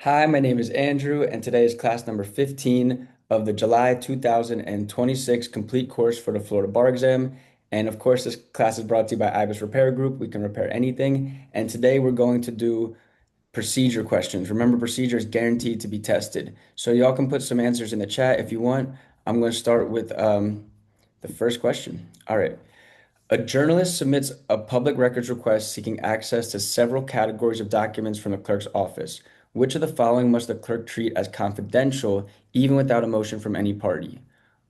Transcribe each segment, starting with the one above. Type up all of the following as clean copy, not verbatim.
Hi, my name is Andrew, and today is class number 15 of the July 2026 complete course for the Florida Bar Exam. And of course, this class is brought to you by IBIS Repair Group. We can repair anything. And today we're going to do procedure questions. Remember, procedure is guaranteed to be tested. So y'all can put some answers in the chat if you want. I'm going to start with the first question. All right. A journalist submits a public records request seeking access to several categories of documents from the clerk's office. Which of the following must the clerk treat as confidential, even without a motion from any party?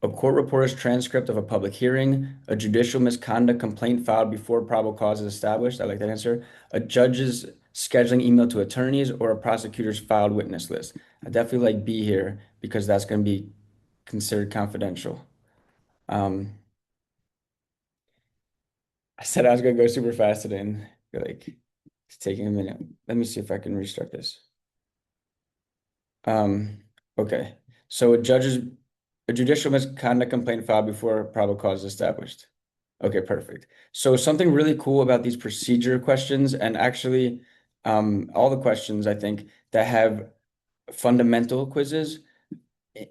A court reporter's transcript of a public hearing, a judicial misconduct complaint filed before probable cause is established. I like that answer. A judge's scheduling email to attorneys, or a prosecutor's filed witness list. I definitely like B here because that's going to be considered confidential. Um, I said I was gonna go super fast today, and you're like, it's taking a minute. Let me see if I can restart this. Um, okay. So a judicial misconduct complaint filed before probable cause is established. Okay, perfect. So something really cool about these procedure questions, and actually, all the questions I think that have fundamental quizzes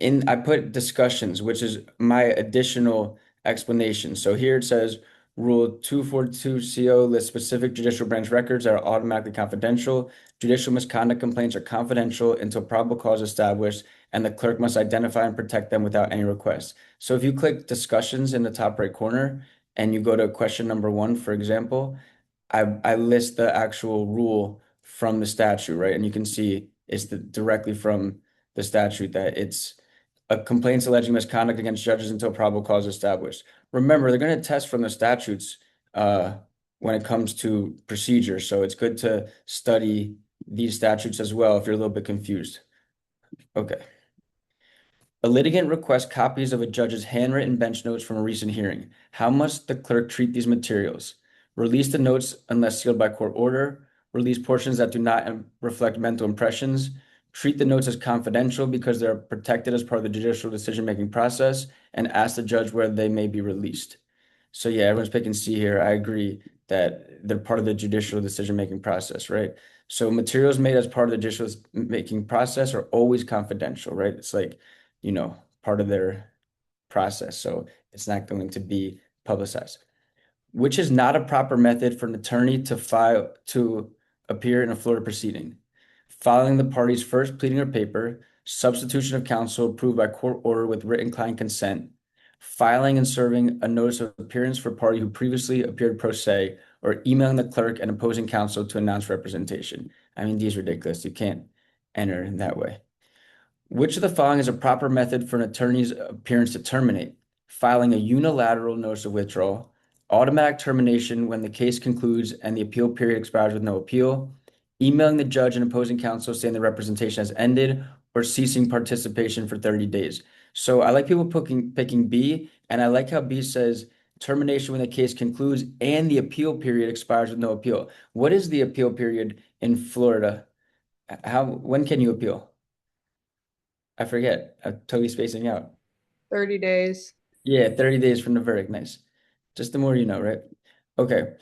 I put discussions, which is my additional explanation. So here it says Rule 242 CO lists specific judicial branch records that are automatically confidential. Judicial misconduct complaints are confidential until probable cause established, and the clerk must identify and protect them without any request. So if you click discussions in the top right corner and you go to question number 1, for example, I list the actual rule from the statute, right? And you can see directly from the statute that it's a complaints alleging misconduct against judges until probable cause is established. Remember, they're going to test from the statutes uh, when it comes to procedure. So it's good to study these statutes as well if you're a little bit confused. Okay. A litigant requests copies of a judge's handwritten bench notes from a recent hearing. How must the clerk treat these materials? Release the notes unless sealed by court order. Release portions that do not reflect mental impressions. Treat the notes as confidential because they're protected as part of the judicial decision-making process, and ask the judge whether they may be released. So yeah, everyone's picking C here. I agree that they're part of the judicial decision-making process, right? So materials made as part of the judicial making process are always confidential, right? It's like, part of their process. So it's not going to be publicized, which is not a proper method for an attorney to appear in a Florida proceeding. Filing the party's first pleading or paper, substitution of counsel approved by court order with written client consent, filing and serving a notice of appearance for party who previously appeared pro se, or emailing the clerk and opposing counsel to announce representation. I mean, these are ridiculous. You can't enter in that way. Which of the following is a proper method for an attorney's appearance to terminate? Filing a unilateral notice of withdrawal, automatic termination when the case concludes and the appeal period expires with no appeal, emailing the judge and opposing counsel saying the representation has ended, or ceasing participation for 30 days. So I like people picking B, and I like how B says termination when the case concludes and the appeal period expires with no appeal. What is the appeal period in Florida? When can you appeal? I forget. I'm totally spacing out. 30 days. Yeah, 30 days from the verdict. Nice. Just the more you know, right? Okay.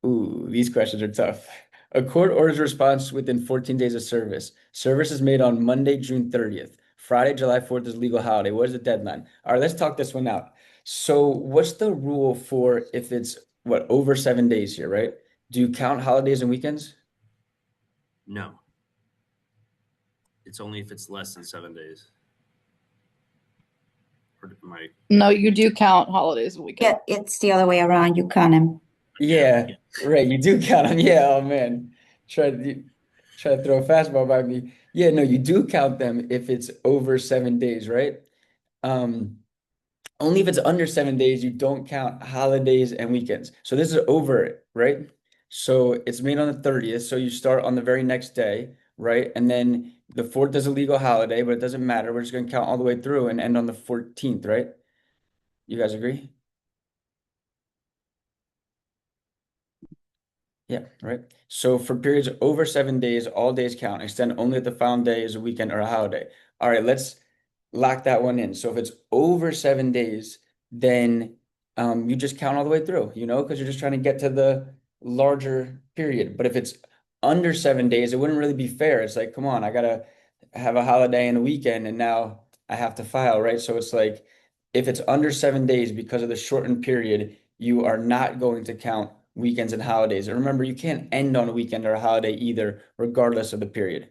Ooh, these questions are tough. A court orders response within 14 days of service. Service is made on Monday, June 30th. Friday, July 4th is legal holiday. What is the deadline? All right, let's talk this one out. So, what's the rule for if it's over 7 days here, right? Do you count holidays and weekends? No, it's only if it's less than 7 days. Or am I? No, you do count holidays and Yeah, weekends. it's the other way around. You count them. Yeah, right. You do count them. Yeah. Oh man, try to throw a fastball by me. Yeah, no, you do count them if it's over 7 days, right? Um, Only if it's under 7 days, you don't count holidays and weekends. So this is over it, right? So it's made on the 30th. So you start on the very next day, right? And then the 4th is a legal holiday, but it doesn't matter. We're just going to count all the way through and end on the 14th, right? You guys agree? Yeah, right. So for periods over 7 days, all days count. Extend only if the found day is a weekend or a holiday. All right, let's lock that one in. So if it's over 7 days, then you just count all the way through, because you're just trying to get to the larger period. But if it's under 7 days, it wouldn't really be fair. It's like, come on, I gotta have a holiday and a weekend, and now I have to file, right? So it's like, if it's under 7 days because of the shortened period, you are not going to count weekends and holidays. And remember, you can't end on a weekend or a holiday either, regardless of the period.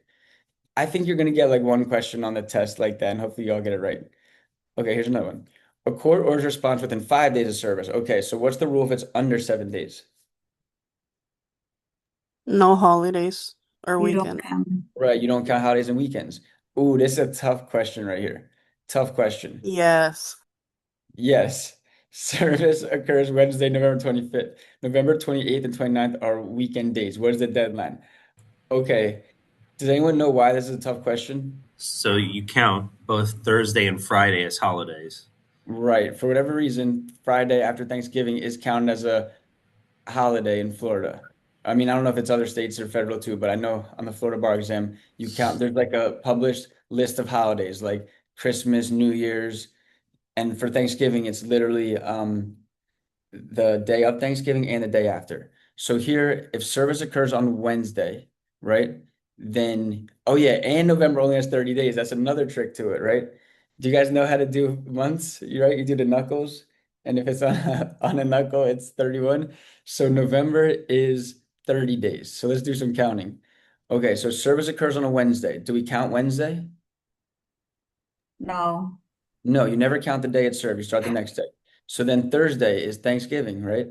I think you're gonna get like one question on the test like that, and hopefully y'all get it right. Okay, here's another one. A court orders response within 5 days of service. Okay, so what's the rule if it's under 7 days? No holidays or You don't weekend. count. Right, you don't count holidays and weekends. Ooh, this is a tough question right here. Tough question. Yes. Yes. Service occurs Wednesday, November 25th. November 28th and 29th are weekend days. What is the deadline? Okay. Does anyone know why this is a tough question? So you count both Thursday and Friday as holidays. Right. For whatever reason, Friday after Thanksgiving is counted as a holiday in Florida. I mean, I don't know if it's other states or federal too, but I know on the Florida bar exam, you count, there's like a published list of holidays like Christmas, New Year's, and for Thanksgiving, it's literally the day of Thanksgiving and the day after. So here, if service occurs on Wednesday, right? Then, oh yeah, and November only has 30 days. That's another trick to it, right? Do you guys know how to do months? You right? You do the knuckles, and if it's on on a knuckle, it's 31. So November is 30 days. So let's do some counting. Okay, so service occurs on a Wednesday. Do we count Wednesday? No, No, you never count the day it's served. You start the next day. So then Thursday is Thanksgiving, right?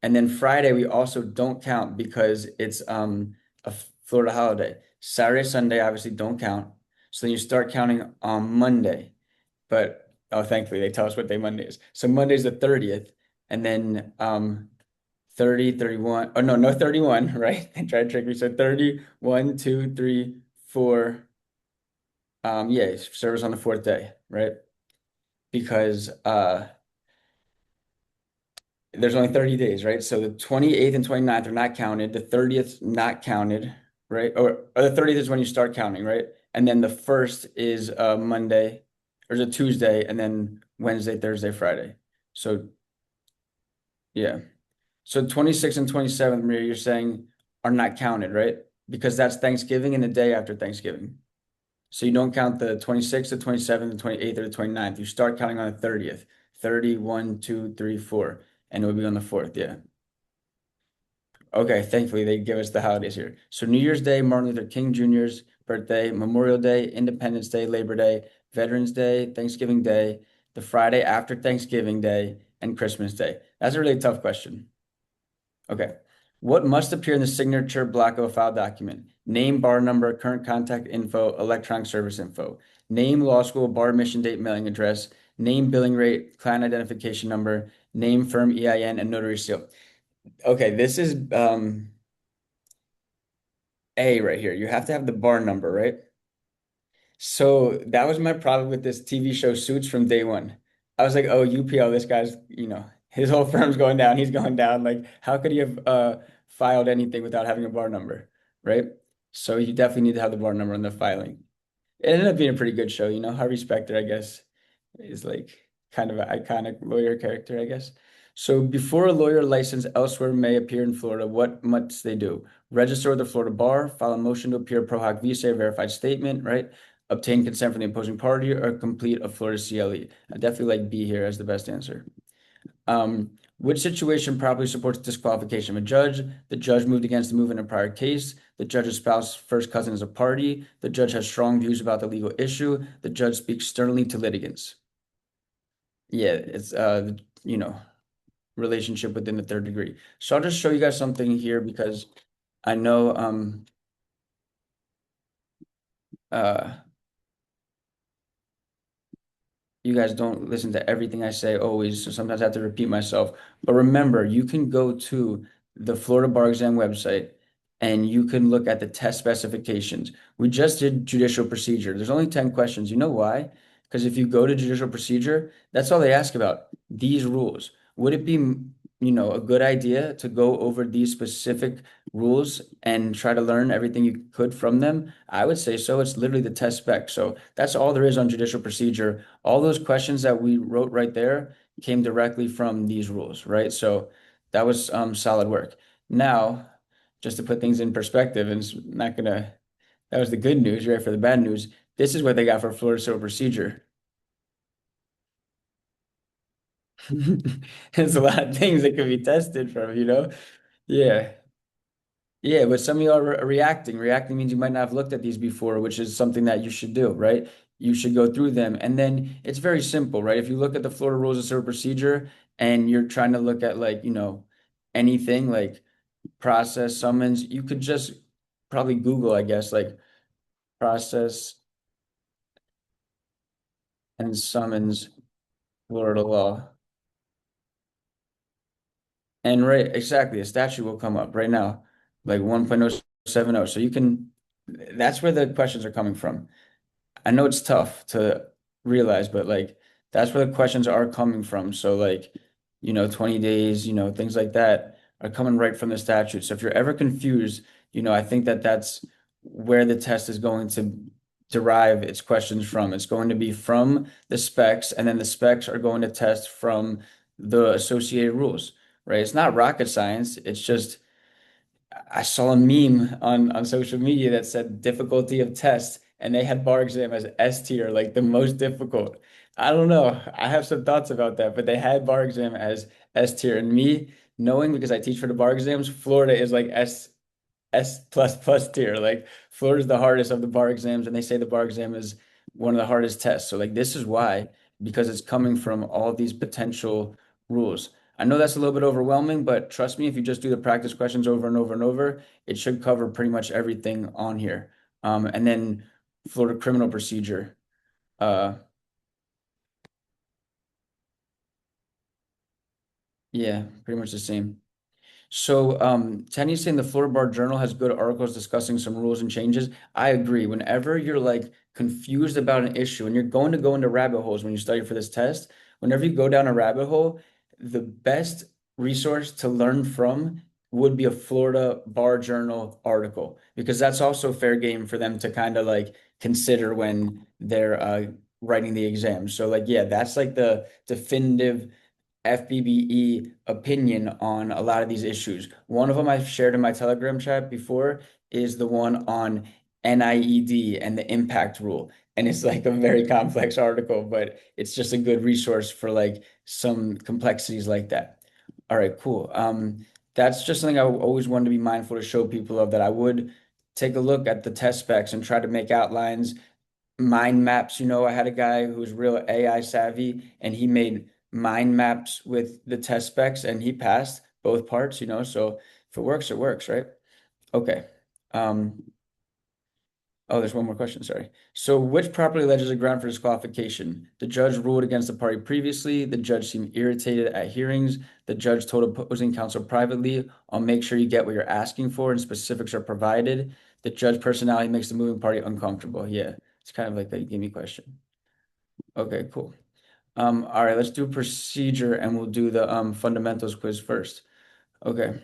And then Friday we also don't count because it's a Florida holiday. Saturday, Sunday obviously don't count. So then you start counting on Monday. But oh, thankfully they tell us what day Monday is. So Monday's the 30th, and then 30, 31. Oh no, no 31, right? They try to trick me. So 30, 1, 2, 3, 4. Yeah, service on the fourth day, right? Because there's only 30 days, right? So the 28th and 29th are not counted. The 30th not counted, right? Or the 30th is when you start counting, right? And then the first is Monday, or is a Tuesday, and then Wednesday, Thursday, Friday. So yeah. So 26th and 27th, Maria, you're saying are not counted, right? Because that's Thanksgiving and the day after Thanksgiving. So you don't count the 26th, the 27th, the 28th, or the 29th. You start counting on the 30th. 30, 1, 2, 3, 4. And it would be on the 4th, yeah. Okay, thankfully they give us the holidays here. So New Year's Day, Martin Luther King Jr.'s birthday, Memorial Day, Independence Day, Labor Day, Veterans Day, Thanksgiving Day, the Friday after Thanksgiving Day, and Christmas Day. That's a really tough question. Okay. What must appear in the signature block of a file document? Name, bar number, current contact info, electronic service info. Name, law school, bar admission date, mailing address. Name, billing rate, client identification number. Name, firm, EIN, and notary seal. Okay, this is A right here. You have to have the bar number, right? So that was my problem with this TV show Suits from day one. I was like, oh, UPL, this guy's, his whole firm's going down. He's going down. Like, how could he have filed anything without having a bar number, right? So you definitely need to have the bar number on the filing. It ended up being a pretty good show, Harvey Specter, I guess, is like kind of an iconic lawyer character, I guess. So before a lawyer licensed elsewhere may appear in Florida, what must they do? Register with the Florida Bar, file a motion to appear pro hoc visa, a verified statement, right? Obtain consent from the opposing party, or complete a Florida CLE. I definitely like B here as the best answer. Which situation properly supports disqualification of a judge? The judge moved against the move in a prior case. The judge's spouse, first cousin is a party. The judge has strong views about the legal issue. The judge speaks sternly to litigants. Yeah, it's relationship within the third degree. So I'll just show you guys something here because I know uh you guys don't listen to everything I say always, so sometimes I have to repeat myself. But remember, you can go to the Florida Bar Exam website and you can look at the test specifications. We just did judicial procedure. There's only 10 questions. You know why? Because if you go to judicial procedure, that's all they ask about, these rules. Would it be, a good idea to go over these specific rules and try to learn everything you could from them? I would say so. It's literally the test spec. So that's all there is on judicial procedure. All those questions that we wrote right there came directly from these rules, right? So that was solid work. Now, just to put things in perspective, and it's not gonna, that was the good news, right? For the bad news, this is what they got for Florida civil procedure. There's a lot of things that could be tested from, you know? Yeah. Yeah, but some of you are reacting. Reacting means you might not have looked at these before, which is something that you should do, right? You should go through them. And then it's very simple, right? If you look at the Florida Rules of Civil Procedure and you're trying to look at like, anything like process, summons, you could just probably Google, I guess, like process and summons Florida law. And right, exactly, a statute will come up right now, like 1.070. So you can, that's where the questions are coming from. I know it's tough to realize, but like that's where the questions are coming from. So like, 20 days, things like that are coming right from the statute. So if you're ever confused, I think that that's where the test is going to derive its questions from. It's going to be from the specs, and then the specs are going to test from the associated rules, right? It's not rocket science. It's just I saw a meme on social media that said difficulty of test, and they had bar exam as S tier, like the most difficult. I don't know. I have some thoughts about that, but they had bar exam as S tier, and me knowing because I teach for the bar exams, Florida is like S plus plus tier. Like Florida's the hardest of the bar exams, and they say the bar exam is one of the hardest tests. So like this is why, because it's coming from all these potential rules. I know that's a little bit overwhelming, but trust me, if you just do the practice questions over and over and over, it should cover pretty much everything on here. And then Florida criminal procedure. Uh, yeah, pretty much the same. So, Tenny's saying the Florida Bar Journal has good articles discussing some rules and changes. I agree. Whenever you're like confused about an issue and you're going to go into rabbit holes when you study for this test, whenever you go down a rabbit hole, the best resource to learn from would be a Florida Bar Journal article because that's also fair game for them to kind of like consider when they're writing the exam. So, like, yeah, that's like the definitive FBBE opinion on a lot of these issues. One of them I've shared in my Telegram chat before is the one on NIED and the impact rule. And it's like a very complex article, but it's just a good resource for like some complexities like that. All right, cool. That's just something I always wanted to be mindful to show people of that I would take a look at the test specs and try to make outlines mind maps. I had a guy who was real AI savvy and he made mind maps with the test specs and he passed both parts. So if it works, it works, right? Okay. Um, oh, there's one more question, sorry. So which properly alleges a ground for disqualification? The judge ruled against the party previously. The judge seemed irritated at hearings. The judge told opposing counsel privately, I'll make sure you get what you're asking for and specifics are provided. The judge personality makes the moving party uncomfortable. Yeah. It's kind of like that gimme question. Okay, cool. All right, let's do procedure and we'll do the fundamentals quiz first. Okay.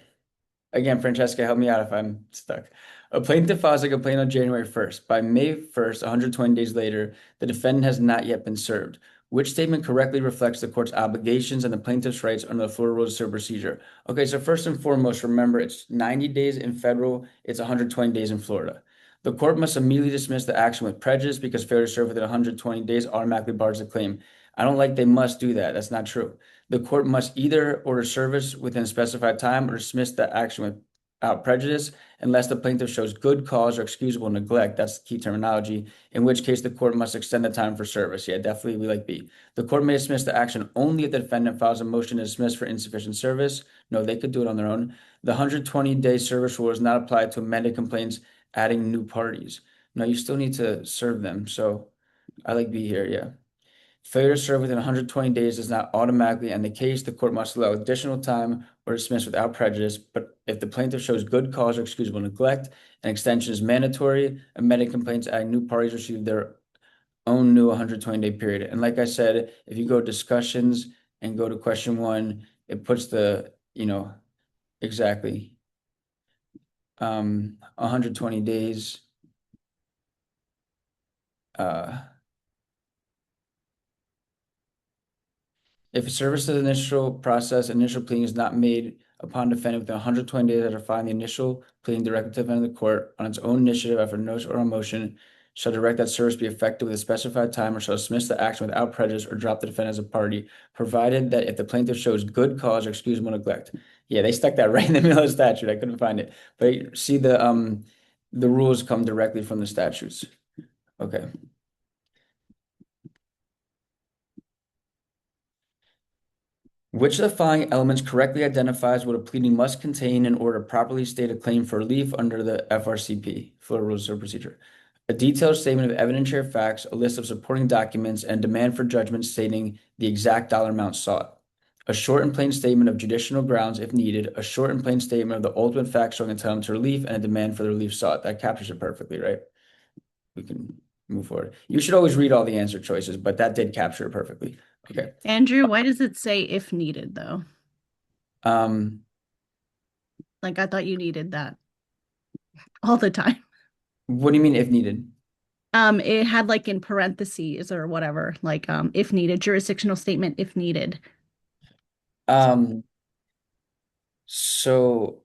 Again, Francesca, help me out if I'm stuck. A plaintiff files a complaint on January 1st. By May 1st, 120 days later, the defendant has not yet been served. Which statement correctly reflects the court's obligations and the plaintiff's rights under the Florida Rules of Civil Procedure? Okay, so first and foremost, remember it's 90 days in federal, it's 120 days in Florida. The court must immediately dismiss the action with prejudice because failure to serve within 120 days automatically bars the claim. I don't like they must do that. That's not true. The court must either order service within a specified time or dismiss the action without prejudice unless the plaintiff shows good cause or excusable neglect. That's the key terminology, in which case the court must extend the time for service. Yeah, definitely we like B. The court may dismiss the action only if the defendant files a motion to dismiss for insufficient service. No, they could do it on their own. The 120-day service rule is not applied to amended complaints adding new parties. No, you still need to serve them. So I like B here, yeah. Failure to serve within 120 days does not automatically end the case. The court must allow additional time or dismiss without prejudice. But if the plaintiff shows good cause or excusable neglect, an extension is mandatory. Amended complaints adding new parties receive their own new 120-day period. And like I said, if you go discussions and go to question 1, it puts exactly 120 days. If a service to the initial process, initial pleading is not made upon defendant within 120 days after filing the initial pleading directed to the defendant of the court on its own initiative after notice or a motion shall direct that service be effected with a specified time or shall dismiss the action without prejudice or drop the defendant as a party, provided that if the plaintiff shows good cause or excusable neglect. Yeah, they stuck that right in the middle of the statute. I couldn't find it. But see the rules come directly from the statutes. Okay. Which of the following elements correctly identifies what a pleading must contain in order to properly state a claim for relief under the FRCP, Florida Rules of Procedure? A detailed statement of evidentiary facts, a list of supporting documents, and demand for judgment stating the exact dollar amount sought. A short and plain statement of judicial grounds if needed, a short and plain statement of the ultimate facts showing entitlement to relief, and a demand for the relief sought. That captures it perfectly, right? We can move forward. You should always read all the answer choices, but that did capture it perfectly. Okay. Andrew, why does it say if needed though? Um, Like I thought you needed that all the time. what do you mean if needed? It had like in parentheses or whatever, like if needed, jurisdictional statement if needed. So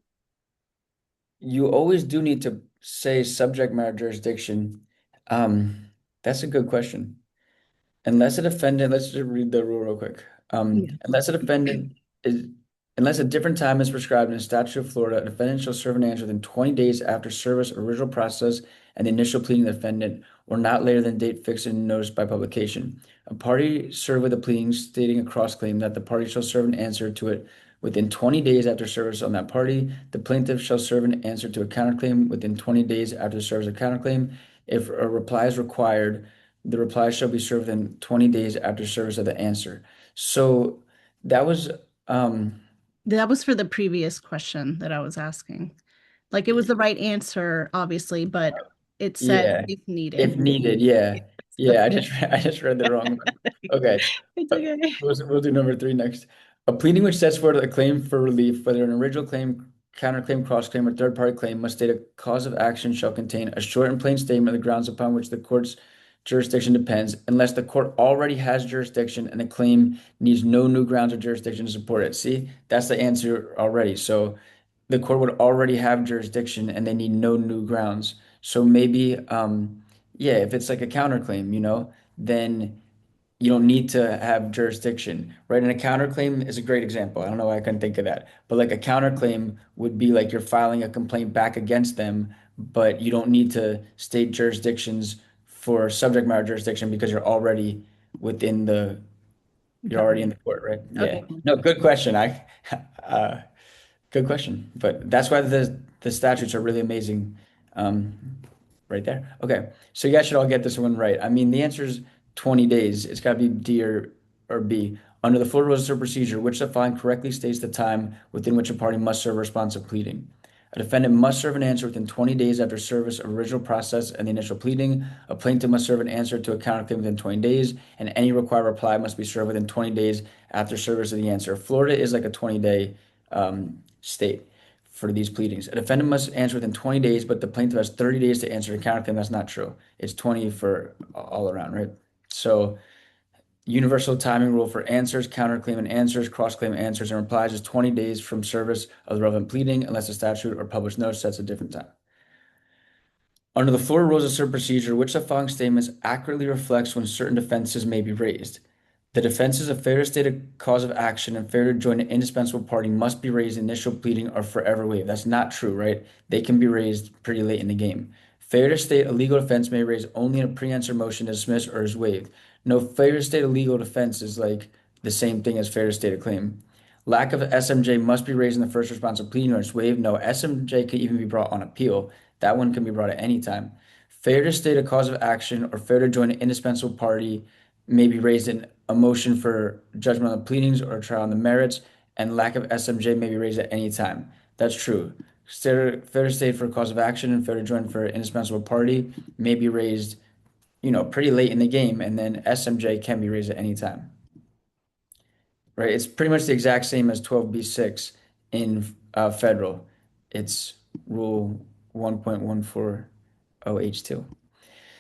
you always do need to say subject matter jurisdiction. That's a good question. Unless a defendant, let's just read the rule real quick. Yeah. Unless a defendant is, unless a different time is prescribed in the statute of Florida, a defendant shall serve an answer within 20 days after service of original process and the initial pleading of the defendant, or not later than date fixed in notice by publication. A party served with a pleading stating a cross claim that the party shall serve an answer to it within 20 days after service on that party. The plaintiff shall serve an answer to a counterclaim within 20 days after the service of counterclaim. If a reply is required, the reply shall be served within 20 days after service of the answer. So that was That was for the previous question that I was asking. Like it was the right answer, obviously, but it said yeah, if needed. if needed, yeah. Yeah, I just read the wrong one. Okay. It's okay. We'll do number 3 next. A pleading which sets forth a claim for relief, whether an original claim, counterclaim, cross-claim, or third-party claim, must state a cause of action shall contain a short and plain statement of the grounds upon which the court's jurisdiction depends, unless the court already has jurisdiction and the claim needs no new grounds of jurisdiction to support it. See, that's the answer already. So the court would already have jurisdiction and they need no new grounds. So maybe, yeah, if it's like a counterclaim, then you don't need to have jurisdiction, right? And a counterclaim is a great example. I don't know why I couldn't think of that. But like a counterclaim would be like you're filing a complaint back against them, but you don't need to state jurisdictions for subject matter jurisdiction because you're already in the court, right? Yeah. Okay. No, good question. Uh, Good question. But that's why the statutes are really amazing. Right there. Okay. So you guys should all get this one right. I mean, the answer is 20 days. It's got to be D or B. Under the full rules of procedure, which the following correctly states the time within which a party must serve a responsive pleading. A defendant must serve an answer within 20 days after service of original process and the initial pleading. A plaintiff must serve an answer to a counterclaim within 20 days, and any required reply must be served within 20 days after service of the answer. Florida is like a 20-day state for these pleadings. A defendant must answer within 20 days, but the plaintiff has 30 days to answer the counterclaim. That's not true. It's 20 for all around, right? So universal timing rule for answers, counterclaim and answers, cross-claim answers, and replies is 20 days from service of the relevant pleading, unless a statute or published notice sets a different time. Under the Florida Rules of Civil Procedure, which of the following statements accurately reflects when certain defenses may be raised? The defenses of failure to state a cause of action and failure to join an indispensable party must be raised in initial pleading or forever waived. That's not true, right? They can be raised pretty late in the game. Failure to state a legal defense may be raised only in a pre-answer motion to dismiss or is waived. No, failure to state a legal defense is like the same thing as failure to state a claim. Lack of SMJ must be raised in the first response of pleading or it's waived. No, SMJ can even be brought on appeal. That one can be brought at any time. Failure to state a cause of action or failure to join an indispensable party may be raised in a motion for judgment on the pleadings or a trial on the merits, and lack of SMJ may be raised at any time. That's true. Failure to state for a cause of action and failure to join for an indispensable party may be raised, pretty late in the game, and then SMJ can be raised at any time. Right? It's pretty much the exact same as 12b6 in federal. It's Rule 1.140H2.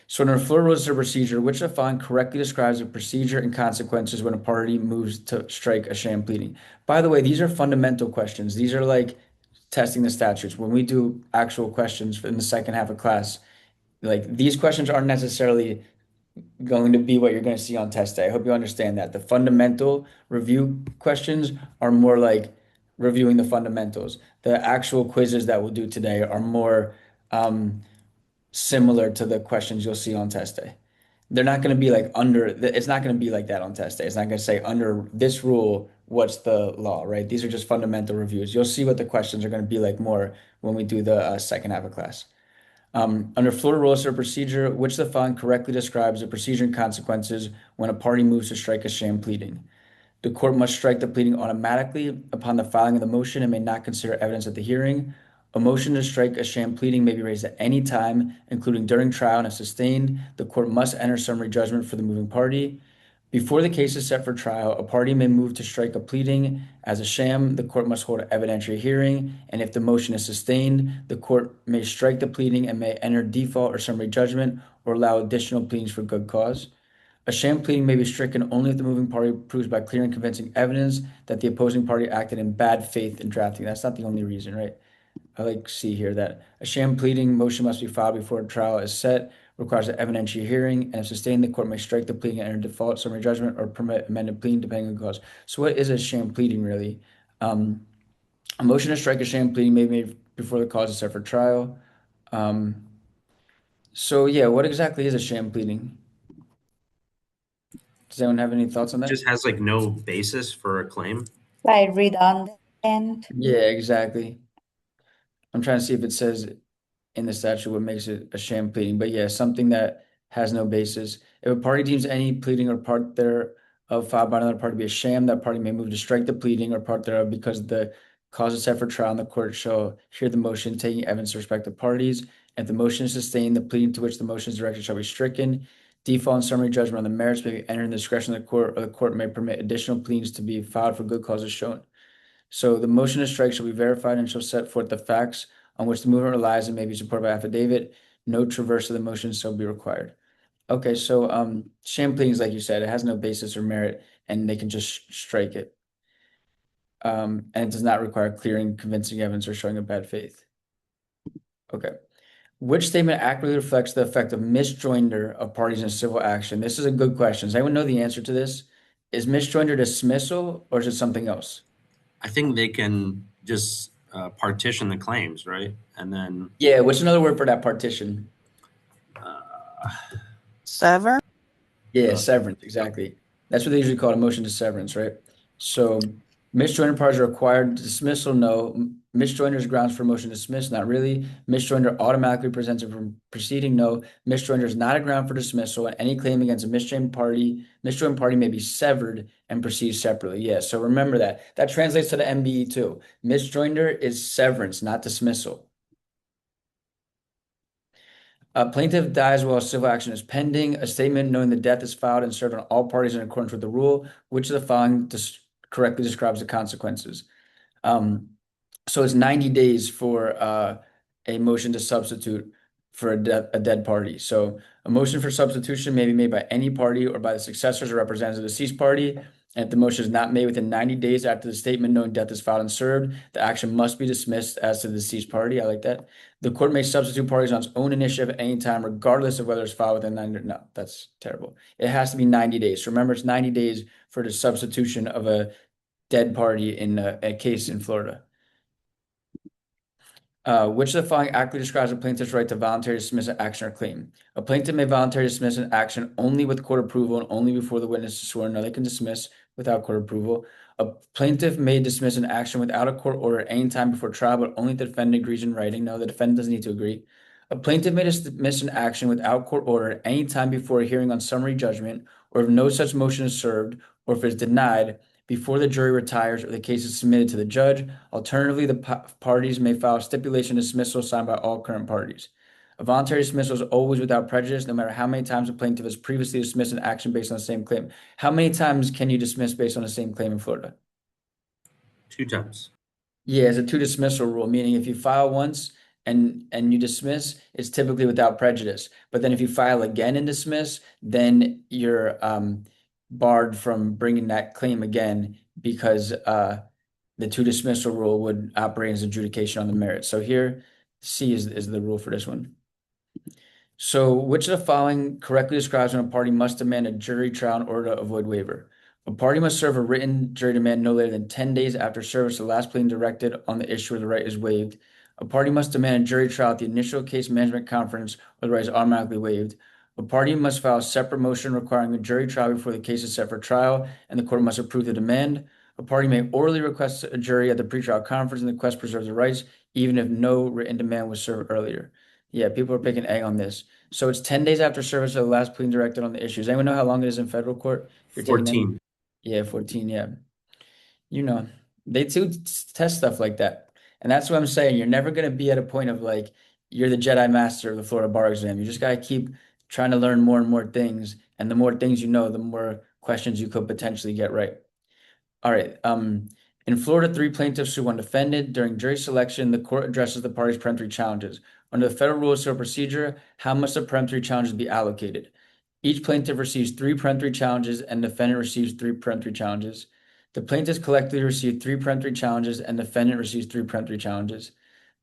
So under Florida rules of procedure, which of the following correctly describes the procedure and consequences when a party moves to strike a sham pleading? By the way, these are fundamental questions. These are like testing the statutes. When we do actual questions in the second half of class, like these questions aren't necessarily going to be what you're going to see on test day. I hope you understand that. The fundamental review questions are more like reviewing the fundamentals. The actual quizzes that we'll do today are more similar to the questions you'll see on test day. They're not going to be like it's not going to be like that on test day. It's not going to say under this rule, what's the law, right? These are just fundamental reviews. You'll see what the questions are going to be like more when we do the second half of class. Under Florida rules of procedure, which of the following correctly describes the procedure and consequences when a party moves to strike a sham pleading? The court must strike the pleading automatically upon the filing of the motion and may not consider evidence at the hearing. A motion to strike a sham pleading may be raised at any time, including during trial, and if sustained, the court must enter summary judgment for the moving party. Before the case is set for trial, a party may move to strike a pleading as a sham. The court must hold an evidentiary hearing, and if the motion is sustained, the court may strike the pleading and may enter default or summary judgment or allow additional pleadings for good cause. A sham pleading may be stricken only if the moving party proves by clear and convincing evidence that the opposing party acted in bad faith in drafting. That's not the only reason, right? I like see here that a sham pleading motion must be filed before a trial is set, requires an evidentiary hearing, and if sustained, the court may strike the pleading and enter default, summary judgment, or permit amended pleading depending on the cause. So what is a sham pleading really? A motion to strike a sham pleading may be made before the cause is set for trial. So yeah, what exactly is a sham pleading? Does anyone have any thoughts on that? Just has like no basis for a claim. Right, redundant. Yeah, exactly. I'm trying to see if it says in the statute what makes it a sham pleading, but yeah, something that has no basis. If a party deems any pleading or part thereof filed by another party to be a sham, that party may move to strike the pleading or part thereof because the cause is set for trial and the court shall hear the motion taking evidence to respective parties. If the motion is sustained, the pleading to which the motion is directed shall be stricken. Default and summary judgment on the merits may be entered in the discretion of the court, or the court may permit additional pleadings to be filed for good causes shown. So the motion to strike shall be verified and shall set forth the facts on which the movement relies and may be supported by affidavit. No traverse of the motion shall be required. Okay, so sham pleadings, like you said, it has no basis or merit, and they can just strike it. And it does not require clear and convincing evidence or showing of bad faith. Okay. Which statement accurately reflects the effect of misjoinder of parties in civil action? This is a good question. Does anyone know the answer to this? Is misjoinder dismissal or is it something else? I think they can just partition the claims, right? And then Yeah, what's another word for that partition? Sever? Yeah, severance, exactly. That's what they usually call a motion to severance, right? So misjoinder parties are required. Dismissal, no. Misjoinder is grounds for motion to dismiss, not really. Misjoinder automatically presents it from proceeding, no. Misjoinder is not a ground for dismissal, and any claim against a misjoined party may be severed and proceed separately. Yeah, so remember that. That translates to the MBE too. Misjoinder is severance, not dismissal. A plaintiff dies while civil action is pending. A statement knowing the death is filed and served on all parties in accordance with the rule. Which of the following correctly describes the consequences? So it's 90 days for a motion to substitute for a dead party. So a motion for substitution may be made by any party or by the successors or representatives of the deceased party. And if the motion is not made within 90 days after the statement knowing death is filed and served, the action must be dismissed as to the deceased party. I like that. The court may substitute parties on its own initiative at any time, regardless of whether it's filed within 90 days. No, that's terrible. It has to be 90 days. So remember, it's 90 days for the substitution of a dead party in a case in Florida. Which of the following accurately describes a plaintiff's right to voluntarily dismiss an action or claim? A plaintiff may voluntarily dismiss an action only with court approval and only before the witness is sworn. No, they can dismiss without court approval. A plaintiff may dismiss an action without a court order at any time before trial, but only if the defendant agrees in writing. No, the defendant doesn't need to agree. A plaintiff may dismiss an action without court order at any time before a hearing on summary judgment, or if no such motion is served, or if it is denied before the jury retires or the case is submitted to the judge. Alternatively, the parties may file a stipulation dismissal signed by all current parties. A voluntary dismissal is always without prejudice, no matter how many times a plaintiff has previously dismissed an action based on the same claim. How many times can you dismiss based on the same claim in Florida? 2 times. Yeah, it's a 2 dismissal rule, meaning if you file once and you dismiss, it's typically without prejudice. But then if you file again and dismiss, then you're barred from bringing that claim again because the two dismissal rule would operate as adjudication on the merits. So here, C is the rule for this one. So, which of the following correctly describes when a party must demand a jury trial in order to avoid waiver? A party must serve a written jury demand no later than 10 days after service of the last pleading directed on the issue where the right is waived. A party must demand a jury trial at the initial case management conference where the right is automatically waived. A party must file a separate motion requiring a jury trial before the case is set for trial, and the court must approve the demand. A party may orally request a jury at the pretrial conference, and the request preserves the rights, even if no written demand was served earlier. Yeah, people are picking A on this. So it's 10 days after service of the last pleading directed on the issue. Does anyone know how long it is in federal court? You're taking that? 14. Yeah, 14, yeah. You know, they do test stuff like that. And that's what I'm saying. You're never going to be at a point of like, you're the Jedi Master of the Florida Bar Exam. You just got to keep trying to learn more and more things. And the more things you know, the more questions you could potentially get right. All right. In Florida, 3 plaintiffs sue one defendant. During jury selection, the court addresses the parties' peremptory challenges. Under the federal rules of civil procedure, how must the peremptory challenges be allocated? Each plaintiff receives 3 peremptory challenges and the defendant receives 3 peremptory challenges. The plaintiffs collectively receive 3 peremptory challenges and the defendant receives 3 peremptory challenges.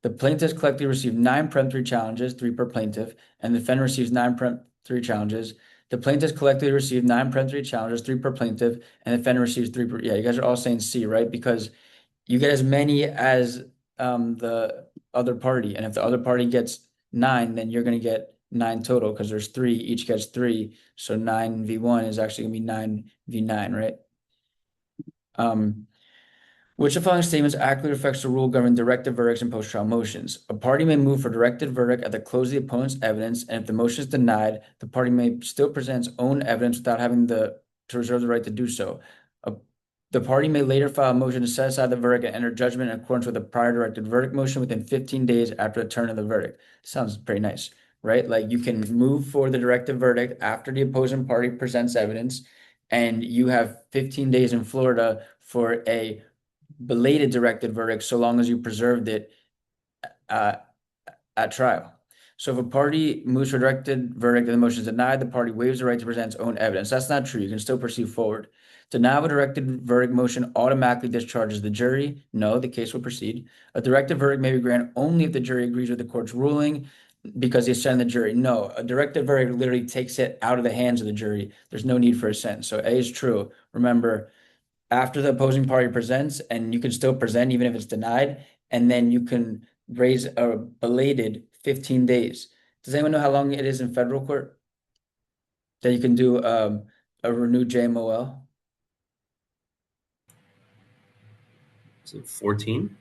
The plaintiffs collectively receive 9 peremptory challenges, 3 per plaintiff, and the defendant receives 9 peremptory challenges. The plaintiffs collectively receive 9 peremptory challenges, 3 per plaintiff, and the defendant receives 3 per. Yeah, you guys are all saying C, right? Because you get as many as the other party, and if the other party gets 9, then you're going to get 9 total because there's 3, each gets 3. So 9v1 is actually going to be 9v9, right? Which of the following statements accurately reflects the rule governing directed verdicts and post-trial motions? A party may move for directed verdict at the close of the opponent's evidence, and if the motion is denied, the party may still present its own evidence without having to reserve the right to do so. The party may later file a motion to set aside the verdict and enter judgment in accordance with the prior directed verdict motion within 15 days after the turn of the verdict. Sounds pretty nice, right? Like you can move for the directed verdict after the opposing party presents evidence, and you have 15 days in Florida for a belated directed verdict so long as you preserved it at trial. So if a party moves for a directed verdict and the motion is denied, the party waives the right to present its own evidence. That's not true. You can still proceed forward. Denial of a directed verdict motion automatically discharges the jury. No, the case will proceed. A directed verdict may be granted only if the jury agrees with the court's ruling because they send the jury. No, a directed verdict literally takes it out of the hands of the jury. There's no need for a sentence. So A is true. Remember, after the opposing party presents, and you can still present even if it's denied, and then you can raise a belated 15 days. Does anyone know how long it is in federal court that you can do a renewed JMOL? Is it 14?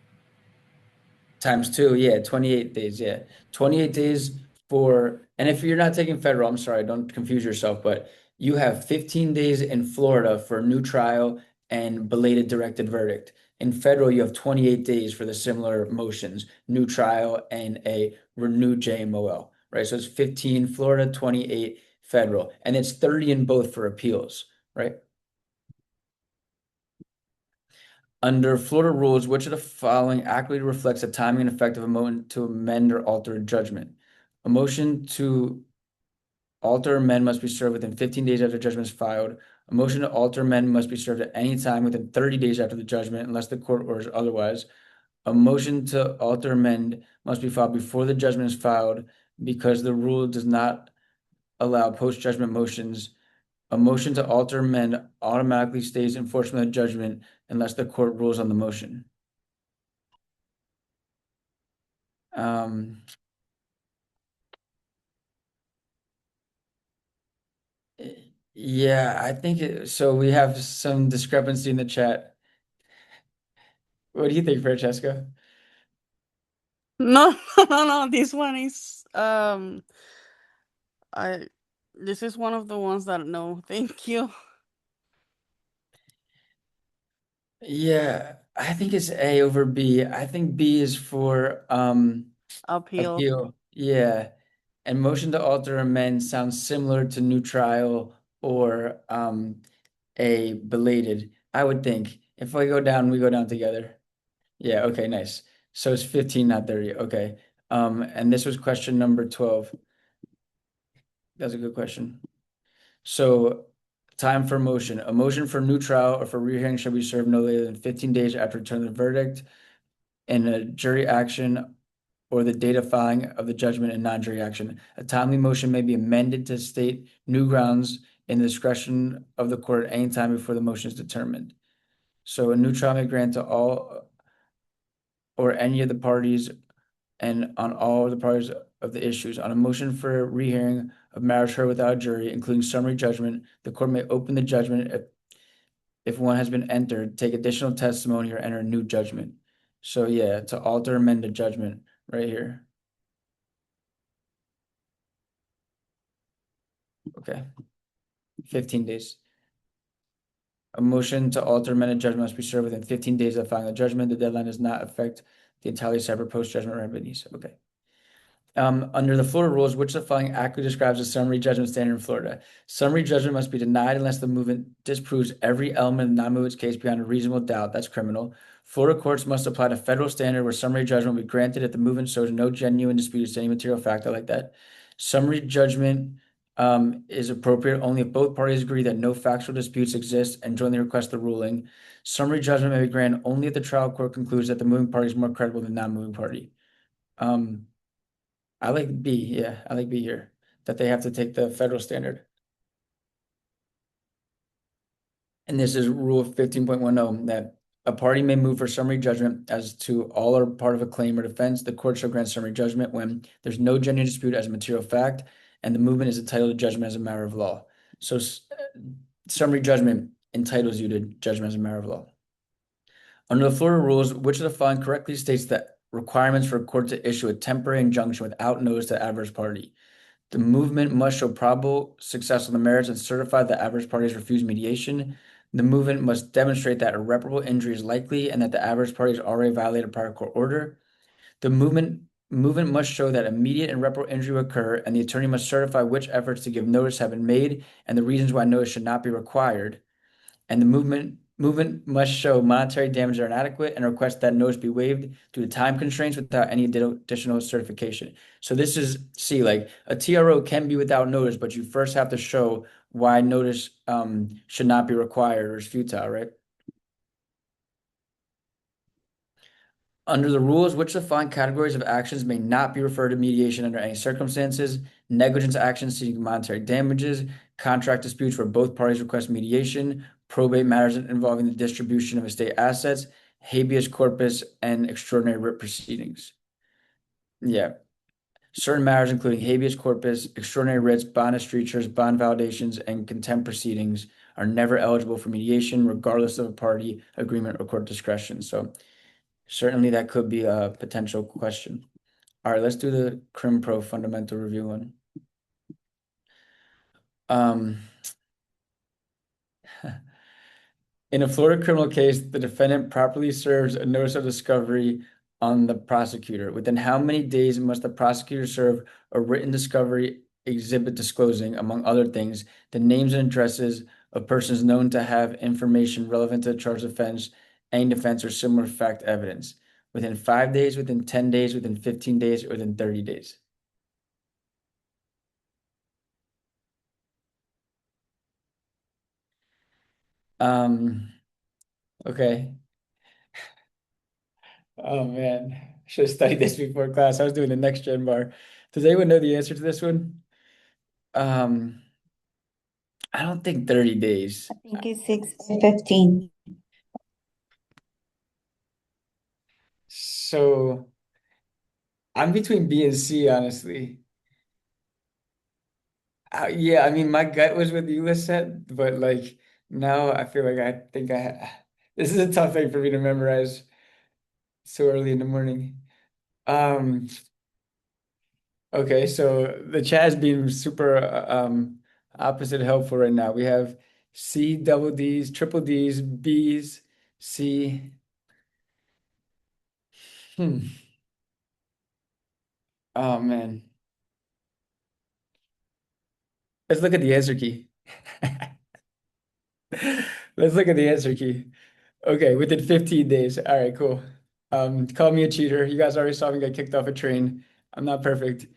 Times 2, yeah, 28 days, yeah. 28 days for, and if you're not taking federal, I'm sorry, don't confuse yourself, but you have 15 days in Florida for a new trial and belated directed verdict. In federal, you have 28 days for the similar motions, new trial and a renewed JMOL, right? So it's 15 Florida, 28 federal, and it's 30 in both for appeals, right? Under Florida rules, which of the following accurately reflects the timing and effect of a motion to amend or alter a judgment? A motion to alter or amend must be served within 15 days after judgment is filed. A motion to alter or amend must be served at any time within 30 days after the judgment, unless the court orders otherwise. A motion to alter or amend must be filed before the judgment is filed because the rule does not allow post-judgment motions. A motion to alter or amend automatically stays enforcement of judgment unless the court rules on the motion. Yeah, I think so. We have some discrepancy in the chat. What do you think, Francesca? No, no. This one is I. This is one of the ones that no, thank you. Yeah, I think it's A over B. I think B is for Appeal. appeal. Yeah. And motion to alter or amend sounds similar to new trial or a belated. I would think. If I go down, we go down together. Yeah, okay, nice. So it's 15, not 30. Okay. And this was question number 12. That's a good question. So, time for motion. A motion for new trial or for rehearing shall be served no later than 15 days after return of the verdict in a jury action or the date of filing of the judgment in non-jury action. A timely motion may be amended to state new grounds in the discretion of the court at any time before the motion is determined. So a new trial may grant to all or any of the parties and on all the parties of the issues. On a motion for rehearing of matters heard without a jury, including summary judgment, the court may open the judgment if one has been entered, take additional testimony, or enter a new judgment. So yeah, to alter or amend a judgment right here. Okay. 15 days. A motion to alter amended judgment must be served within 15 days of filing the judgment. The deadline does not affect the entirely separate post-judgment remedies. Okay. Under the Florida rules, which of the following accurately describes the summary judgment standard in Florida? Summary judgment must be denied unless the movement disproves every element of the non-movement's case beyond a reasonable doubt. That's criminal. Florida courts must apply the federal standard where summary judgment will be granted if the movement shows no genuine disputes to any material fact. I like that. Summary judgment is appropriate only if both parties agree that no factual disputes exist and jointly request the ruling. Summary judgment may be granted only if the trial court concludes that the moving party is more credible than the non-moving party. I like B, yeah, I like B here, that they have to take the federal standard. And this is Rule 15.10, that a party may move for summary judgment as to all or part of a claim or defense. The court shall grant summary judgment when there's no genuine dispute as a material fact, and the movement is entitled to judgment as a matter of law. So summary judgment entitles you to judgment as a matter of law. Under the Florida rules, which of the following correctly states that requirements for a court to issue a temporary injunction without notice to the adverse party? The movement must show probable success on the merits and certify that adverse parties refuse mediation. The movement must demonstrate that irreparable injury is likely and that the adverse parties already violated a prior court order. The movement must show that immediate and irreparable injury will occur, and the attorney must certify which efforts to give notice have been made and the reasons why notice should not be required. And the movement must show monetary damages are inadequate and request that notice be waived due to time constraints without any additional certification. So this is C, like a TRO can be without notice, but you first have to show why notice should not be required or is futile, right? Under the rules, which of the following categories of actions may not be referred to mediation under any circumstances? Negligence actions seeking monetary damages, contract disputes where both parties request mediation, probate matters involving the distribution of estate assets, habeas corpus, and extraordinary writ proceedings. Yeah. Certain matters, including habeas corpus, extraordinary writs, bond estrictures, bond validations, and contempt proceedings, are never eligible for mediation, regardless of a party agreement or court discretion. So certainly that could be a potential question. All right, let's do the Crim Pro fundamental review one. In a Florida criminal case, the defendant properly serves a notice of discovery on the prosecutor. Within how many days must the prosecutor serve a written discovery exhibit disclosing, among other things, the names and addresses of persons known to have information relevant to the charged offense, any defense, or similar fact evidence? Within 5 days, within 10 days, within 15 days, or within 30 days? Okay. Oh man, I should have studied this before class. I was doing the next gen bar. Does anyone know the answer to this one? Um, I don't think 30 days. I think it's 6:15. So I'm between B and C, honestly. Yeah, I mean, my gut was with you, Lisette, but like now I feel like I think this is a tough thing for me to memorize so early in the morning. Um, okay, so the chat is being super opposite helpful right now. We have C, double D's, triple D's, B's, C. Hmm. Oh man. Let's look at the answer key. Let's look at the answer key. Okay, within 15 days. All right, cool. Call me a cheater. You guys already saw me get kicked off a train. I'm not perfect.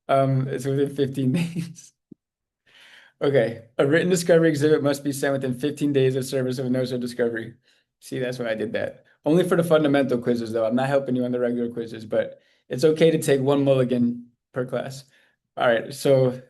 It's within 15 days. Okay, a written discovery exhibit must be sent within 15 days of service of a notice of discovery. See, that's why I did that. Only for the fundamental quizzes, though. I'm not helping you on the regular quizzes, but it's okay to take one mulligan per class. All right, so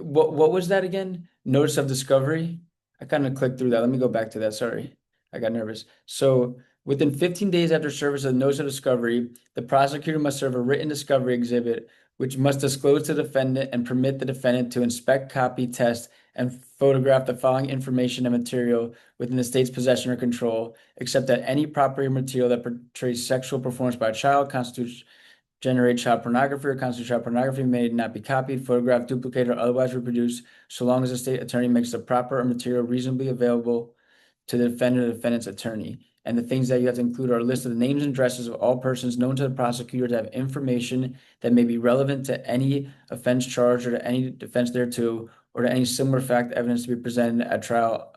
what was that again? Notice of discovery? I kind of clicked through that. Let me go back to that. Sorry, I got nervous. So within 15 days after service of the notice of discovery, the prosecutor must serve a written discovery exhibit, which must disclose to the defendant and permit the defendant to inspect, copy, test, and photograph the following information and material within the state's possession or control, except that any property or material that portrays sexual performance by a child constitutes generate child pornography or constitute child pornography may not be copied, photographed, duplicated, or otherwise reproduced, so long as the state attorney makes the proper material reasonably available to the defendant or the defendant's attorney. And the things that you have to include are a list of the names and addresses of all persons known to the prosecutor to have information that may be relevant to any offense charged or to any defense thereto, or to any similar fact evidence to be presented at trial.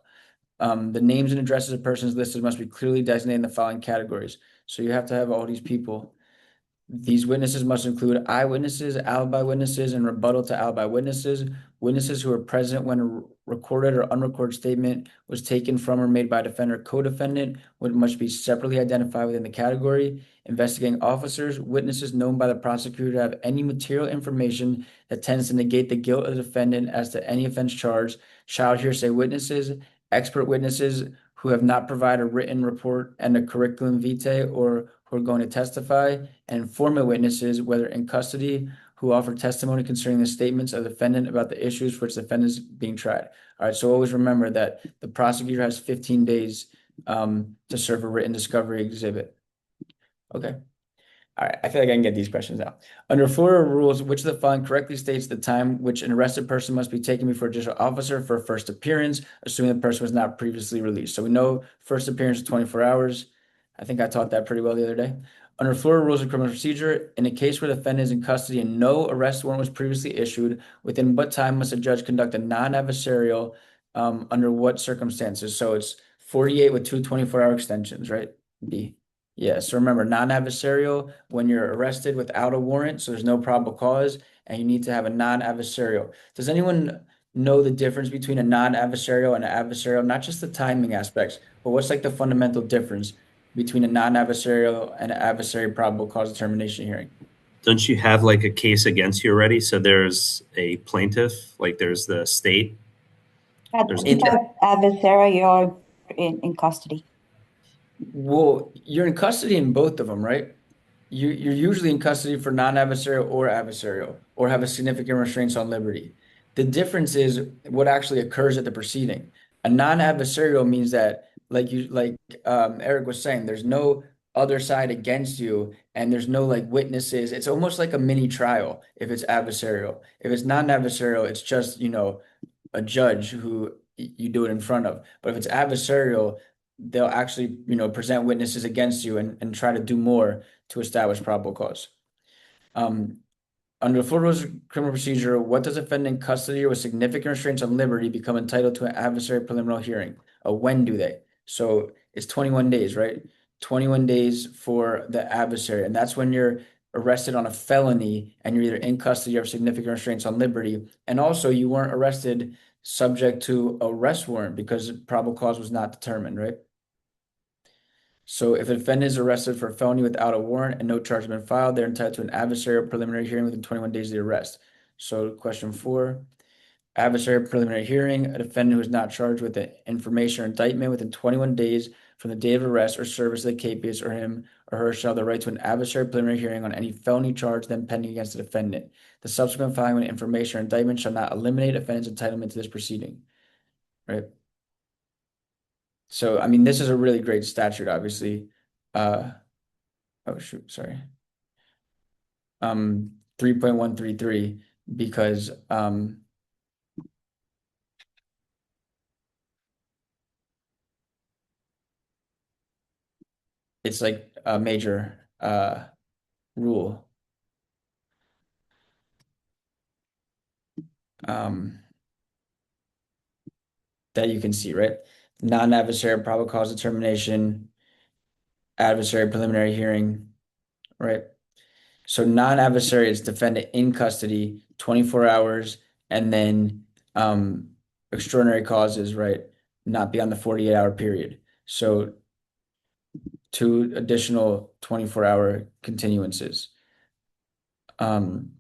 The names and addresses of persons listed must be clearly designated in the following categories. So you have to have all these people. These witnesses must include eyewitnesses, alibi witnesses, and rebuttal to alibi witnesses, witnesses who were present when a recorded or unrecorded statement was taken from or made by a defendant or co-defendant, which must be separately identified within the category, investigating officers, witnesses known by the prosecutor to have any material information that tends to negate the guilt of the defendant as to any offense charged, child hearsay witnesses, expert witnesses who have not provided a written report and a curriculum vitae or who are going to testify, and informant witnesses, whether in custody, who offer testimony concerning the statements of the defendant about the issues for which the defendant is being tried. All right, so always remember that the prosecutor has 15 days to serve a written discovery exhibit. Okay. All right, I feel like I can get these questions out. Under Florida rules, which of the following correctly states the time which an arrested person must be taken before a judicial officer for a first appearance, assuming the person was not previously released? So we know first appearance is 24 hours. I think I taught that pretty well the other day. Under Florida rules of criminal procedure, in a case where the defendant is in custody and no arrest warrant was previously issued, within what time must a judge conduct a non-adversarial under what circumstances? So it's 48 with two 24-hour extensions, right? B. Yeah, so remember, non-adversarial when you're arrested without a warrant, so there's no probable cause, and you need to have a non-adversarial. Does anyone know the difference between a non-adversarial and an adversarial? Not just the timing aspects, but what's like the fundamental difference between a non-adversarial and an adversary probable cause determination hearing? Don't you have like a case against you already? So there's a plaintiff, like there's the state. At There's the adversary, you're in custody. Well, you're in custody in both of them, right? You're usually in custody for non-adversarial or adversarial, or have a significant restraints on liberty. The difference is what actually occurs at the proceeding. A non-adversarial means that, like Eric was saying, there's no other side against you, and there's no like witnesses. It's almost like a mini trial if it's adversarial. If it's non-adversarial, it's just, a judge who you do it in front of. But if it's adversarial, they'll actually, present witnesses against you and try to do more to establish probable cause. Under the Florida Rules of Criminal Procedure, what does a defendant in custody or with significant restraints on liberty become entitled to an adversary preliminary hearing? When do they? So it's 21 days, right? 21 days for the adversary, and that's when you're arrested on a felony and you're either in custody or have significant restraints on liberty. And also you weren't arrested subject to arrest warrant because probable cause was not determined, right? So if a defendant is arrested for a felony without a warrant and no charge has been filed, they're entitled to an adversarial preliminary hearing within 21 days of the arrest. So question 4, adversarial preliminary hearing, a defendant who is not charged with the information or indictment within 21 days from the date of arrest or service of the capias or him or her shall have the right to an adversarial preliminary hearing on any felony charge then pending against the defendant. The subsequent filing of information or indictment shall not eliminate defendant's entitlement to this proceeding, right? So, I mean, this is a really great statute, obviously. Oh shoot, sorry. 3.133 because it's like a major rule. That you can see, right? Non-adversarial probable cause determination, adversary preliminary hearing, right? So non-adversary is defendant in custody, 24 hours, and then extraordinary causes, right? Not beyond the 48-hour period. So 2 additional 24-hour continuances. And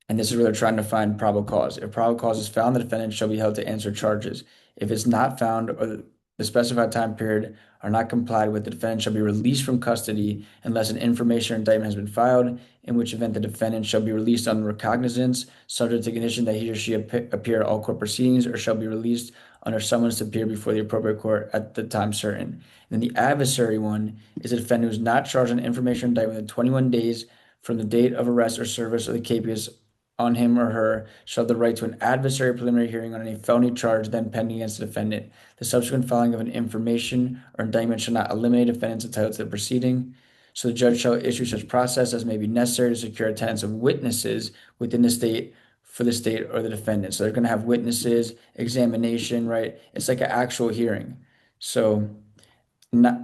this is where they're trying to find probable cause. If probable cause is found, the defendant shall be held to answer charges. If it's not found or the specified time period are not complied with, the defendant shall be released from custody unless an information or indictment has been filed, in which event the defendant shall be released on recognizance, subject to condition that he or she appear at all court proceedings, or shall be released under summons to appear before the appropriate court at the time certain. And then the adversary one is a defendant who is not charged on information or indictment within 21 days from the date of arrest or service of the capias on him or her shall have the right to an adversary preliminary hearing on any felony charge then pending against the defendant. The subsequent filing of an information or indictment shall not eliminate defendants entitled to the proceeding. So the judge shall issue such process as may be necessary to secure attendance of witnesses within the state for the state or the defendant. So they're going to have witnesses, examination, right? It's like an actual hearing. So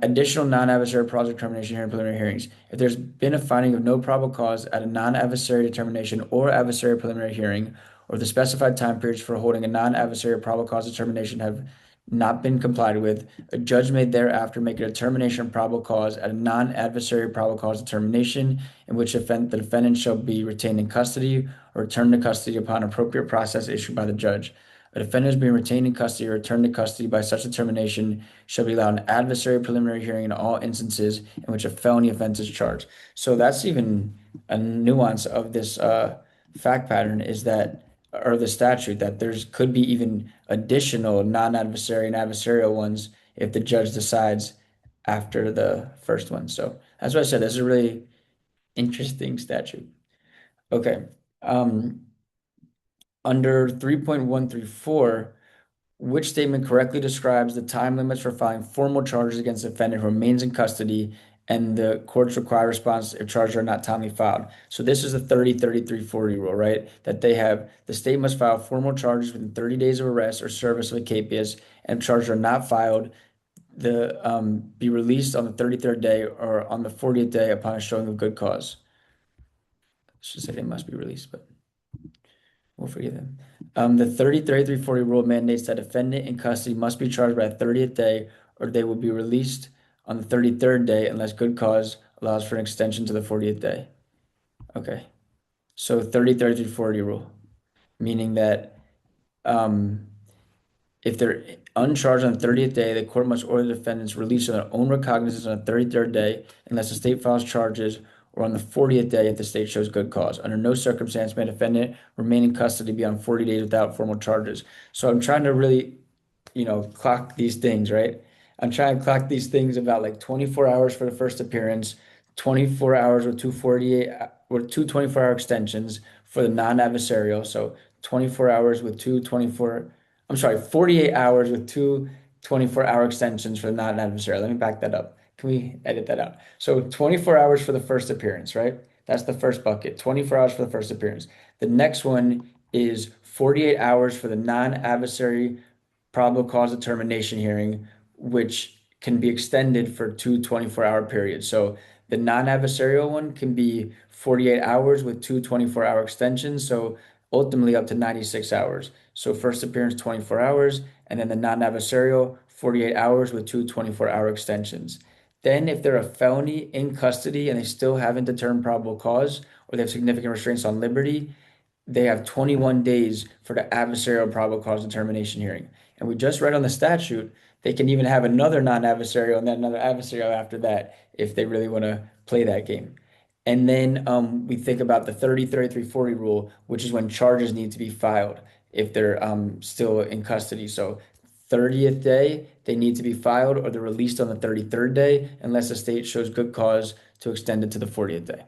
additional non-adversary project determination hearing preliminary hearings. If there's been a finding of no probable cause at a non-adversary determination or adversary preliminary hearing, or the specified time periods for holding a non-adversary probable cause determination have not been complied with, a judge may thereafter make a determination of probable cause at a non-adversary probable cause determination, in which event the defendant shall be retained in custody or returned to custody upon appropriate process issued by the judge. A defendant is being retained in custody or returned to custody by such determination shall be allowed an adversary preliminary hearing in all instances in which a felony offense is charged. So that's even a nuance of this fact pattern is that, or the statute, that there's could be even additional non-adversary and adversarial ones if the judge decides after the first one. So that's what I said. This is a really interesting statute. Okay. Under 3.134, which statement correctly describes the time limits for filing formal charges against the defendant who remains in custody and the court's required response if charges are not timely filed? So this is the 30-33-40 rule, right? That they have the state must file formal charges within 30 days of arrest or service of a capias, and if charges are not filed, the be released on the 33rd day or on the 40th day upon a showing of good cause. I should say they must be released, but we'll forgive them. The 30-33-40 rule mandates that defendant in custody must be charged by the 30th day or they will be released on the 33rd day unless good cause allows for an extension to the 40th day. Okay. So 30-33-40 rule, meaning that if they're uncharged on the 30th day, the court must order the defendant's release on their own recognizance on the 33rd day unless the state files charges, or on the 40th day if the state shows good cause. Under no circumstance may defendant remain in custody beyond 40 days without formal charges. So I'm trying to really, clock these things, right? I'm trying to clock these things about like 24 hours for the first appearance, 24 hours with 248 or two 24-hour extensions for the non-adversarial. So 24 hours with 48 hours with two 24-hour extensions for the non-adversarial. Let me back that up. Can we edit that out? So 24 hours for the first appearance, right? That's the first bucket. 24 hours for the first appearance. The next one is 48 hours for the non-adversary probable cause determination hearing, which can be extended for two 24-hour periods. So the non-adversarial one can be 48 hours with two 24-hour extensions. So ultimately up to 96 hours. So first appearance, 24 hours, and then the non-adversarial, 48 hours with two 24-hour extensions. Then if they're a felony in custody and they still haven't determined probable cause or they have significant restraints on liberty, they have 21 days for the adversarial probable cause determination hearing. And we just read on the statute, they can even have another non-adversarial and then another adversarial after that if they really want to play that game. And then we think about the 30-33-40 rule, which is when charges need to be filed if they're still in custody. So 30th day, they need to be filed or they're released on the 33rd day unless the state shows good cause to extend it to the 40th day.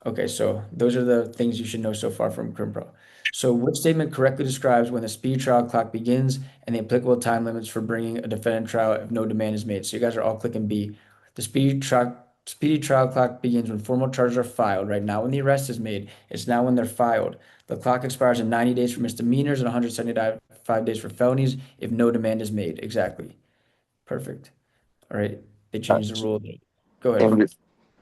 Okay, so those are the things you should know so far from Crim Pro. So which statement correctly describes when the speedy trial clock begins and the applicable time limits for bringing a defendant trial if no demand is made? So you guys are all clicking B. The speedy trial clock begins when formal charges are filed, right? Not when the arrest is made. It's now when they're filed. The clock expires in 90 days for misdemeanors and 175 days for felonies if no demand is made. Exactly. Perfect. All right. They changed the rule. Go ahead.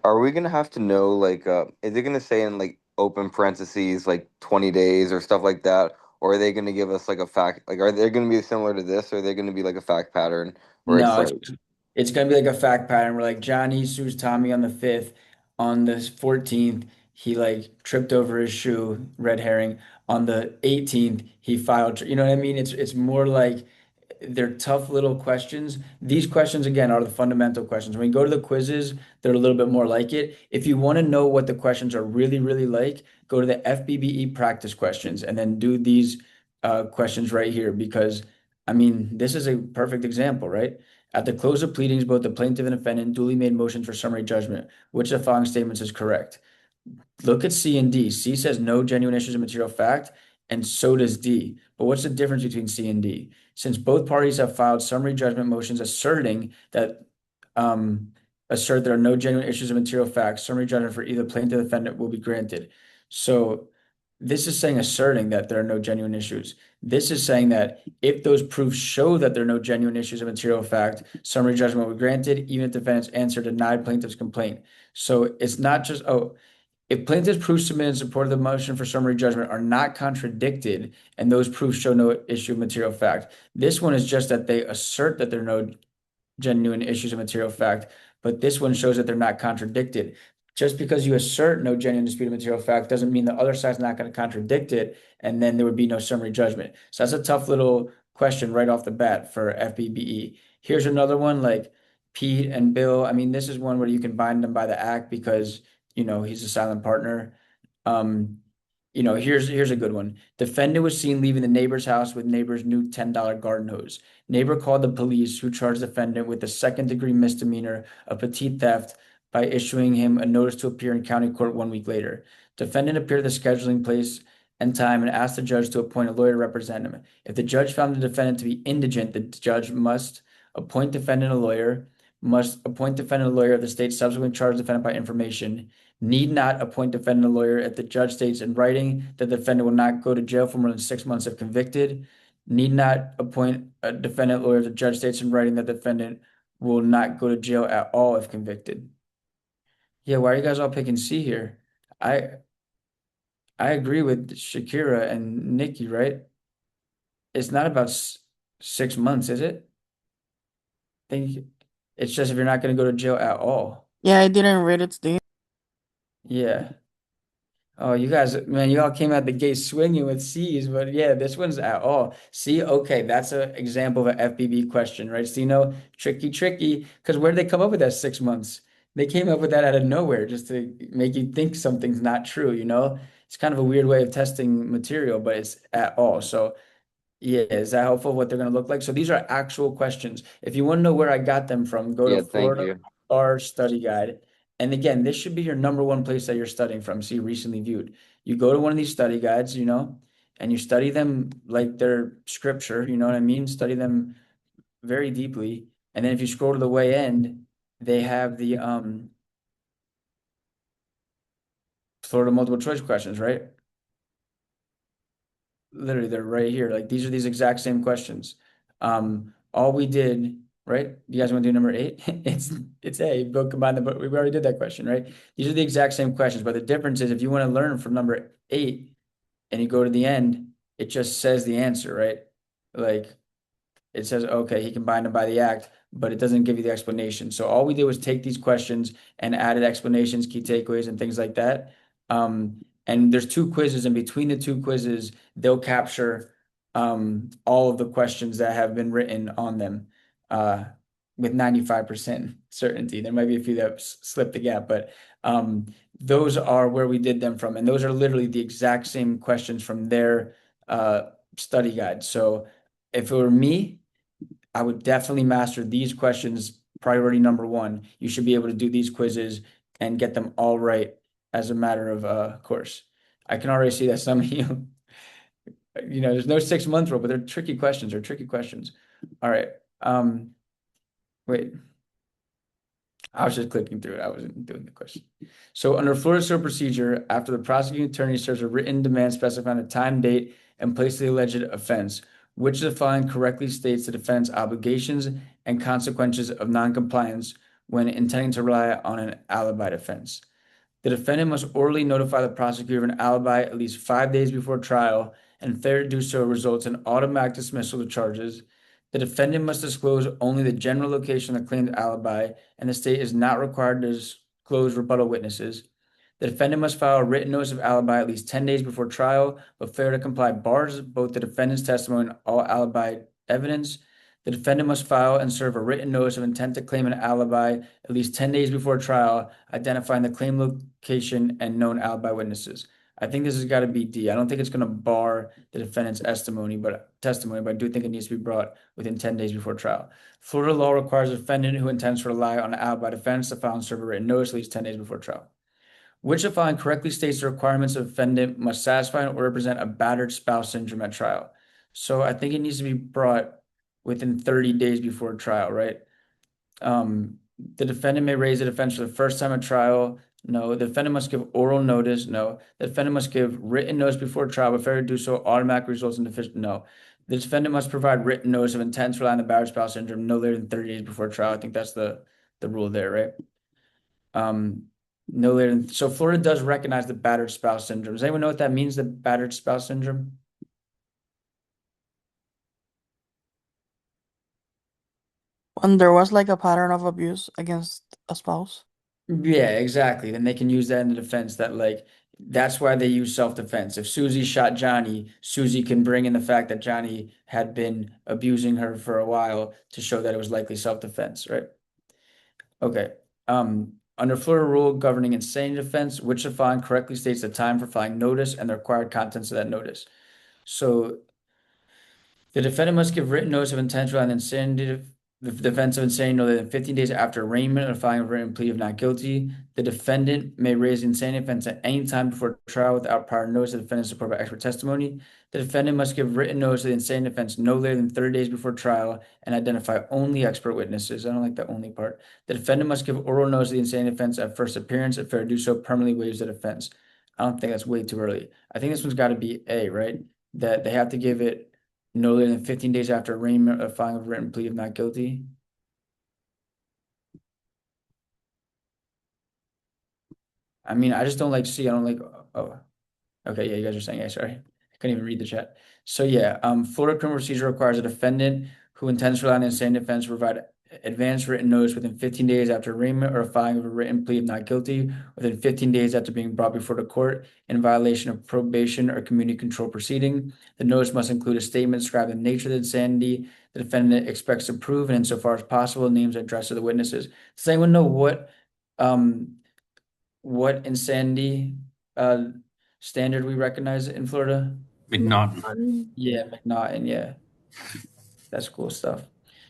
are we gonna have to know like is it gonna say in like open parentheses like 20 days or stuff like that? Or are they gonna give us like a fact like are they gonna be similar to this or are they gonna be like a fact pattern where it's No, like it's gonna be like a fact pattern where like Johnny sues Tommy on the 5th, on the 14th, he like tripped over his shoe, red herring. On the 18th, he filed, you know what I mean? It's more like they're tough little questions. These questions, again, are the fundamental questions. When you go to the quizzes, they're a little bit more like it. If you want to know what the questions are really, really like, go to the FBBE practice questions and then do these questions right here because, I mean, this is a perfect example, right? At the close of pleadings, both the plaintiff and defendant duly made motions for summary judgment. Which of the following statements is correct? Look at C and D. C says no genuine issues of material fact, and so does D. But what's the difference between C and D? Since both parties have filed summary judgment motions asserting that assert there are no genuine issues of material fact, summary judgment for either plaintiff or defendant will be granted. So this is saying asserting that there are no genuine issues. This is saying that if those proofs show that there are no genuine issues of material fact, summary judgment will be granted, even if defendant's answer denied plaintiff's complaint. So it's not just, oh, if plaintiff's proofs submitted in support of the motion for summary judgment are not contradicted and those proofs show no issue of material fact, this one is just that they assert that there are no genuine issues of material fact, but this one shows that they're not contradicted. Just because you assert no genuine dispute of material fact doesn't mean the other side's not going to contradict it, and then there would be no summary judgment. So that's a tough little question right off the bat for FBBE. Here's another one like Pete and Bill. I mean, this is one where you can bind them by the act because he's a silent partner. Um, here's a good one. Defendant was seen leaving the neighbor's house with neighbor's new $10 garden hose. Neighbor called the police, who charged defendant with a second-degree misdemeanor of petite theft by issuing him a notice to appear in county court 1 week later. Defendant appeared at the scheduling place and time and asked the judge to appoint a lawyer to represent him. If the judge found the defendant to be indigent, the judge must appoint defendant a lawyer, if the state subsequently charged defendant by information, need not appoint defendant a lawyer if the judge states in writing that the defendant will not go to jail for more than 6 months if convicted, need not appoint a defendant lawyer if the judge states in writing that the defendant will not go to jail at all if convicted. Yeah, why are you guys all picking C here? I I agree with Shakira and Nikki, right? It's not about 6 months, is it? Think it's just if you're not going to go to jail at all. Yeah, I didn't read it, Steve. Yeah. Oh, you guys, man, you all came out the gate swinging with C's, but yeah, this one's at all. See, okay, that's an example of an FBB question, right? So, tricky, tricky. Because where did they come up with that 6 months? They came up with that out of nowhere just to make you think something's not true? It's kind of a weird way of testing material, but it's at all. So, yeah, is that helpful what they're going to look like? So these are actual questions. If you want to know where I got them from, go to yeah, thank Florida you. Bar Study Guide. And again, this should be your number one place that you're studying from. See, recently viewed. You go to one of these study guides, and you study them like they're scripture, you know what I mean? Study them very deeply. And then if you scroll to the way end, they have the Florida multiple choice questions, right? Literally, they're right here. Like these are these exact same questions. All we did, right? You guys want to do number 8? It's A. Both combine them, but we already did that question, right? These are the exact same questions, but the difference is if you want to learn from number 8 and you go to the end, it just says the answer, right? Like it says, okay, he combined them by the act, but it doesn't give you the explanation. So all we did was take these questions and added explanations, key takeaways, and things like that. And there's 2 quizzes, and between the 2 quizzes, they'll capture all of the questions that have been written on them with 95% certainty. There might be a few that slipped the gap, but those are where we did them from. And those are literally the exact same questions from their study guide. So if it were me, I would definitely master these questions. Priority number 1. You should be able to do these quizzes and get them all right as a matter of course. I can already see that some of you, there's no 6-month rule, but they're tricky questions. All right. Wait. I was just clicking through it. I wasn't doing the question. So under Florida civil procedure, after the prosecuting attorney serves a written demand specifying the time, date, and place of the alleged offense, which of the following correctly states the defendant's obligations and consequences of noncompliance when intending to rely on an alibi defense. The defendant must orally notify the prosecutor of an alibi at least 5 days before trial, and failure to do so results in automatic dismissal of charges. The defendant must disclose only the general location of the claimed alibi, and the state is not required to disclose rebuttal witnesses. The defendant must file a written notice of alibi at least 10 days before trial, but failure to comply bars both the defendant's testimony and all alibi evidence. The defendant must file and serve a written notice of intent to claim an alibi at least 10 days before trial, identifying the claim location and known alibi witnesses. I think this has got to be D. I don't think it's going to bar the defendant's testimony, but I do think it needs to be brought within 10 days before trial. Florida law requires a defendant who intends to rely on an alibi defense to file and serve a written notice at least 10 days before trial. Which of the following correctly states the requirements of defendant must satisfy in order to present a battered spouse syndrome at trial? So I think it needs to be brought within 30 days before trial, right? The defendant may raise a defense for the first time at trial. No. The defendant must give oral notice. No. The defendant must give written notice before trial, but failure to do so automatically results in deficient. No. The defendant must provide written notice of intent to rely on the battered spouse syndrome no later than 30 days before trial. I think that's the rule there, right? No later than, so Florida does recognize the battered spouse syndrome. Does anyone know what that means, the battered spouse syndrome? When there was like a pattern of abuse against a spouse. Yeah, exactly. Then they can use that in the defense that like that's why they use self-defense. If Susie shot Johnny, Susie can bring in the fact that Johnny had been abusing her for a while to show that it was likely self-defense, right? Okay. Under Florida rule governing insanity defense, which of the following correctly states the time for filing notice and the required contents of that notice? So the defendant must give written notice of intent to rely on insanity, the defense of insanity no later than 15 days after arraignment or filing a written plea of not guilty. The defendant may raise the insanity defense at any time before trial without prior notice of the defendant's support by expert testimony. The defendant must give written notice of the insanity defense no later than 30 days before trial and identify only expert witnesses. I don't like the only part. The defendant must give oral notice of the insanity defense at first appearance. If fair to do so, permanently waives the defense. I don't think that's way too early. I think this one's got to be A, right? That they have to give it no later than 15 days after arraignment or filing a written plea of not guilty. I mean, I just don't like C. I don't like, oh, okay, yeah, you guys are saying, yeah, sorry. I couldn't even read the chat. So yeah, Florida criminal procedure requires a defendant who intends to rely on the insanity defense to provide advance written notice within 15 days after arraignment or filing of a written plea of not guilty, within 15 days after being brought before the court in violation of probation or community control proceeding. The notice must include a statement describing the nature of the insanity the defendant expects to prove, and insofar as possible, names and address of the witnesses. Does anyone know what insanity standard we recognize in Florida? McNaughton. Yeah, McNaughton, yeah. That's cool stuff.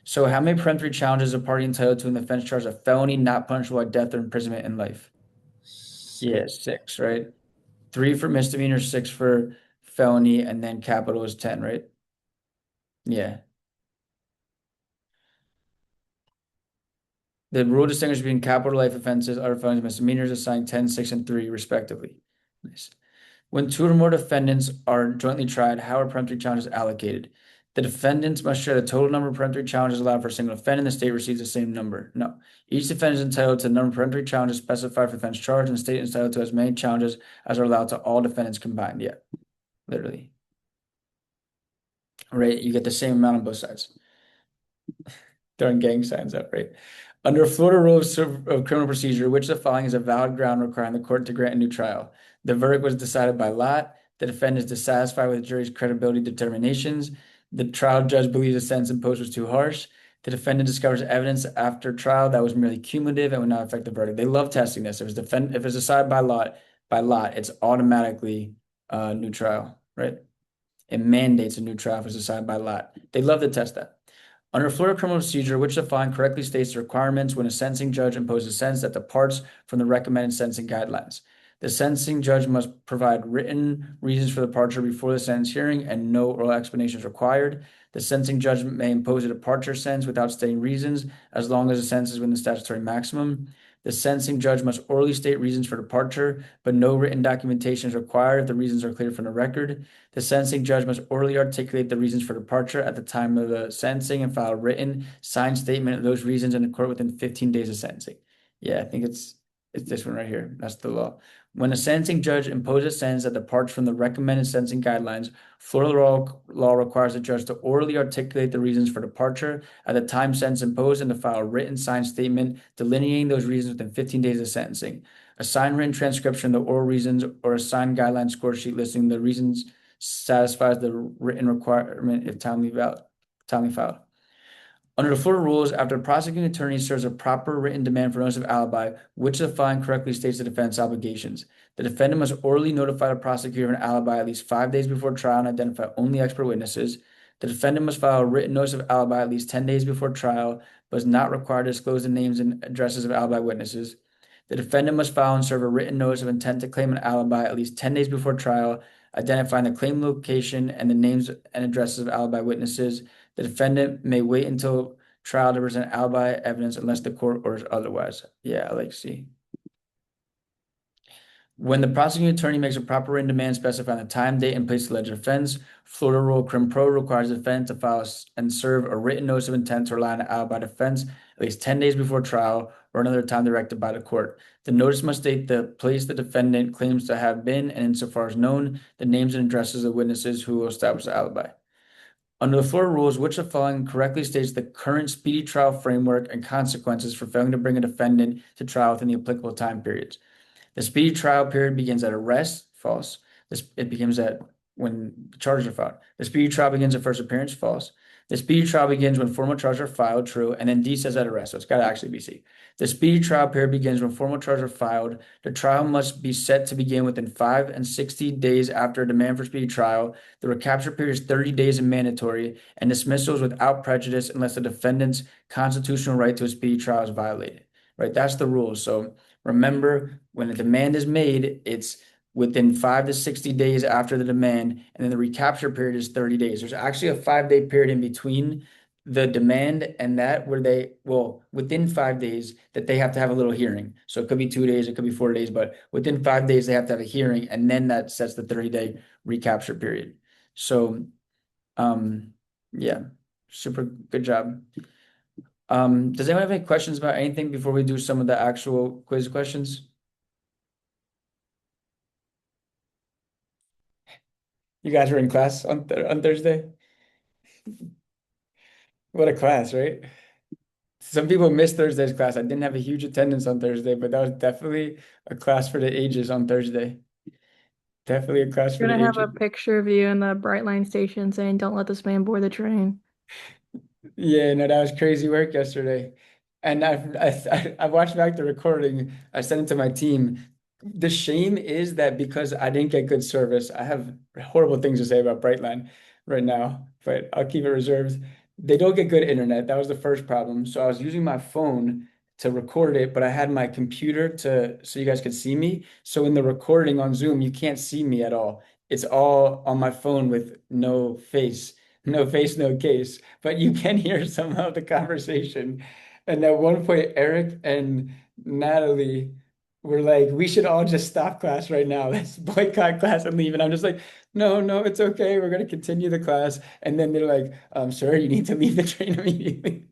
So how many peremptory challenges is a party entitled to an offense charge of felony not punishable by death or imprisonment in life? Yeah, 6, right? 3 for misdemeanor, 6 for felony, and then capital is 10, right? Yeah. The rule distinguishes between capital life offenses, other felonies, and misdemeanors, assigned 10, 6, and 3 respectively. Nice. When 2 or more defendants are jointly tried, how are peremptory challenges allocated? The defendants must share the total number of peremptory challenges allowed for a single defendant. The state receives the same number. No. Each defendant is entitled to the number of peremptory challenges specified for the offense charge, and the state is entitled to as many challenges as are allowed to all defendants combined. Yeah, literally. Right? You get the same amount on both sides. Throwing gang signs up, right? Under Florida rules of criminal procedure, which of the following is a valid ground requiring the court to grant a new trial? The verdict was decided by lot. The defendant is dissatisfied with the jury's credibility determinations. The trial judge believes the sentence imposed was too harsh. The defendant discovers evidence after trial that was merely cumulative and would not affect the verdict. They love testing this. If it's decided by lot, it's automatically a new trial, right? It mandates a new trial if it's decided by lot. They love to test that. Under Florida criminal procedure, which of the following correctly states the requirements when a sentencing judge imposes a sentence that departs from the recommended sentencing guidelines? The sentencing judge must provide written reasons for departure before the sentence hearing, and no oral explanation is required. The sentencing judge may impose a departure sentence without stating reasons, as long as the sentence is within the statutory maximum. The sentencing judge must orally state reasons for departure, but no written documentation is required if the reasons are clear from the record. The sentencing judge must orally articulate the reasons for departure at the time of the sentencing and file a written signed statement of those reasons in the court within 15 days of sentencing. Yeah, I think it's this one right here. That's the law. When a sentencing judge imposes a sentence that departs from the recommended sentencing guidelines, Florida law requires the judge to orally articulate the reasons for departure at the time sentence imposed and to file a written signed statement delineating those reasons within 15 days of sentencing. A signed written transcription of the oral reasons or a signed guideline score sheet listing the reasons satisfies the written requirement if timely filed. Under the Florida rules, after a prosecuting attorney serves a proper written demand for notice of alibi, which the following correctly states the defense obligations. The defendant must orally notify the prosecutor of an alibi at least 5 days before trial and identify only expert witnesses. The defendant must file a written notice of alibi at least 10 days before trial, but is not required to disclose the names and addresses of alibi witnesses. The defendant must file and serve a written notice of intent to claim an alibi at least 10 days before trial, identifying the claim location and the names and addresses of alibi witnesses. The defendant may wait until trial to present alibi evidence unless the court orders otherwise. Yeah, I like C. When the prosecuting attorney makes a proper written demand specifying the time, date, and place of alleged offense, Florida Rule Crim Pro requires the defendant to file and serve a written notice of intent to rely on an alibi defense at least 10 days before trial or another time directed by the court. The notice must state the place the defendant claims to have been and, insofar as known, the names and addresses of witnesses who will establish the alibi. Under the Florida rules, which the following correctly states the current speedy trial framework and consequences for failing to bring a defendant to trial within the applicable time periods? The speedy trial period begins at arrest, false. It begins at when charges are filed. The speedy trial begins at first appearance, false. The speedy trial begins when formal charges are filed, true, and then D says at arrest, so it's got to actually be C. The speedy trial period begins when formal charges are filed. The trial must be set to begin within 5 and 60 days after a demand for speedy trial. The recapture period is 30 days and mandatory, and dismissal is without prejudice unless the defendant's constitutional right to a speedy trial is violated. Right, that's the rule. So remember, when a demand is made, it's within 5 to 60 days after the demand, and then the recapture period is 30 days. There's actually a 5-day period in between the demand and that where within 5 days that they have to have a little hearing. So it could be 2 days, it could be 4 days, but within 5 days they have to have a hearing, and then that sets the 30-day recapture period. So, yeah, super good job. Does anyone have any questions about anything before we do some of the actual quiz questions? You guys were in class on Thursday? What a class, right? Some people missed Thursday's class. I didn't have a huge attendance on Thursday, but that was definitely a class for the ages on Thursday. Definitely a class for You're the gonna have a ages. picture of you in the Bright Line station saying, "Don't let this man board the train." Yeah, no, that was crazy work yesterday. And I watched back the recording. I sent it to my team. The shame is that because I didn't get good service, I have horrible things to say about Brightline right now, but I'll keep it reserved. They don't get good internet. That was the first problem. So I was using my phone to record it, but I had my computer so you guys could see me. So in the recording on Zoom, you can't see me at all. It's all on my phone with no face, no face, no case, but you can hear somehow the conversation. And at one point, Eric and Natalie were like, we should all just stop class right now. Let's boycott class and leave. And I'm just like, no, no, it's okay. We're going to continue the class. And then they're like, sir, you need to leave the train immediately.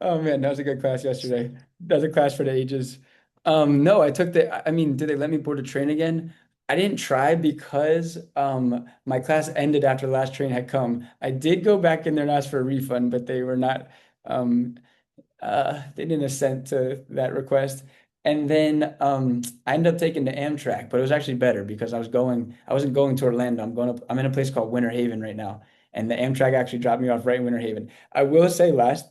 Oh man, that was a good class yesterday. That was a class for the ages. No, I mean, did they let me board a train again? I didn't try because my class ended after the last train had come. I did go back in there and ask for a refund, but they were not um they didn't assent to that request. And then I ended up taking the Amtrak, but it was actually better because I wasn't going to Orlando. I'm in a place called Winter Haven right now. And the Amtrak actually dropped me off right in Winter Haven. I will say last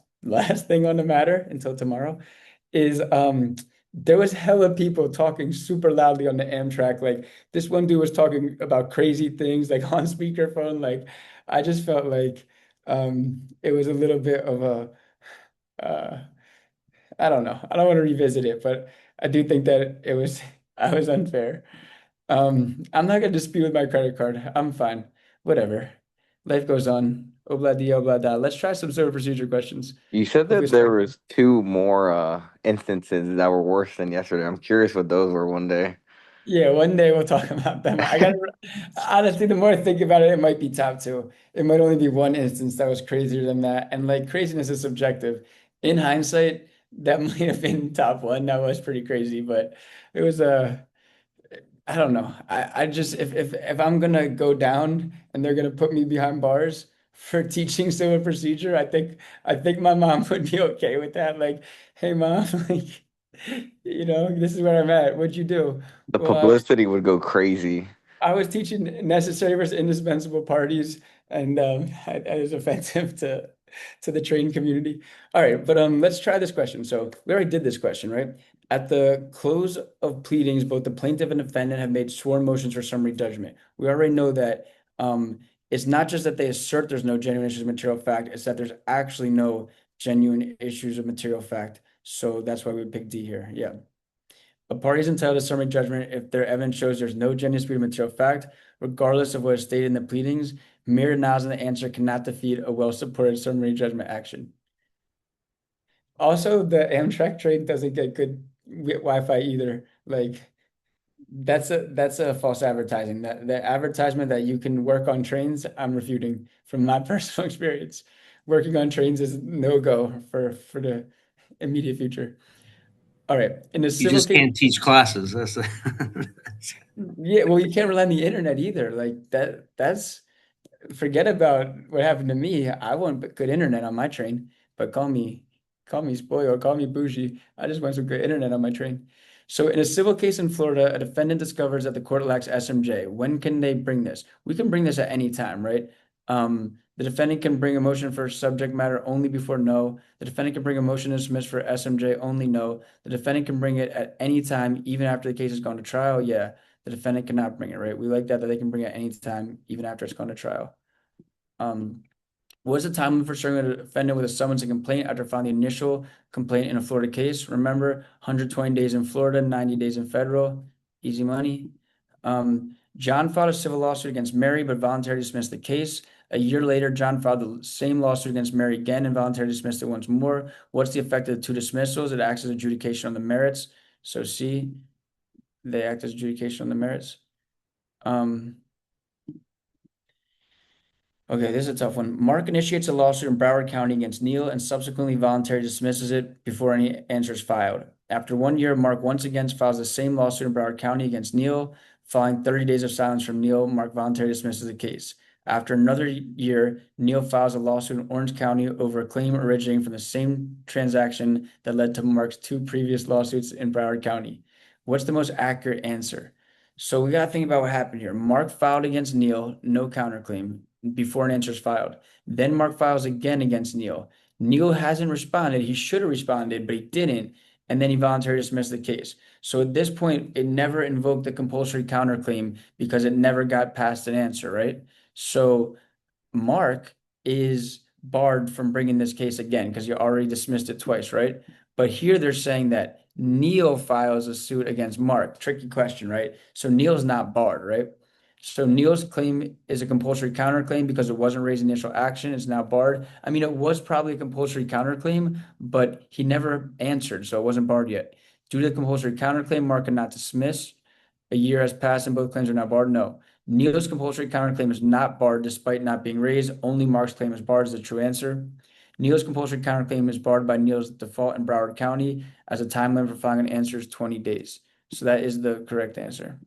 thing on the matter until tomorrow is there was hella people talking super loudly on the Amtrak. Like this one dude was talking about crazy things like on speakerphone. Like I just felt like it was a little bit of a uh I don't know. I don't want to revisit it, but I do think that I was unfair. I'm not gonna dispute with my credit card. I'm fine. Whatever. Life goes on. Obla di obla da. Let's try some civil procedure questions. You said Hopefully, that there was two more instances that were worse than yesterday. I'm curious what those were one day. yeah, one day we'll talk about them. I gotta honestly, the more I think about it, it might be top two. It might only be one instance that was crazier than that. And like craziness is subjective. In hindsight, that might have been top one. That was pretty crazy, but it was I don't know. I just if I'm gonna go down and they're gonna put me behind bars for teaching civil procedure, I think my mom would be okay with that. Like, hey mom, like this is where I'm at. What'd you do? The Well, publicity would go crazy. I was teaching necessary versus indispensable parties, and that is offensive to the trained community. All right, but let's try this question. So we already did this question, right? At the close of pleadings, both the plaintiff and defendant have made sworn motions for summary judgment. We already know that it's not just that they assert there's no genuine issues of material fact, it's that there's actually no genuine issues of material fact. So that's why we pick D here. Yeah. A party is entitled to summary judgment if their evidence shows there's no genuine dispute of material fact, regardless of what is stated in the pleadings. Mere denials in the answer cannot defeat a well-supported summary judgment action. Also, the Amtrak train doesn't get good Wi-Fi either. Like that's a false advertising. That the advertisement that you can work on trains, I'm refuting from my personal experience. Working on trains is no go for the immediate future. All right, in a You civil just case. can't teach classes. Yeah, well, you can't rely on the internet either. Like that's forget about what happened to me. I want good internet on my train, but call me spoiled, call me bougie. I just want some good internet on my train. So in a civil case in Florida, a defendant discovers that the court lacks SMJ. When can they bring this? We can bring this at any time, right? The defendant can bring a motion for subject matter only before no. The defendant can bring a motion to dismiss for SMJ only no. The defendant can bring it at any time, even after the case has gone to trial. Yeah, the defendant cannot bring it, right? We like that they can bring it any time, even after it's gone to trial. What is the time limit for serving a defendant with a summons and complaint after filing the initial complaint in a Florida case? Remember, 120 days in Florida, 90 days in federal. Easy money. John filed a civil lawsuit against Mary, but voluntarily dismissed the case. A year later, John filed the same lawsuit against Mary again and voluntarily dismissed it once more. What's the effect of the two dismissals? It acts as adjudication on the merits. So C, they act as adjudication on the merits. Okay, this is a tough one. Mark initiates a lawsuit in Broward County against Neil and subsequently voluntarily dismisses it before any answer is filed. After 1 year, Mark once again files the same lawsuit in Broward County against Neil. Following 30 days of silence from Neil, Mark voluntarily dismisses the case. After another year, Neil files a lawsuit in Orange County over a claim originating from the same transaction that led to Mark's two previous lawsuits in Broward County. What's the most accurate answer? So we got to think about what happened here. Mark filed against Neil, no counterclaim before an answer is filed. Then Mark files again against Neil. Neil hasn't responded. He should have responded, but he didn't. And then he voluntarily dismissed the case. So at this point, it never invoked the compulsory counterclaim because it never got past an answer, right? So Mark is barred from bringing this case again because you already dismissed it twice, right? But here they're saying that Neil files a suit against Mark. Tricky question, right? So Neil's not barred, right? So Neil's claim is a compulsory counterclaim because it wasn't raised in initial action. It's now barred. I mean, it was probably a compulsory counterclaim, but he never answered, so it wasn't barred yet. Due to the compulsory counterclaim, Mark cannot dismiss. A year has passed and both claims are now barred. No. Neil's compulsory counterclaim is not barred despite not being raised. Only Mark's claim is barred is the true answer. Neil's compulsory counterclaim is barred by Neil's default in Broward County as a time limit for filing an answer is 20 days. So that is the correct answer.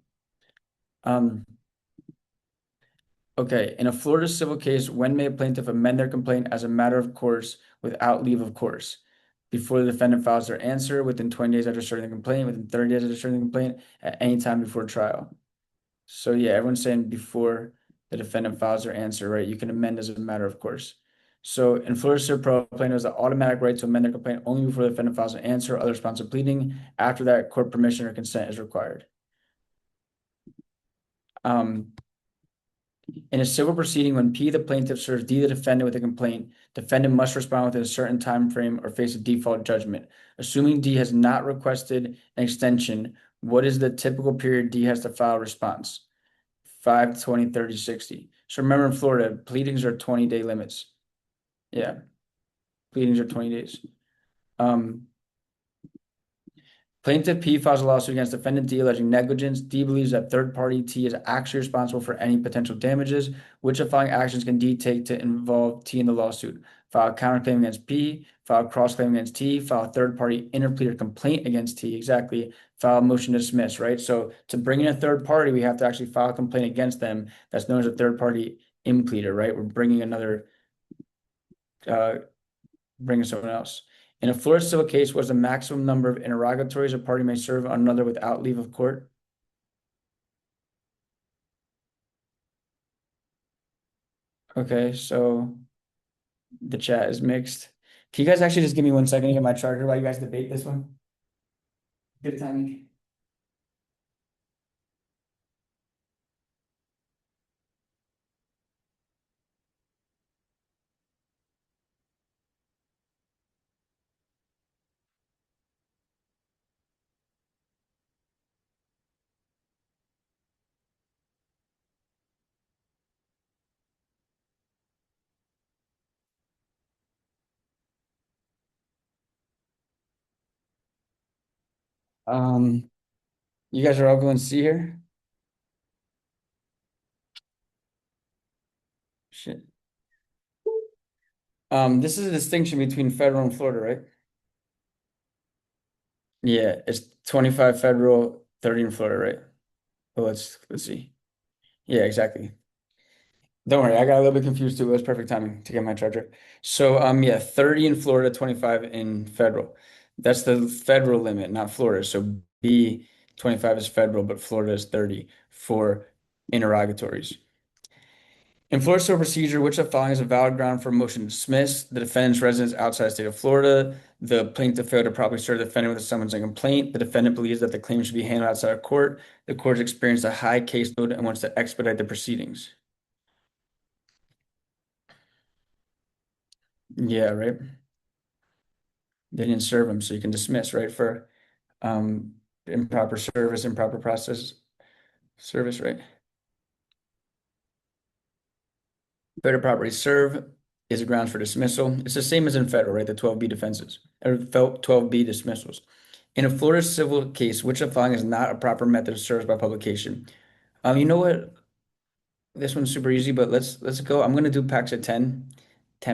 Okay, in a Florida civil case, when may a plaintiff amend their complaint as a matter of course without leave of course? Before the defendant files their answer, within 20 days after starting the complaint, within 30 days after starting the complaint, at any time before trial. So yeah, everyone's saying before the defendant files their answer, right? You can amend as a matter of course. So in Florida civil pro, plaintiff has the automatic right to amend their complaint only before the defendant files an answer or other responsive pleading. After that, court permission or consent is required. In a civil proceeding, when P, the plaintiff, serves D, the defendant, with a complaint, defendant must respond within a certain time frame or face a default judgment. Assuming D has not requested an extension, what is the typical period D has to file a response? 5, 20, 30, 60. So remember in Florida, pleadings are 20-day limits. Yeah, pleadings are 20 days. Plaintiff P files a lawsuit against defendant D alleging negligence. D believes that third party T is actually responsible for any potential damages. Which of the following actions can D take to involve T in the lawsuit? File a counterclaim against P, file a cross-claim against T, file a third-party interpleader complaint against T. Exactly. File a motion to dismiss, right? So to bring in a third party, we have to actually file a complaint against them. That's known as a third-party impleader, right? We're bringing another, bringing someone else. In a Florida civil case, what is the maximum number of interrogatories a party may serve on another without leave of court? Okay, so the chat is mixed. Can you guys actually just give me 1 second to get my charger while you guys debate this one? Good timing. Um, you guys are all going C here? Shit. This is a distinction between federal and Florida, right? Yeah, it's 25 federal, 30 in Florida, right? Well, let's see. Yeah, exactly. Don't worry, I got a little bit confused too. It was perfect timing to get my charger. So yeah, 30 in Florida, 25 in federal. That's the federal limit, not Florida. So B 25 is federal, but Florida is 30 for interrogatories. In Florida civil procedure, which of the following is a valid ground for a motion to dismiss? The defendant's residence outside the state of Florida. The plaintiff failed to properly serve the defendant with a summons and complaint. The defendant believes that the claim should be handled outside of court. The court has experienced a high caseload and wants to expedite the proceedings. Yeah, right. They didn't serve him, so you can dismiss, right, for improper service, improper process service, right? Failure to properly serve is a grounds for dismissal. It's the same as in federal, right? The 12B defenses or 12B dismissals. In a Florida civil case, which of the following is not a proper method of service by publication? You know what? This one's super easy, but let's go. I'm gonna do packs of 10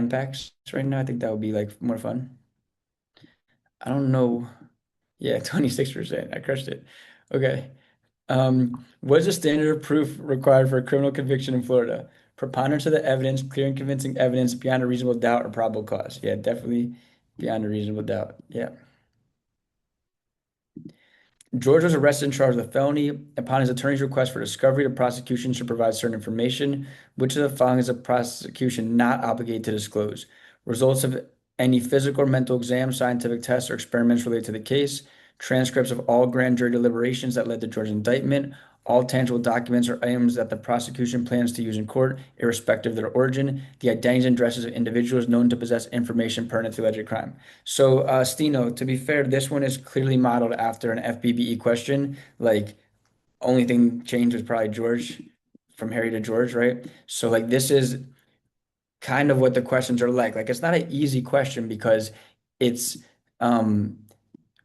packs right now. I think that would be like more fun. I don't know. Yeah, 26%. I crushed it. Okay. What is the standard of proof required for a criminal conviction in Florida? Preponderance of the evidence, clear and convincing evidence beyond a reasonable doubt or probable cause. Yeah, definitely beyond a reasonable doubt. Yeah. George was arrested and charged with a felony. Upon his attorney's request for discovery, the prosecution should provide certain information. Which of the following is a prosecution not obligated to disclose? Results of any physical or mental exam, scientific tests, or experiments related to the case, transcripts of all grand jury deliberations that led to George's indictment, all tangible documents or items that the prosecution plans to use in court, irrespective of their origin, the identities and addresses of individuals known to possess information pertinent to the alleged crime. So, Stino, to be fair, this one is clearly modeled after an FBBE question. Like, only thing changed was probably George, from Harry to George, right? So, like, this is kind of what the questions are like. Like, it's not an easy question because it's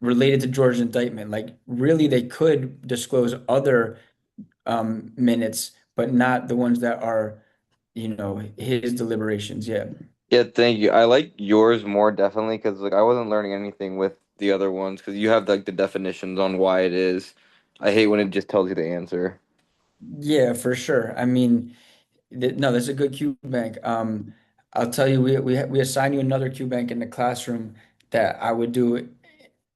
related to George's indictment. Like, really, they could disclose other minutes, but not the ones that are, his deliberations. Yeah. Yeah, thank you. I like yours more definitely because like I wasn't learning anything with the other ones because you have like the definitions on why it is. I hate when it just tells you the answer. Yeah, for sure. I mean, no, that's a good Q bank. I'll tell you, we assign you another Q bank in the classroom that I would do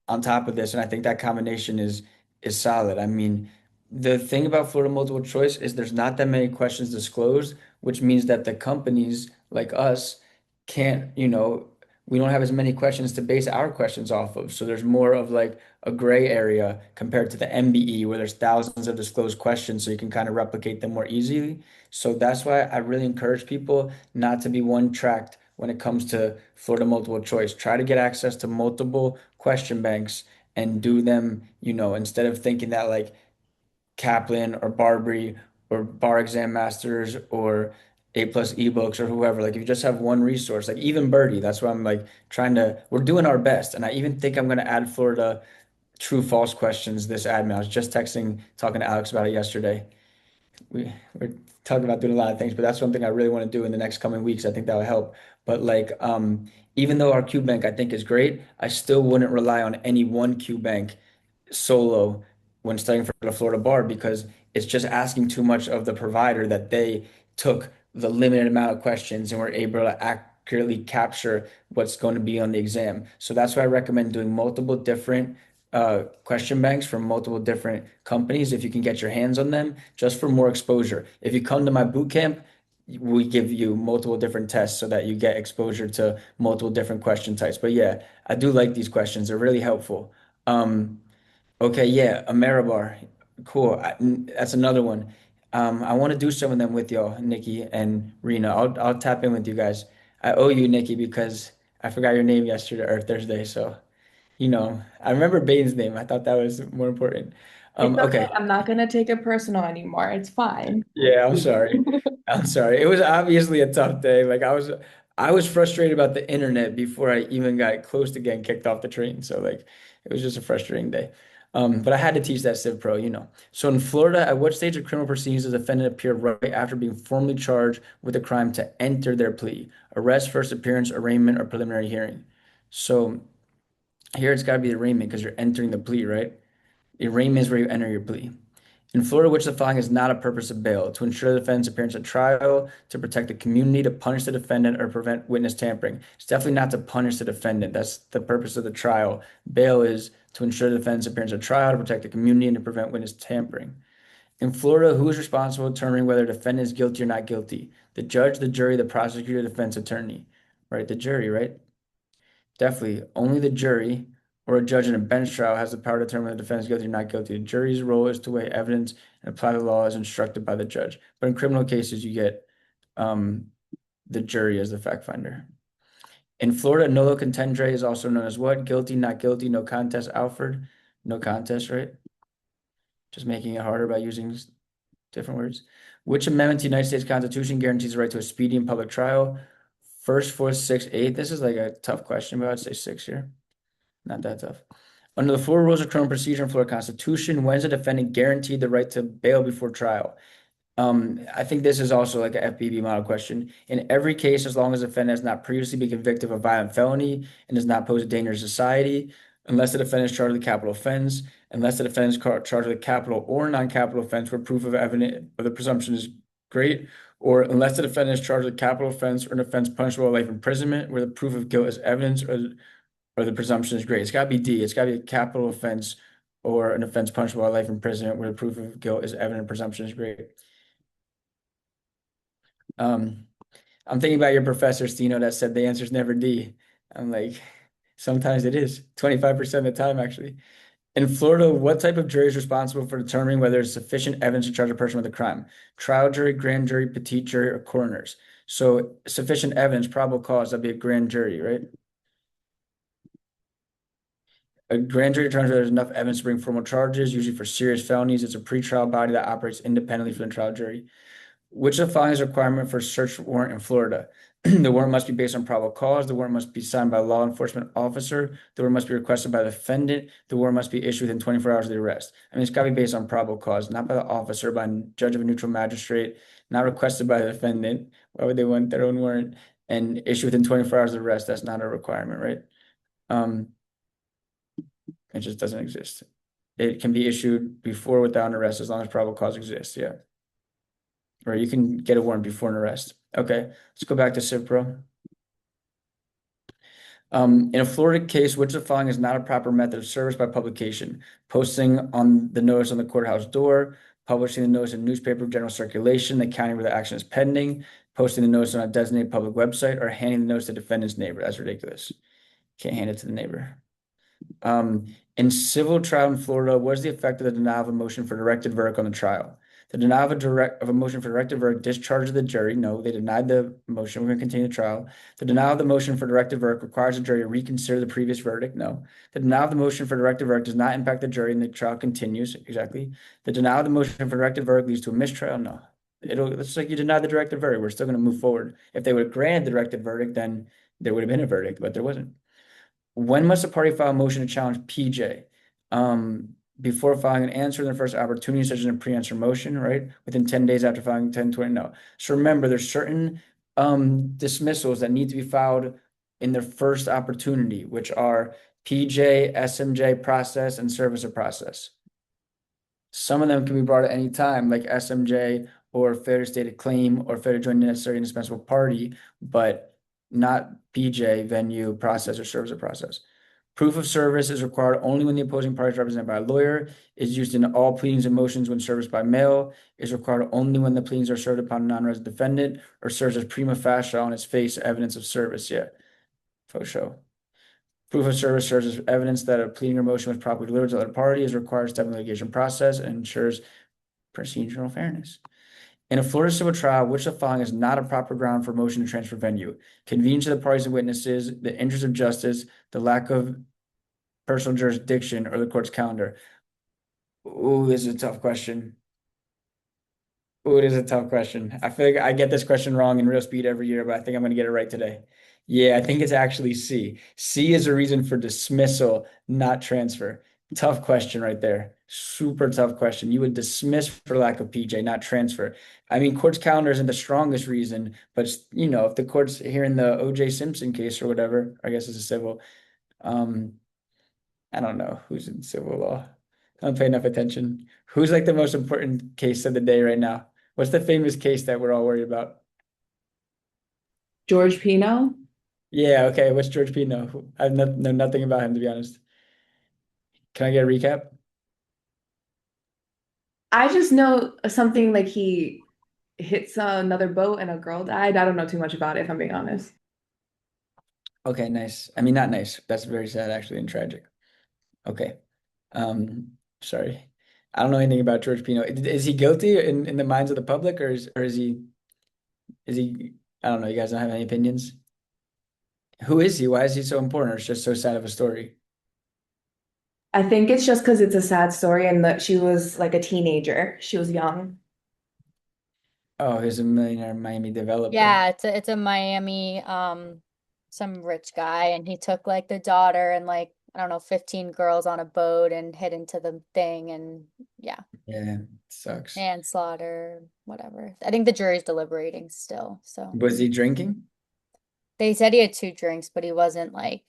on top of this, and I think that combination is solid. I mean, the thing about Florida multiple choice is there's not that many questions disclosed, which means that the companies like us can't, we don't have as many questions to base our questions off of. So there's more of like a gray area compared to the MBE where there's thousands of disclosed questions, so you can kind of replicate them more easily. So that's why I really encourage people not to be one tracked when it comes to Florida multiple choice. Try to get access to multiple question banks and do them, instead of thinking that like Kaplan or Barbary or Bar Exam Masters or A plus ebooks or whoever, like if you just have one resource, like even Birdie, that's why I'm like we're doing our best. And I even think I'm gonna add Florida true false questions this admin. I was just talking to Alex about it yesterday. We're talking about doing a lot of things, but that's one thing I really want to do in the next coming weeks. I think that will help. But like, even though our Q bank I think is great, I still wouldn't rely on any one Q bank solo when studying for the Florida bar because it's just asking too much of the provider that they took the limited amount of questions and were able to accurately capture what's going to be on the exam. So that's why I recommend doing multiple different question banks from multiple different companies if you can get your hands on them, just for more exposure. If you come to my boot camp, we give you multiple different tests so that you get exposure to multiple different question types. But yeah, I do like these questions. They're really helpful. Okay, yeah, Ameribar. Cool. That's another one. I want to do some of them with y'all, Nikki and Rena. I'll tap in with you guys. I owe you, Nikki, because I forgot your name yesterday or Thursday. So, I remember Bane's name. I thought that was more important. It's okay. Okay. I'm not gonna take it personal anymore. It's fine. Yeah, I'm sorry. I'm sorry. It was obviously a tough day. Like I was frustrated about the internet before I even got close to getting kicked off the train. So like it was just a frustrating day. But I had to teach that Civ Pro. So in Florida, at what stage of criminal proceedings does the defendant appear right after being formally charged with a crime to enter their plea? Arrest, first appearance, arraignment, or preliminary hearing? So here it's got to be arraignment because you're entering the plea, right? The arraignment is where you enter your plea. In Florida, which the following is not a purpose of bail: to ensure the defendant's appearance at trial, to protect the community, to punish the defendant, or prevent witness tampering. It's definitely not to punish the defendant. That's the purpose of the trial. Bail is to ensure the defendant's appearance at trial, to protect the community, and to prevent witness tampering. In Florida, who is responsible for determining whether the defendant is guilty or not guilty? The judge, the jury, the prosecutor, the defense attorney. Right? The jury, right? Definitely. Only the jury or a judge in a bench trial has the power to determine whether the defendant is guilty or not guilty. The jury's role is to weigh evidence and apply the law as instructed by the judge. But in criminal cases, you get the jury as the fact finder. In Florida, nolo contendere is also known as what? Guilty, not guilty, no contest, Alfred. No contest, right? Just making it harder by using different words. Which amendment to the United States Constitution guarantees the right to a speedy and public trial? First, fourth, sixth, eighth. This is like a tough question, but I'd say six here. Not that tough. Under the four rules of criminal procedure in Florida Constitution, when is a defendant guaranteed the right to bail before trial? I think this is also like a FBB model question. In every case, as long as the defendant has not previously been convicted of a violent felony and does not pose a danger to society, unless the defendant is charged with a capital offense, unless the defendant is charged with a capital or non-capital offense where proof of evidence or the presumption is great, or unless the defendant is charged with a capital offense or an offense punishable by life imprisonment where the proof of guilt is evidence or the presumption is great. It's got to be D. It's got to be a capital offense or an offense punishable by life imprisonment where the proof of guilt is evident and presumption is great. I'm thinking about your professor, Stino, that said the answer is never D. I'm like, sometimes it is. 25% of the time, actually. In Florida, what type of jury is responsible for determining whether there's sufficient evidence to charge a person with a crime? Trial jury, grand jury, petite jury, or coroners? So sufficient evidence, probable cause, that'd be a grand jury, right? A grand jury determines whether there's enough evidence to bring formal charges, usually for serious felonies. It's a pretrial body that operates independently from the trial jury. Which of the following is a requirement for a search warrant in Florida? The warrant must be based on probable cause. The warrant must be signed by a law enforcement officer. The warrant must be requested by the defendant. The warrant must be issued within 24 hours of the arrest. I mean, it's got to be based on probable cause, not by the officer, by a judge of a neutral magistrate, not requested by the defendant. Why would they want their own warrant? And issue within 24 hours of the arrest. That's not a requirement, right? It just doesn't exist. It can be issued before or without an arrest as long as probable cause exists. Yeah. Or you can get a warrant before an arrest. Okay, let's go back to CivPro. In a Florida case, which of the following is not a proper method of service by publication? Posting on the notice on the courthouse door, publishing the notice in newspaper of general circulation, the county where the action is pending, posting the notice on a designated public website, or handing the notice to the defendant's neighbor. That's ridiculous. Can't hand it to the neighbor. In civil trial in Florida, what is the effect of the denial of a motion for directed verdict on the trial? The denial of a motion for directed verdict discharges the jury. No, they denied the motion. We're going to continue the trial. The denial of the motion for directed verdict requires the jury to reconsider the previous verdict. No. The denial of the motion for directed verdict does not impact the jury and the trial continues. Exactly. The denial of the motion for directed verdict leads to a mistrial. No. It's like you denied the directed verdict. We're still going to move forward. If they would have granted the directed verdict, then there would have been a verdict, but there wasn't. When must a party file a motion to challenge PJ? Before filing an answer in the first opportunity, such as a pre-answer motion, right? Within 10 days after filing 10/20, no. So remember, there's certain dismissals that need to be filed in their first opportunity, which are PJ, SMJ process, and service of process. Some of them can be brought at any time, like SMJ or failure to state a claim or failure to join the necessary indispensable party, but not PJ, venue, process, or service of process. Proof of service is required only when the opposing party is represented by a lawyer, is used in all pleadings and motions when serviced by mail, is required only when the pleadings are served upon a non-resident defendant, or serves as prima facie on its face evidence of service. Yeah, for sure. Proof of service serves as evidence that a pleading or motion was properly delivered to the other party, is required step in the litigation process, and ensures procedural fairness. In a Florida civil trial, which of the following is not a proper ground for motion to transfer venue? Convenience of the parties and witnesses, the interest of justice, the lack of personal jurisdiction, or the court's calendar? Ooh, this is a tough question. Ooh, it is a tough question. I feel like I get this question wrong in real speed every year, but I think I'm going to get it right today. Yeah, I think it's actually C. C is a reason for dismissal, not transfer. Tough question right there. Super tough question. You would dismiss for lack of PJ, not transfer. I mean, court's calendar isn't the strongest reason, but if the court's hearing the O.J. Simpson case or whatever, I guess it's a civil. I don't know who's in civil law. I don't pay enough attention. Who's like the most important case of the day right now? What's the famous case that we're all worried about? George Pino. Yeah, okay. What's George Pino? I know nothing about him, to be honest. Can I get a recap? I just know something like he hits another boat and a girl died. I don't know too much about it, if I'm being honest. Okay, nice. I mean, not nice. That's very sad, actually, and tragic. Okay. Sorry. I don't know anything about George Pino. Is he guilty in the minds of the public, or is he I don't know, you guys don't have any opinions? Who is he? Why is he so important? Or it's just so sad of a story? I think it's just because it's a sad story and that she was like a teenager. She was young. Oh, he's a millionaire Miami developer. Yeah, it's a Miami, some rich guy, and he took like the daughter and like I don't know, 15 girls on a boat and hid into the thing, and yeah, Yeah, sucks. manslaughter, whatever. I think the jury's deliberating still, so Was he drinking? they said he had 2 drinks, but he wasn't like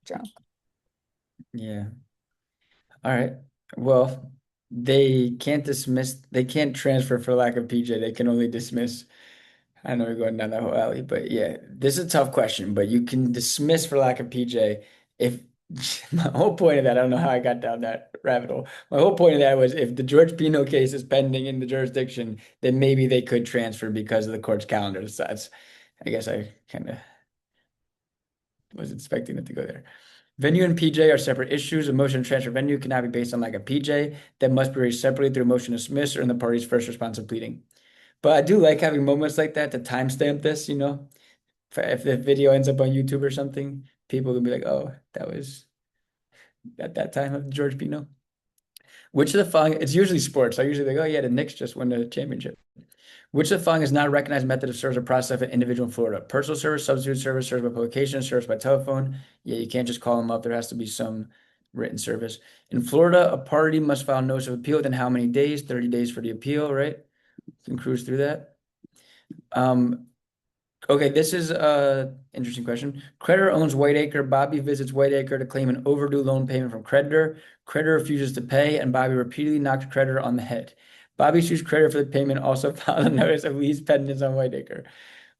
drunk. Yeah. All right. Well, they can't transfer for lack of PJ. They can only dismiss. I know we're going down that whole alley, but yeah, this is a tough question, but you can dismiss for lack of PJ if my whole point of that, I don't know how I got down that rabbit hole. My whole point of that was if the George Pino case is pending in the jurisdiction, then maybe they could transfer because of the court's calendar. So I guess I kind of was expecting it to go there. Venue and PJ are separate issues. A motion to transfer venue cannot be based on like a PJ that must be raised separately through a motion to dismiss or in the party's first response of pleading. But I do like having moments like that to timestamp this, if the video ends up on YouTube or something, people will be like, oh, that was at that time of George Pino. Which of the following, it's usually sports. I usually think, oh yeah, the Knicks just won the championship. Which of the following is not a recognized method of service or process of an individual in Florida? Personal service, substitute service by publication, service by telephone. Yeah, you can't just call them up. There has to be some written service. In Florida, a party must file notice of appeal within how many days? 30 days for the appeal, right? You can cruise through that. Okay, this is a interesting question. Creditor owns Whiteacre. Bobby visits Whiteacre to claim an overdue loan payment from creditor. Creditor refuses to pay, and Bobby repeatedly knocks creditor on the head. Bobby sues creditor for the payment, also filed a notice of lease pendants on Whiteacre.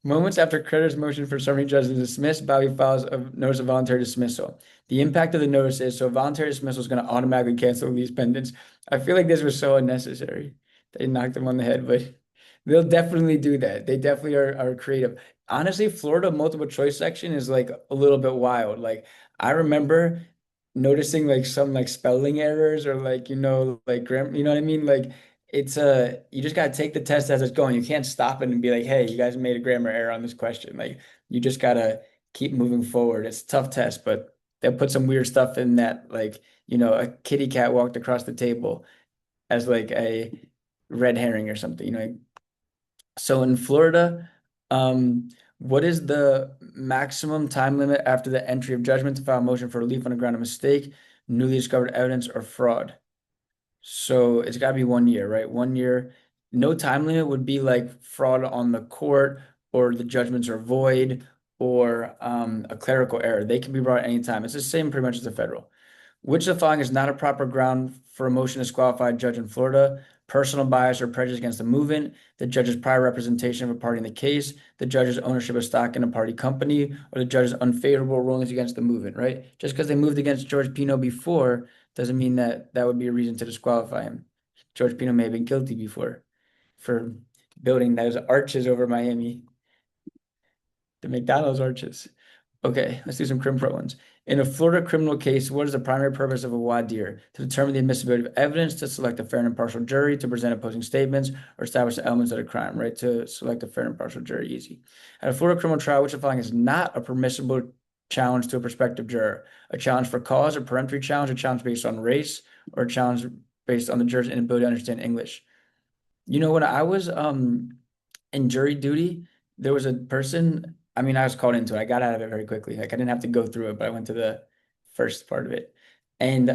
Moments after creditor's motion for summary judgment is dismissed, Bobby files a notice of voluntary dismissal. The impact of the notice is voluntary dismissal is going to automatically cancel lease pendants. I feel like this was so unnecessary. They knocked him on the head, but they'll definitely do that. They definitely are creative. Honestly, Florida multiple choice section is like a little bit wild. Like I remember noticing like some like spelling errors or like like grammar, you know what I mean? Like it's you just gotta take the test as it's going. You can't stop it and be like, hey, you guys made a grammar error on this question. Like you just gotta keep moving forward. It's a tough test, but they'll put some weird stuff in that, like, a kitty cat walked across the table as like a red herring or something, So in Florida, what is the maximum time limit after the entry of judgment to file a motion for relief on the ground of mistake, newly discovered evidence, or fraud? So it's got to be 1 year, right? 1 year. No time limit would be like fraud on the court or the judgments are void or a clerical error. They can be brought at any time. It's the same pretty much as the federal. Which of the following is not a proper ground for a motion to disqualify a judge in Florida? Personal bias or prejudice against the movement, the judge's prior representation of a party in the case, the judge's ownership of stock in a party company, or the judge's unfavorable rulings against the movement, right? Just because they moved against George Pino before doesn't mean that that would be a reason to disqualify him. George Pino may have been guilty before for building those arches over Miami, the McDonald's arches. Okay, let's do some Crim Pro ones. In a Florida criminal case, what is the primary purpose of a voir dire? To determine the admissibility of evidence, to select a fair and impartial jury, to present opposing statements, or establish the elements of the crime, right? To select a fair and impartial jury, easy. At a Florida criminal trial, which of the following is not a permissible challenge to a prospective juror? A challenge for cause, a peremptory challenge, a challenge based on race, or a challenge based on the juror's inability to understand English? You know, when I was in jury duty, there was a person, I mean, I was called into it. I got out of it very quickly. Like I didn't have to go through it, but I went to the first part of it. And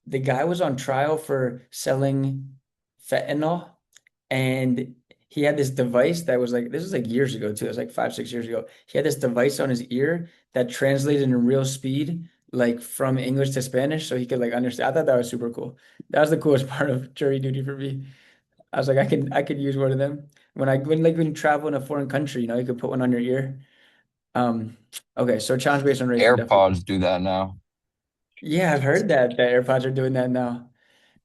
the guy was on trial for selling fentanyl, and he had this device that was like, this was like years ago too. It was like 5, 6 years ago. He had this device on his ear that translated in real speed, like from English to Spanish, so he could like understand. I thought that was super cool. That was the coolest part of jury duty for me. I was like, I could use one of them when you travel in a foreign country, you could put one on your ear. Um, okay, so challenge based on race can definitely. AirPods do that now. Yeah, I've heard that AirPods are doing that now.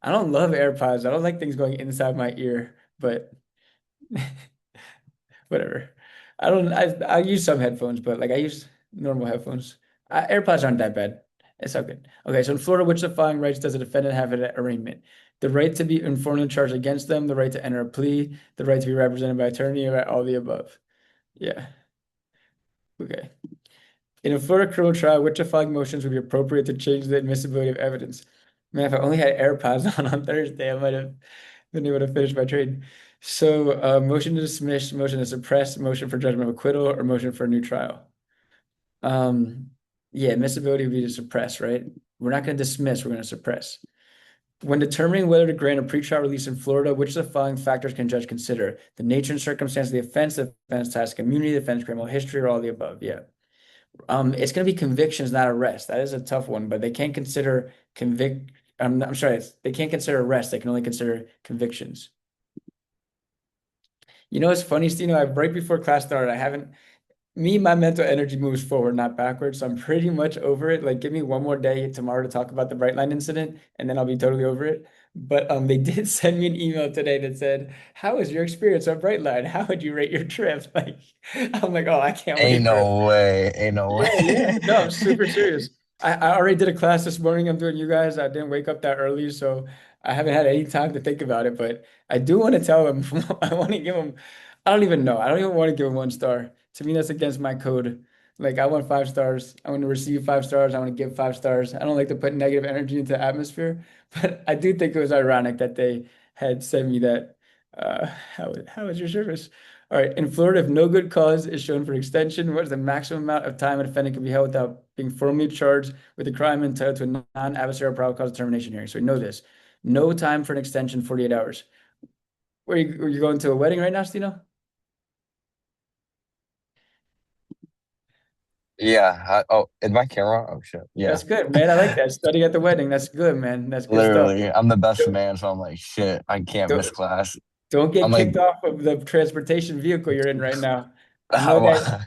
I don't love AirPods. I don't like things going inside my ear, but whatever. I use some headphones, but like I use normal headphones. AirPods aren't that bad. It's all good. Okay, so in Florida, which of the following rights does a defendant have at arraignment? The right to be informed of the charge against them, the right to enter a plea, the right to be represented by attorney, or all the above. Yeah. Okay. In a Florida criminal trial, which of the following motions would be appropriate to change the admissibility of evidence? Man, if I only had AirPods on Thursday, I might have been able to finish my trade. So, motion to dismiss, motion to suppress, motion for judgment of acquittal, or motion for a new trial. Yeah, admissibility would be to suppress, right? We're not going to dismiss, we're going to suppress. When determining whether to grant a pretrial release in Florida, which of the following factors can judge consider? The nature and circumstance of the offense task, immunity, the offense criminal history, or all the above? Yeah. It's going to be convictions, not arrest. That is a tough one, but they can't consider I'm sorry, they can't consider arrest. They can only consider convictions. You know, it's funny, Stino, right before class started, my mental energy moves forward, not backwards. So I'm pretty much over it. Like, give me one more day tomorrow to talk about the Bright Line incident, and then I'll be totally over it. But they did send me an email today that said, "How was your experience on Bright Line? How would you rate your trip?" Like, I'm like, "Oh, I can't Ain't wait for it." no way. Ain't no Yeah, yeah. No, I'm super way. serious. I already did a class this morning. I'm doing you guys. I didn't wake up that early, so I haven't had any time to think about it. But I do want to tell them. I want to give them. I don't even know. I don't even want to give them 1 star. To me, that's against my code. Like I want 5 stars. I want to receive 5 stars. I want to give 5 stars. I don't like to put negative energy into the atmosphere. But I do think it was ironic that they had sent me that. How was your service? All right. In Florida, if no good cause is shown for extension, what is the maximum amount of time a defendant can be held without being formally charged with a crime entitled to a non-adversarial probable cause determination hearing? So we know this. No time for an extension, 48 hours. Are you going to a wedding right now, Stino? Yeah. Oh, is my camera on? Oh shit. Yeah. That's good, man. I like that. Studying at the wedding. That's good, man. That's good stuff. Literally, I'm the best man, so I'm like, shit, I can't miss Don't, class. don't I'm get like, kicked off of the transportation vehicle you're in right now. I know that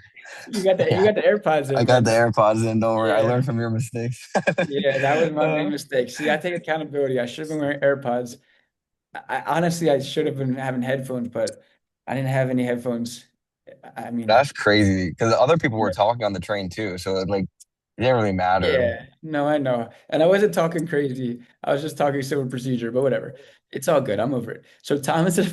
you yeah, got the AirPods I in, got the man. AirPods in. Don't worry, I Yeah. learned from your mistakes. Yeah, that was my main Uh, mistake. See, I take accountability. I should have been wearing AirPods. Honestly, I should have been having headphones, but I didn't have any headphones. I mean, that's crazy because other people were yeah. talking on the train too, so like it didn't really matter. Yeah, no, I know. And I wasn't talking crazy. I was just talking civil procedure, but whatever. It's all good. I'm over it. So Thomas is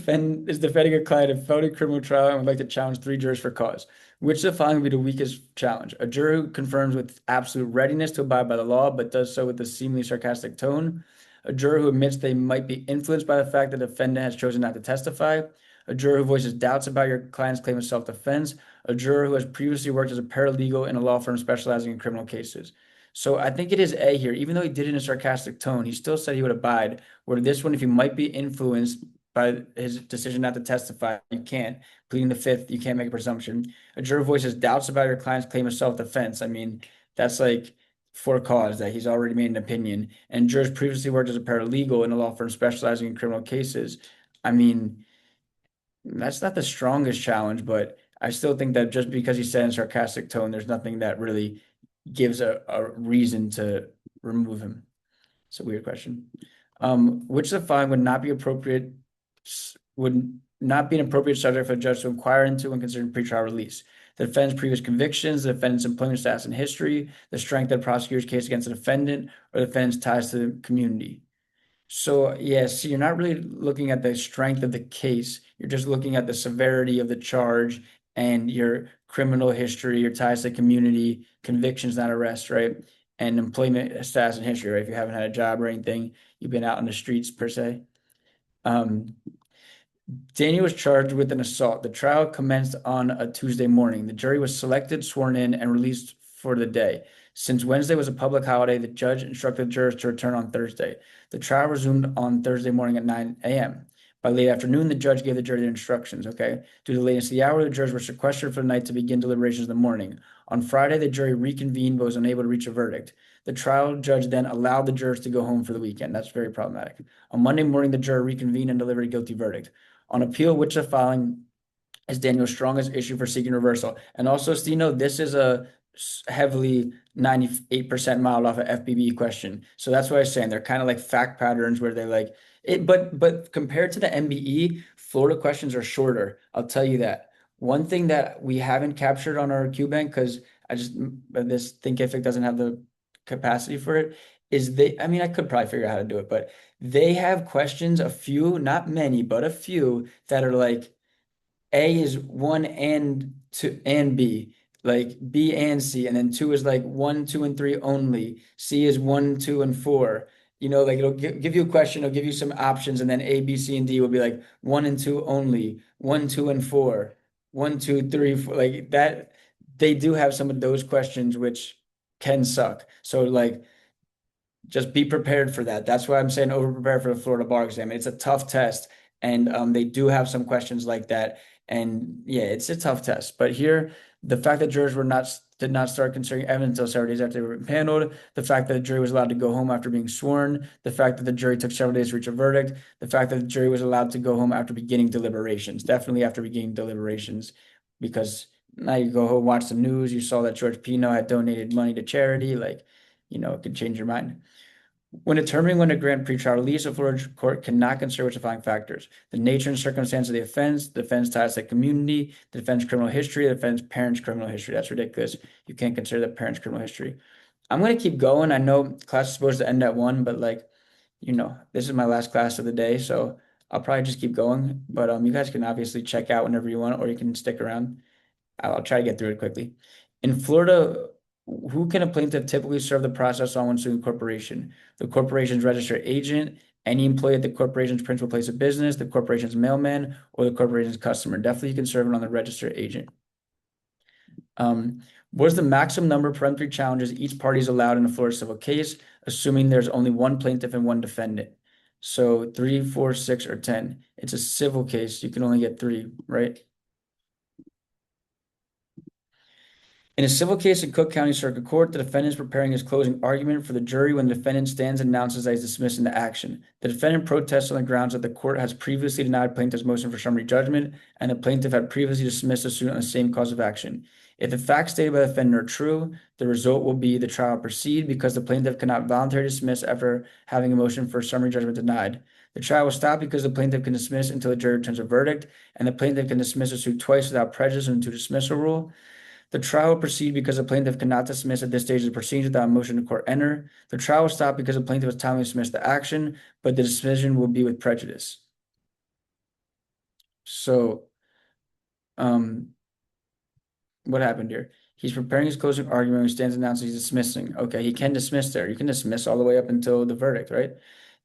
defending a client in felony criminal trial and would like to challenge 3 jurors for cause. Which of the following would be the weakest challenge? A juror who confirms with absolute readiness to abide by the law, but does so with a seemingly sarcastic tone. A juror who admits they might be influenced by the fact that the defendant has chosen not to testify. a juror who voices doubts about your client's claim of self-defense, a juror who has previously worked as a paralegal in a law firm specializing in criminal cases. So I think it is A here. Even though he did it in a sarcastic tone, he still said he would abide. Where this one, if he might be influenced by his decision not to testify, you can't. Pleading the fifth, you can't make a presumption. A juror voices doubts about your client's claim of self-defense. I mean, that's like for cause that he's already made an opinion. And jurors previously worked as a paralegal in a law firm specializing in criminal cases. I mean, that's not the strongest challenge, but I still think that just because he said in a sarcastic tone, there's nothing that really gives a reason to remove him. It's a weird question. Which of the following would not be an appropriate subject for a judge to inquire into when considering pretrial release? The defendant's previous convictions, the defendant's employment status and history, the strength of the prosecutor's case against the defendant, or the defendant's ties to the community. So yes, you're not really looking at the strength of the case. You're just looking at the severity of the charge and your criminal history, your ties to the community, convictions, not arrests, right? And employment status and history, right? If you haven't had a job or anything, you've been out in the streets per se. Daniel was charged with an assault. The trial commenced on a Tuesday morning. The jury was selected, sworn in, and released for the day. Since Wednesday was a public holiday, the judge instructed jurors to return on Thursday. The trial resumed on Thursday morning at 9 a.m. By late afternoon, the judge gave the jury the instructions, okay? Due to the lateness of the hour, the jurors were sequestered for the night to begin deliberations in the morning. On Friday, the jury reconvened but was unable to reach a verdict. The trial judge then allowed the jurors to go home for the weekend. That's very problematic. On Monday morning, the jury reconvened and delivered a guilty verdict. On appeal, which of the following is Daniel's strongest issue for seeking reversal? And also, Stino, this is a heavily 98% modeled off of FBB question. So that's what I was saying. They're kind of like fact patterns where they like it, but compared to the MBE, Florida questions are shorter. I'll tell you that. One thing that we haven't captured on our Q bank, because this Thinkific doesn't have the capacity for it, is I mean, I could probably figure out how to do it, but they have questions, a few, not many, but a few that are like A is 1 and 2 and B, like B and C, and then 2 is like 1, 2, and 3 only. C is 1, 2, and 4. You know, like it'll give you a question, it'll give you some options, and then A, B, C, and D will be like 1 and 2 only, 1, 2, and 4, 1, 2, 3, 4, like that. They do have some of those questions which can suck. So like just be prepared for that. That's why I'm saying over prepare for the Florida bar exam. It's a tough test, and they do have some questions like that. And yeah, it's a tough test. But here, the fact that jurors did not start considering evidence until several days after they were impaneled, the fact that the jury was allowed to go home after being sworn, the fact that the jury took several days to reach a verdict, the fact that the jury was allowed to go home after beginning deliberations, definitely after beginning deliberations, because now you go home, watch the news, you saw that George Pino had donated money to charity, like, you know, it could change your mind. When determining when to grant pretrial release, a Florida court cannot consider which the following factors: the nature and circumstance of the offense ties to the community, the defendant's criminal history, the defendant's parents' criminal history. That's ridiculous. You can't consider the parents' criminal history. I'm going to keep going. I know class is supposed to end at 1, but like, you know, this is my last class of the day, so I'll probably just keep going. But you guys can obviously check out whenever you want, or you can stick around. I'll try to get through it quickly. In Florida, who can a plaintiff typically serve the process on when suing a corporation? The corporation's registered agent, any employee at the corporation's principal place of business, the corporation's mailman, or the corporation's customer. Definitely you can serve it on the registered agent. What is the maximum number of peremptory challenges each party is allowed in a Florida civil case, assuming there's only one plaintiff and one defendant? So 3, 4, 6, or 10. It's a civil case. You can only get 3, right? In a civil case in Cook County Circuit Court, the defendant is preparing his closing argument for the jury when the defendant stands and announces that he's dismissing the action. The defendant protests on the grounds that the court has previously denied plaintiff's motion for summary judgment, and the plaintiff had previously dismissed the suit on the same cause of action. If the facts stated by the defendant are true, the result will be the trial proceed because the plaintiff cannot voluntarily dismiss after having a motion for summary judgment denied. The trial will stop because the plaintiff can dismiss until the jury returns a verdict, and the plaintiff can dismiss a suit twice without prejudice into dismissal rule. The trial will proceed because the plaintiff cannot dismiss at this stage of the proceedings without a motion to court enter. The trial will stop because the plaintiff has timely dismissed the action, but the decision will be with prejudice. So, what happened here? He's preparing his closing argument when he stands and announces he's dismissing. Okay, he can dismiss there. You can dismiss all the way up until the verdict, right?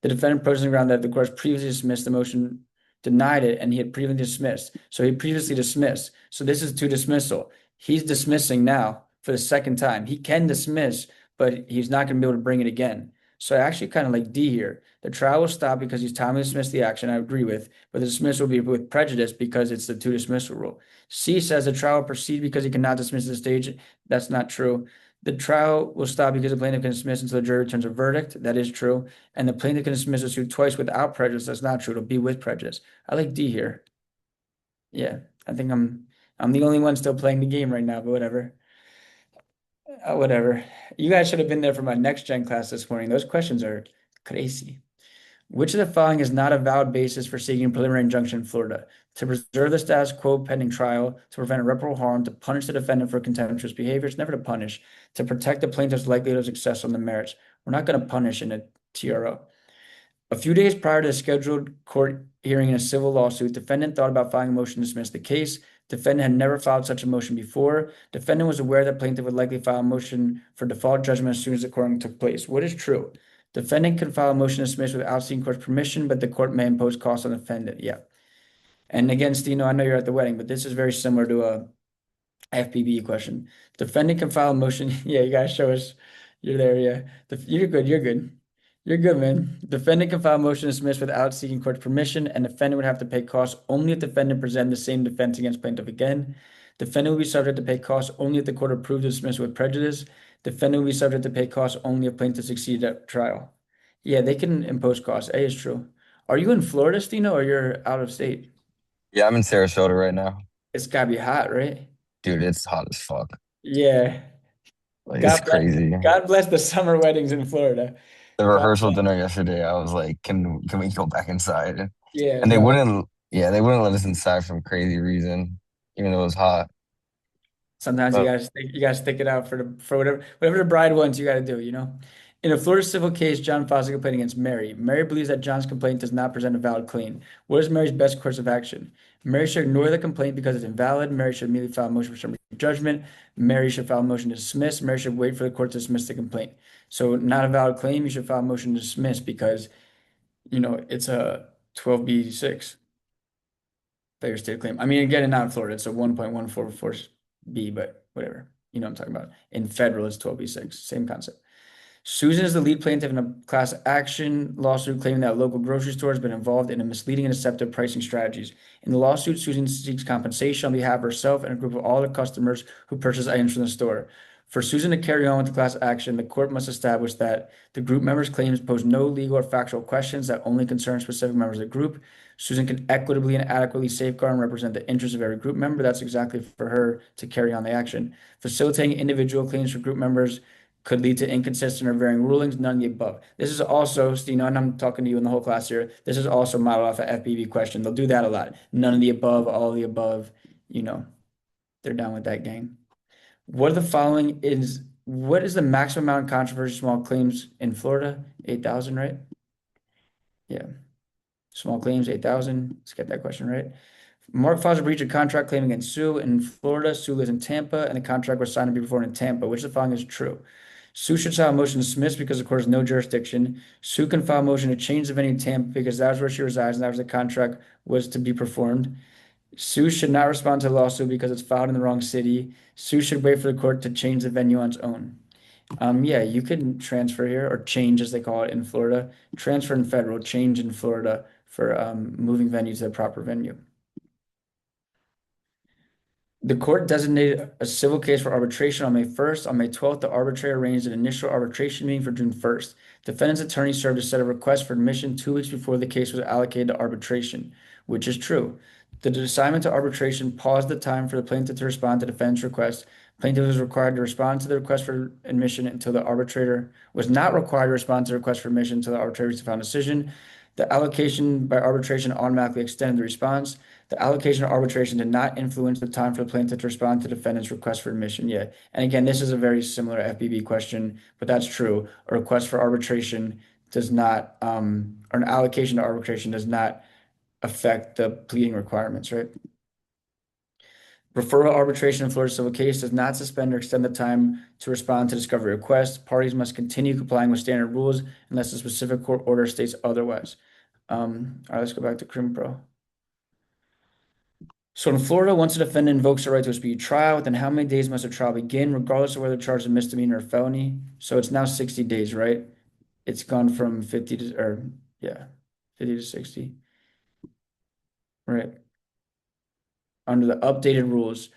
The defendant protests on the ground that the court has previously dismissed the motion denied it, and he had previously dismissed. So he previously dismissed. So this is to dismissal. He's dismissing now for the second time. He can dismiss, but he's not going to be able to bring it again. So I actually kind of like D here. The trial will stop because he's timely dismissed the action. I agree with, but the dismissal will be with prejudice because it's the to dismissal rule. C says the trial will proceed because he cannot dismiss at the stage. That's not true. The trial will stop because the plaintiff can dismiss until the jury returns a verdict. That is true. And the plaintiff can dismiss a suit twice without prejudice. That's not true. It'll be with prejudice. I like D here. Yeah, I think I'm the only one still playing the game right now, but whatever. Whatever. You guys should have been there for my next gen class this morning. Those questions are crazy. Which of the following is not a valid basis for seeking a preliminary injunction in Florida? To preserve the status quo pending trial, to prevent irreparable harm, to punish the defendant for contemptuous behavior. It's never to punish. To protect the plaintiff's likelihood of success on the merits. We're not going to punish in a TRO. A few days prior to the scheduled court hearing in a civil lawsuit, defendant thought about filing a motion to dismiss the case. Defendant had never filed such a motion before. Defendant was aware that plaintiff would likely file a motion for default judgment as soon as the court took place. What is true? Defendant can file a motion to dismiss without seeking court's permission, but the court may impose costs on the defendant. Yeah. And again, Stino, I know you're at the wedding, but this is very similar to a FPB question. Defendant can file a motion. Yeah, you guys show us you're there. Yeah. You're good. You're good. You're good, man. Defendant can file a motion to dismiss without seeking court's permission, and defendant would have to pay costs only if defendant presented the same defense against plaintiff again. Defendant will be subject to pay costs only if the court approved the dismissal with prejudice. Defendant will be subject to pay costs only if plaintiff succeeded at trial. Yeah, they can impose costs. A is true. Are you in Florida, Stino, or you're out of state? Yeah, I'm in Sarasota right now. It's gotta be hot, right? Dude, it's hot as fuck. Yeah. Like, it's crazy. God bless the summer weddings in Florida. The rehearsal dinner yesterday, I was like, can we go back inside? Yeah, And they no. wouldn't, yeah, they wouldn't let us inside for some crazy reason, even though it was hot. Sometimes But you gotta stick it out for whatever the bride wants, you gotta do, you know? In a Florida civil case, John files a complaint against Mary. Mary believes that John's complaint does not present a valid claim. What is Mary's best course of action? Mary should ignore the complaint because it's invalid. Mary should immediately file a motion for summary judgment. Mary should file a motion to dismiss. Mary should wait for the court to dismiss the complaint. So not a valid claim, you should file a motion to dismiss because, you know, it's a 12B6 failure to state a claim. I mean, again, not in Florida, it's a 1.144B, but whatever. You know what I'm talking about. In federal, it's 12B6, same concept. Susan is the lead plaintiff in a class action lawsuit claiming that a local grocery store has been involved in a misleading and deceptive pricing strategies. In the lawsuit, Susan seeks compensation on behalf of herself and a group of all the customers who purchase items from the store. For Susan to carry on with the class action, the court must establish that the group members' claims pose no legal or factual questions that only concern specific members of the group. Susan can equitably and adequately safeguard and represent the interests of every group member. That's exactly for her to carry on the action. Facilitating individual claims for group members could lead to inconsistent or varying rulings, none of the above. This is also, Stino, and I'm talking to you in the whole class here, this is also modeled off an FBB question. They'll do that a lot. None of the above, all of the above, you know, they're down with that gang. What the following is, what is the maximum amount of controversy small claims in Florida? 8,000, right? Yeah. Small claims, 8,000. Let's get that question right. Mark files a breach of contract claim against Sue in Florida. Sue lives in Tampa, and the contract was signed to be performed in Tampa. Which of the following is true? Sue should file a motion to dismiss because the court has no jurisdiction. Sue can file a motion to change the venue to Tampa because that was where she resides and that was the contract was to be performed. Sue should not respond to the lawsuit because it's filed in the wrong city. Sue should wait for the court to change the venue on its own. Yeah, you can transfer here or change as they call it in Florida. Transfer in federal, change in Florida for moving venue to the proper venue. The court designated a civil case for arbitration on May 1st. On May 12th, the arbitrator arranged an initial arbitration meeting for June 1st. Defendant's attorney served a set of requests for admission 2 weeks before the case was allocated to arbitration, which is true. The assignment to arbitration paused the time for the plaintiff to respond to defendant's request. Plaintiff was required to respond to the request for admission until the arbitrator was not required to respond to the request for admission until the arbitrator reached a final decision. The allocation by arbitration automatically extended the response. The allocation of arbitration did not influence the time for the plaintiff to respond to defendant's request for admission yet. And again, this is a very similar FBB question, but that's true. A request for arbitration does not, or an allocation to arbitration does not affect the pleading requirements, right? Referral arbitration in Florida civil case does not suspend or extend the time to respond to discovery requests. Parties must continue complying with standard rules unless a specific court order states otherwise. All right, let's go back to Crim Pro. So in Florida, once a defendant invokes the right to a speedy trial, within how many days must a trial begin, regardless of whether the charge is a misdemeanor or felony? So it's now 60 days, right? It's gone from 50 to, or yeah, 50 to 60. Right. Under the updated rules,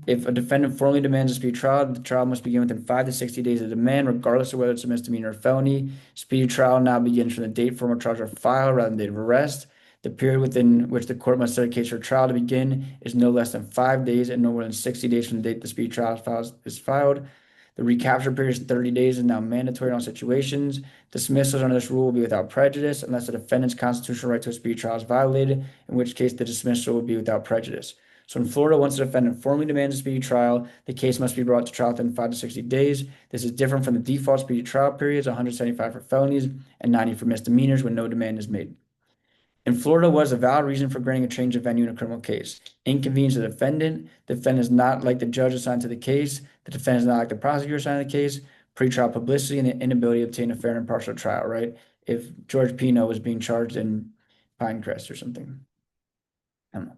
if a defendant formally demands a speedy trial, the trial must begin within 5 to 60 days of demand, regardless of whether it's a misdemeanor or felony. Speedy trial now begins from the date formal charges are filed rather than date of arrest. The period within which the court must set a case for trial to begin is no less than 5 days and no more than 60 days from the date the speedy trial is filed. The recapture period is 30 days and now mandatory in all situations. Dismissals under this rule will be without prejudice unless the defendant's constitutional right to a speedy trial is violated, in which case the dismissal will be without prejudice. So in Florida, once the defendant formally demands a speedy trial, the case must be brought to trial within 5 to 60 days. This is different from the default speedy trial periods, 175 for felonies and 90 for misdemeanors when no demand is made. In Florida, what is a valid reason for granting a change of venue in a criminal case? Inconvenience to the defendant. The defendant is not like the judge assigned to the case. The defendant is not like the prosecutor assigned to the case. Pretrial publicity and the inability to obtain a fair and impartial trial, right? If George Pino was being charged in Pinecrest or something. I don't know.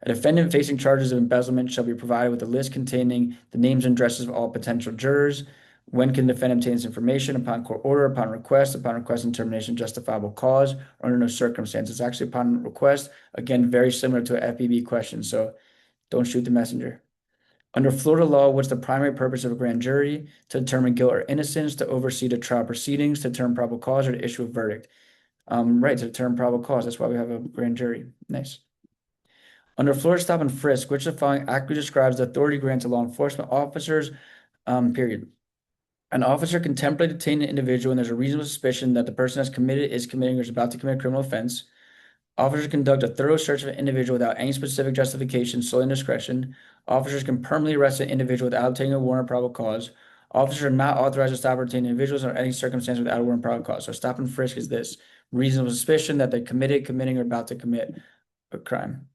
A defendant facing charges of embezzlement shall be provided with a list containing the names and addresses of all potential jurors. When can the defendant obtain this information? Upon court order, upon request and termination of justifiable cause, or under no circumstances. Actually, upon request, again, very similar to an FBB question, so don't shoot the messenger. Under Florida law, what's the primary purpose of a grand jury? To determine guilt or innocence, to oversee the trial proceedings, to determine probable cause, or to issue a verdict. Right, to determine probable cause. That's why we have a grand jury. Nice. Under Florida stop and frisk, which of the following accurately describes the authority granted to law enforcement officers, period. An officer can temporarily detain an individual when there's a reasonable suspicion that the person is committing or is about to commit a criminal offense. Officers conduct a thorough search of an individual without any specific justification, solely in discretion. Officers can permanently arrest an individual without obtaining a warrant or probable cause. Officers are not authorized to stop or detain individuals under any circumstance without a warrant or probable cause. So stop and frisk is this: reasonable suspicion that they're committing, or about to commit a crime.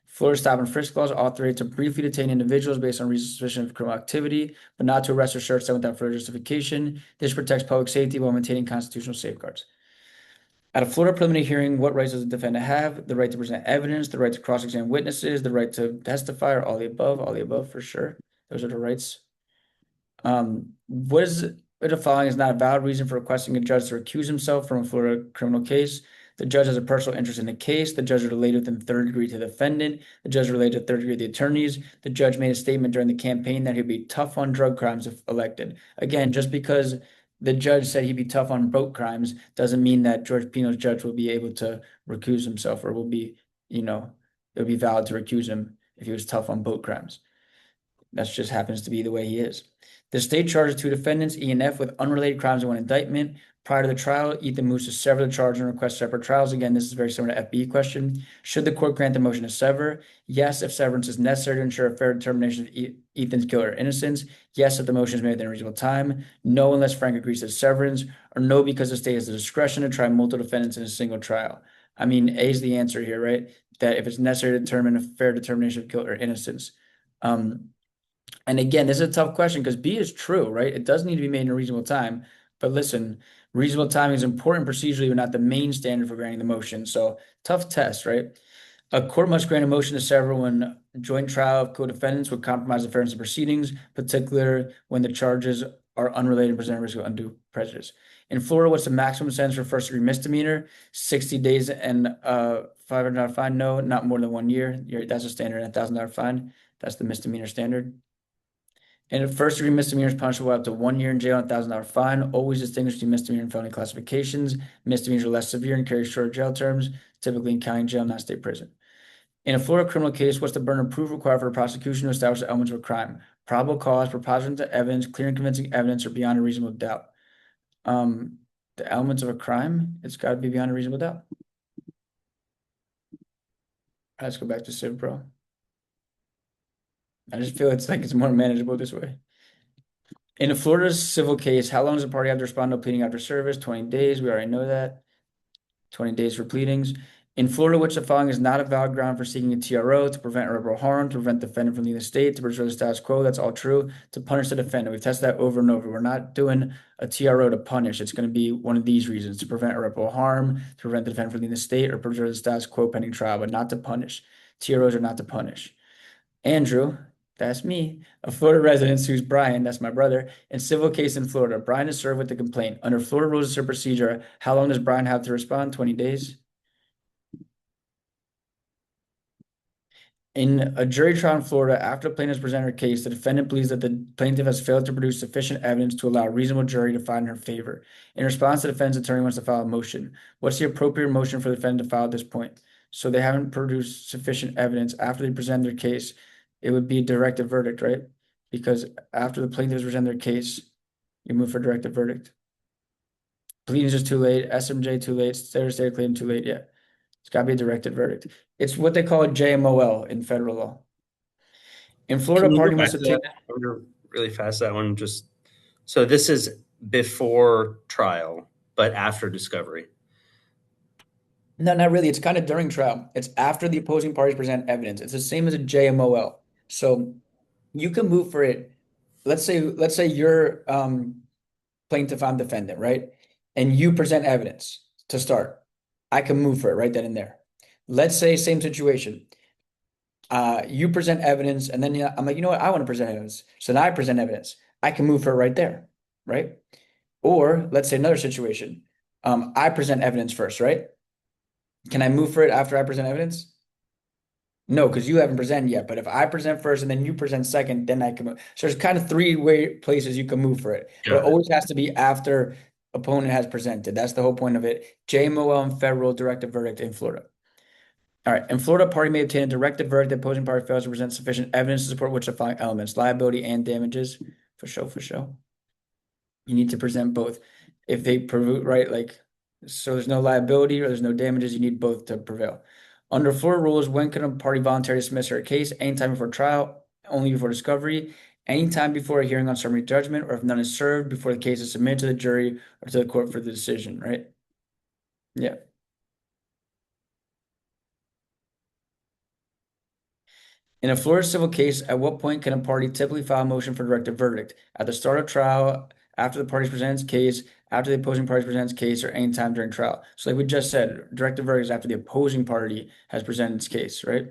Florida stop and frisk laws authorize to briefly detain individuals based on reasonable suspicion of criminal activity, but not to arrest or search them without further justification. This protects public safety while maintaining constitutional safeguards. At a Florida preliminary hearing, what rights does the defendant have? The right to present evidence, the right to cross-examine witnesses, the right to testify, or all the above for sure. Those are the rights. What is the following is not a valid reason for requesting a judge to recuse himself from a Florida criminal case? The judge has a personal interest in the case. The judge is related within third degree to the defendant. The judge is related to third degree to the attorneys. The judge made a statement during the campaign that he'd be tough on drug crimes if elected. Again, just because the judge said he'd be tough on boat crimes doesn't mean that George Pino's judge will be able to recuse himself, or will be, it'll be valid to recuse him if he was tough on boat crimes. That just happens to be the way he is. The state charges two defendants, E and F, with unrelated crimes in one indictment. Prior to the trial, Ethan moves to sever the charge and request separate trials. Again, this is very similar to FB question. Should the court grant the motion to sever? Yes, if severance is necessary to ensure a fair determination of Ethan's guilt or innocence. Yes, if the motion is made within a reasonable time. No, unless Frank agrees to severance. Or no, because the state has the discretion to try multiple defendants in a single trial. I mean, A is the answer here, right? That if it's necessary to determine a fair determination of guilt or innocence. And again, this is a tough question because B is true, right? It does need to be made in a reasonable time. But listen, reasonable timing is important procedurally, but not the main standard for granting the motion. So tough test, right? A court must grant a motion to sever when joint trial of co-defendants would compromise the fairness of proceedings, particularly when the charges are unrelated and present a risk of undue prejudice. In Florida, what's the maximum sentence for first-degree misdemeanor? 60 days and $500 fine. No, not more than 1 year. That's a standard. $1,000 fine. That's the misdemeanor standard. And a first-degree misdemeanor is punishable up to 1 year in jail and $1,000 fine. Always distinguish between misdemeanor and felony classifications. Misdemeanors are less severe and carry shorter jail terms, typically in county jail, not state prison. In a Florida criminal case, what's the burden of proof required for the prosecution to establish the elements of a crime? Probable cause, preponderance of evidence, clear and convincing evidence, or beyond a reasonable doubt. The elements of a crime, it's got to be beyond a reasonable doubt. Let's go back to Civ Pro. I just feel it's more manageable this way. In a Florida civil case, how long does the party have to respond to pleading after service? 20 days. We already know that. 20 days for pleadings. In Florida, which the following is not a valid ground for seeking a TRO: to prevent irreparable harm, to prevent the defendant from leaving the state, to preserve the status quo. That's all true. To punish the defendant. We've tested that over and over. We're not doing a TRO to punish. It's going to be one of these reasons: to prevent irreparable harm, to prevent the defendant from leaving the state, or preserve the status quo pending trial, but not to punish. TROs are not to punish. Andrew, that's me, a Florida resident sues Brian, that's my brother, in civil case in Florida. Brian is served with the complaint. Under Florida rules of procedure, how long does Brian have to respond? 20 days. In a jury trial in Florida, after the plaintiff has presented her case, the defendant believes that the plaintiff has failed to produce sufficient evidence to allow a reasonable jury to find in her favor. In response, the defendant's attorney wants to file a motion. What's the appropriate motion for the defendant to file at this point? So they haven't produced sufficient evidence after they present their case. It would be a directed verdict, right? Because after the plaintiff has presented their case, you move for directed verdict. Pleading is just too late. SMJ too late. Stare claim too late. Yeah. It's got to be a directed verdict. It's what they call a JMOL in federal law. In Florida, Can you party go must back to obtain. that? I wonder really fast that one just so this is before trial, but after discovery. No, not really. It's kind of during trial. It's after the opposing parties present evidence. It's the same as a JMOL. So you can move for it. Let's say you're plaintiff, I'm defendant, right? And you present evidence to start. I can move for it right then and there. Let's say same situation. You present evidence, and then I'm like, you know what? I want to present evidence. So then I present evidence. I can move for it right there, right? Or let's say another situation. I present evidence first, right? Can I move for it after I present evidence? No, because you haven't presented yet. But if I present first and then you present second, then I can move. So there's kind of three places you can move for it. But it Got it. always has to be after opponent has presented. That's the whole point of it. JMOL and federal directed verdict in Florida. All right. In Florida, party may obtain a directed verdict. The opposing party fails to present sufficient evidence to support which of the following elements: liability and damages. For sure. You need to present both. If they prove right, like, so there's no liability or there's no damages, you need both to prevail. Under Florida rules, when can a party voluntarily dismiss her case? Anytime before trial, only before discovery, anytime before a hearing on summary judgment, or if none is served before the case is submitted to the jury or to the court for the decision, right? Yeah. In a Florida civil case, at what point can a party typically file a motion for directed verdict? At the start of trial, after the parties present its case, after the opposing party presents its case, or any time during trial. So like we just said, directed verdict is after the opposing party has presented its case, right?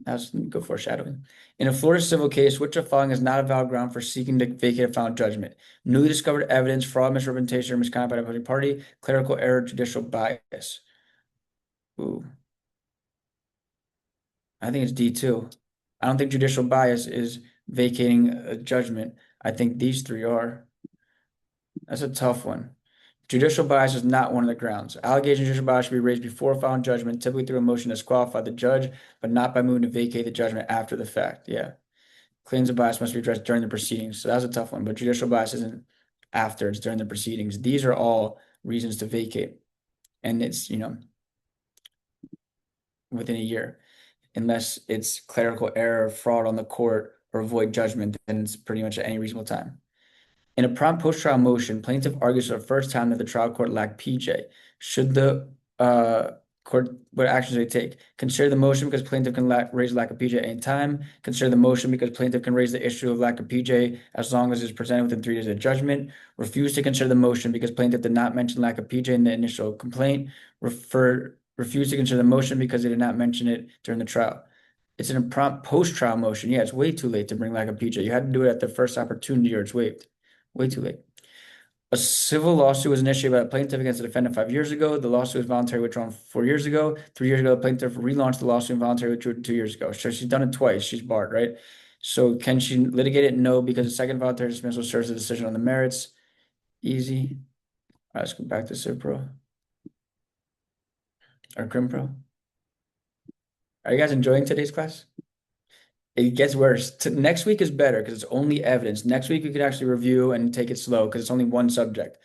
That's go foreshadowing. In a Florida civil case, which of the following is not a valid ground for seeking to vacate a final judgment? Newly discovered evidence, fraud, misrepresentation, or misconduct by the opposing party, clerical error, judicial bias. Ooh. I think it's D2. I don't think judicial bias is vacating a judgment. I think these three are. That's a tough one. Judicial bias is not one of the grounds. Allegation of judicial bias should be raised before filing judgment, typically through a motion to disqualify the judge, but not by moving to vacate the judgment after the fact. Yeah. Claims of bias must be addressed during the proceedings. So that's a tough one, but judicial bias isn't after, it's during the proceedings. These are all reasons to vacate. And it's, within a year. Unless it's clerical error, fraud on the court, or void judgment, then it's pretty much at any reasonable time. In a prompt post-trial motion, plaintiff argues for the first time that the trial court lacked PJ. Should the court, what actions they take? Consider the motion because plaintiff can raise lack of PJ at any time. Consider the motion because plaintiff can raise the issue of lack of PJ as long as it's presented within 3 days of judgment. Refuse to consider the motion because plaintiff did not mention lack of PJ in the initial complaint. Refuse to consider the motion because they did not mention it during the trial. It's an prompt post-trial motion. Yeah, it's way too late to bring lack of PJ. You had to do it at the first opportunity or it's waived. Way too late. A civil lawsuit was initiated by a plaintiff against the defendant 5 years ago. The lawsuit was voluntarily withdrawn 4 years ago. 3 years ago, the plaintiff relaunched the lawsuit and voluntarily withdrew 2 years ago. So she's done it twice. She's barred, right? So can she litigate it? No, because the second voluntary dismissal serves a decision on the merits. Easy. All right, let's go back to Civ Pro. Or Crim Pro. Are you guys enjoying today's class? It gets worse. Next week is better because it's only evidence. Next week, you can actually review and take it slow because it's only one subject.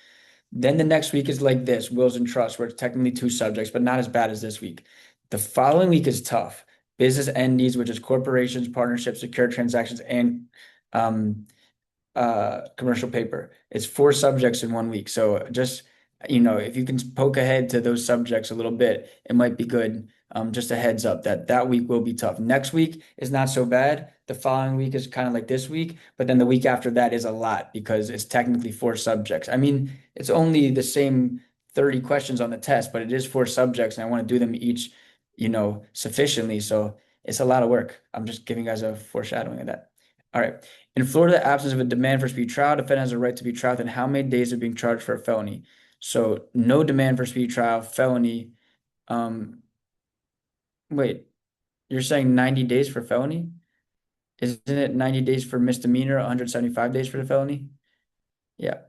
Then the next week is like this, wills and trusts, where it's technically 2 subjects, but not as bad as this week. The following week is tough. Business entities, which is corporations, partnerships, secure transactions, and commercial paper. It's 4 subjects in 1 week. So just, if you can poke ahead to those subjects a little bit, it might be good. Just a heads up that week will be tough. Next week is not so bad. The following week is kind of like this week, but then the week after that is a lot because it's technically 4 subjects. I mean, it's only the same 30 questions on the test, but it is 4 subjects and I want to do them each, sufficiently. So It's a lot of work. I'm just giving you guys a foreshadowing of that. All right. In Florida, the absence of a demand for speedy trial, defendant has a right to be tried within how many days of being charged for a felony? So no demand for speedy trial, felony. Wait, you're saying 90 days for felony? Isn't it 90 days for misdemeanor, 175 days for the felony? Yeah.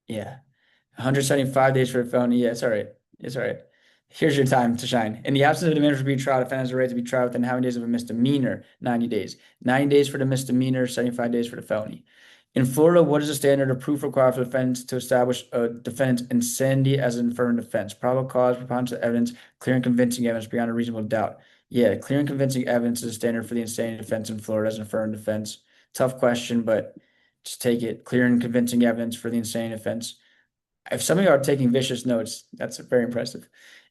Yeah. 175 days for a felony. Yeah, it's all right. It's all right. Here's your time to shine. In the absence of a demand for speedy trial, defendant has a right to be tried within how many days of a misdemeanor? 90 days. 90 days for the misdemeanor, 75 days for the felony. In Florida, what is the standard of proof required for defendants to establish a defendant's insanity as an affirmative defense? Probable cause, preponderance of evidence, clear and convincing evidence beyond a reasonable doubt. Yeah, clear and convincing evidence is a standard for the insanity defense in Florida as an affirmative defense. Tough question, but just take it. Clear and convincing evidence for the insanity defense. If some of you are taking vicious notes, that's very impressive.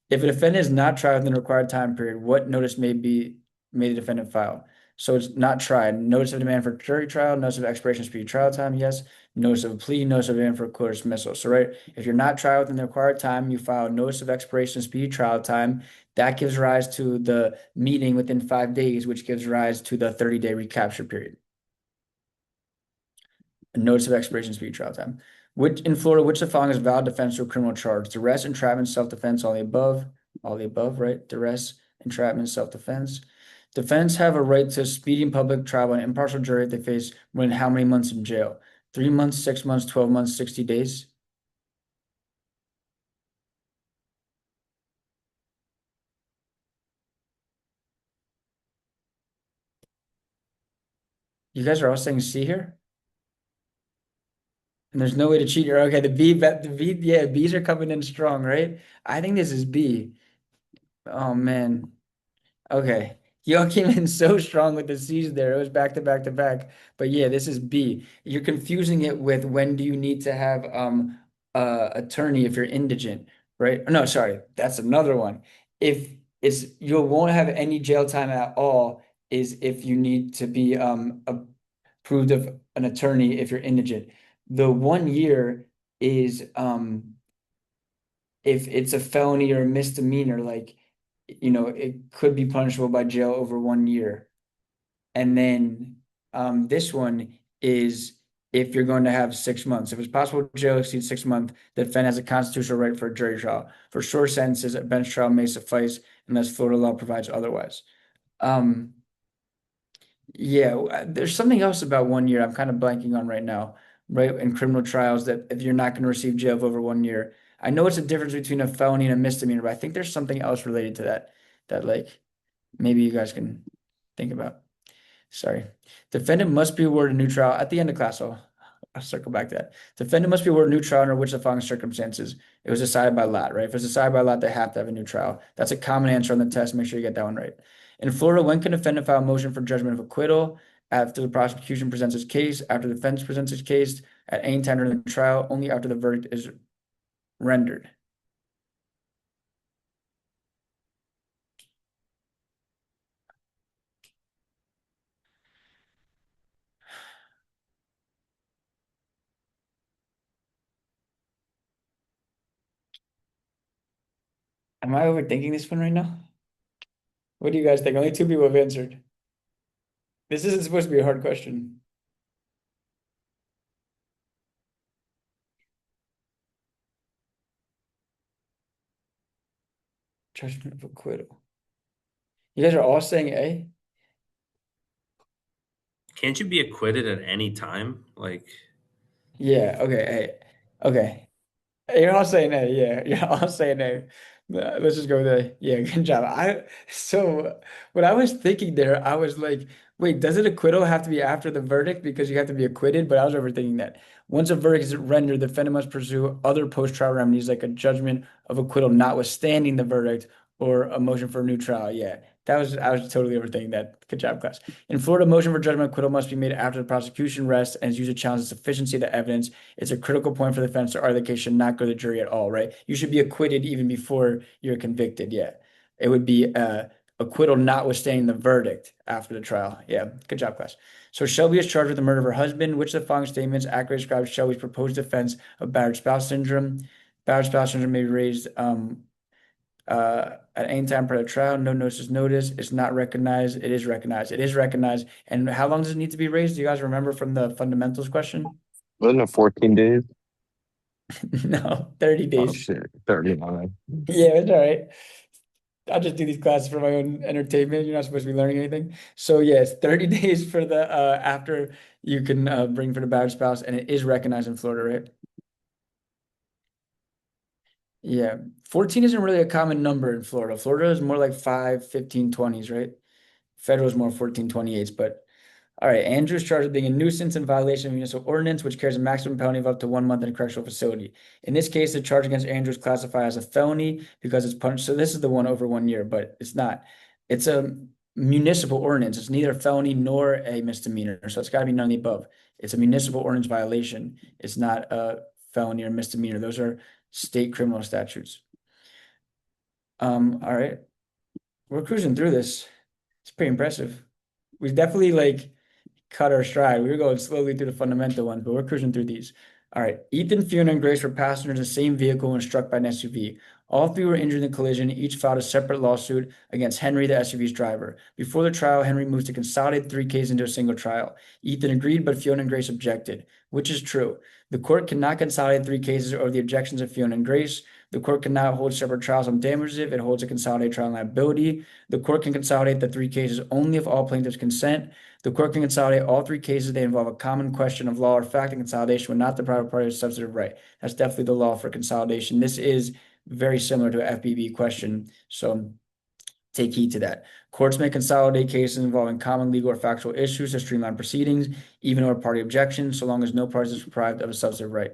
If a defendant is not tried within the required time period, what notice may the defendant file? So it's not tried. Notice of demand for jury trial, notice of expiration of speedy trial time, yes. Notice of a plea, notice of demand for a court dismissal. So right, if you're not tried within the required time, you file a notice of expiration of speedy trial time. That gives rise to the meeting within 5 days, which gives rise to the 30-day recapture period. A notice of expiration of speedy trial time. In Florida, which of the following is valid defense to a criminal charge? Duress, entrapment, self-defense, all the above, right? Duress, entrapment, self-defense. Defendants have a right to a speedy and public trial by an impartial jury if they face more than how many months in jail? 3 months, 6 months, 12 months, 60 days? You guys are all saying C here? And there's no way to cheat here. Okay, yeah, B's are coming in strong, right? I think this is B. Oh man. Okay. Y'all came in so strong with the C's there. It was back to back to back. But yeah, this is B. You're confusing it with when do you need to have attorney if you're indigent, right? No, sorry, that's another one. If it's you won't have any jail time at all is if you need to be approved of an attorney if you're indigent. The 1 year is if it's a felony or a misdemeanor, like it could be punishable by jail over 1 year. And then this one is if you're going to have 6 months. If it's possible jail exceeds 6 months, the defendant has a constitutional right for a jury trial. For short sentences, a bench trial may suffice unless Florida law provides otherwise. Yeah, there's something else about 1 year I'm kind of blanking on right now, right? In criminal trials that if you're not going to receive jail for over 1 year. I know it's a difference between a felony and a misdemeanor, but I think there's something else related to that like maybe you guys can think about. Sorry. Defendant must be awarded a new trial at the end of class. I'll circle back to that. Defendant must be awarded a new trial under which the following circumstances. It was decided by lot, right? If it's decided by lot, they have to have a new trial. That's a common answer on the test. Make sure you get that one right. In Florida, when can defendant file a motion for judgment of acquittal? After the prosecution presents its case, after the defense presents its case, at any time during the trial, only after the verdict is rendered. Am I overthinking this one right now? What do you guys think? Only 2 people have answered. This isn't supposed to be a hard question. Judgment of acquittal. You guys are all saying A? Can't you be acquitted at any time? Like, Yeah, okay, A. Okay. You're all saying A, yeah. You're all saying A. Let's just go with A. Yeah, good job. So what I was thinking there, I was like, wait, does an acquittal have to be after the verdict because you have to be acquitted? But I was overthinking that. Once a verdict is rendered, the defendant must pursue other post-trial remedies like a judgment of acquittal notwithstanding the verdict or a motion for a new trial. Yeah, I was totally overthinking that. Good job, class. In Florida, motion for judgment of acquittal must be made after the prosecution rests and is used to challenge the sufficiency of the evidence. It's a critical point for the defense to argue the case should not go to the jury at all, right? You should be acquitted even before you're convicted. Yeah, it would be acquittal notwithstanding the verdict after the trial. Yeah, good job, class. So Shelby is charged with the murder of her husband. Which of the following statements accurately describes Shelby's proposed defense of battered spouse syndrome? Battered spouse syndrome may be raised at any time prior to trial, no notice is notice. It's not recognized. It is recognized. It is recognized. And how long does it need to be raised? Do you guys remember from the fundamentals question? Wasn't it 14 days? No, 30 Oh days. shit, 39. Yeah, it's all right. I just do these classes for my own entertainment. You're not supposed to be learning anything. So yeah, it's 30 days for the after you can bring for the battered spouse, and it is recognized in Florida, right? Yeah. 14 isn't really a common number in Florida. Florida is more like 5, 15, 20s, right? Federal is more 14, 28s, but all right, Andrew is charged with being a nuisance in violation of municipal ordinance, which carries a maximum penalty of up to 1 month in a correctional facility. In this case, the charge against Andrew is classified as a felony because it's punished. So this is the one over 1 year, but it's not. It's a municipal ordinance. It's neither a felony nor a misdemeanor. So it's got to be none of the above. It's a municipal ordinance violation. It's not a felony or misdemeanor. Those are state criminal statutes. All right. We're cruising through this. It's pretty impressive. We definitely like cut our stride. We were going slowly through the fundamental ones, but we're cruising through these. All right. Ethan, Fiona, and Grace were passengers in the same vehicle when struck by an SUV. All three were injured in the collision. Each filed a separate lawsuit against Henry, the SUV's driver. Before the trial, Henry moved to consolidate 3 cases into a single trial. Ethan agreed, but Fiona and Grace objected, which is true. The court cannot consolidate 3 cases over the objections of Fiona and Grace. The court cannot hold separate trials on damages if it holds a consolidated trial on liability. The court can consolidate the 3 cases only if all plaintiffs consent. The court can consolidate all 3 cases. They involve a common question of law or fact, and consolidation would not deprive a party of substantive right. That's definitely the law for consolidation. This is very similar to an FBB question, so take heed to that. Courts may consolidate cases involving common legal or factual issues to streamline proceedings, even over party objections, so long as no party is deprived of a substantive right.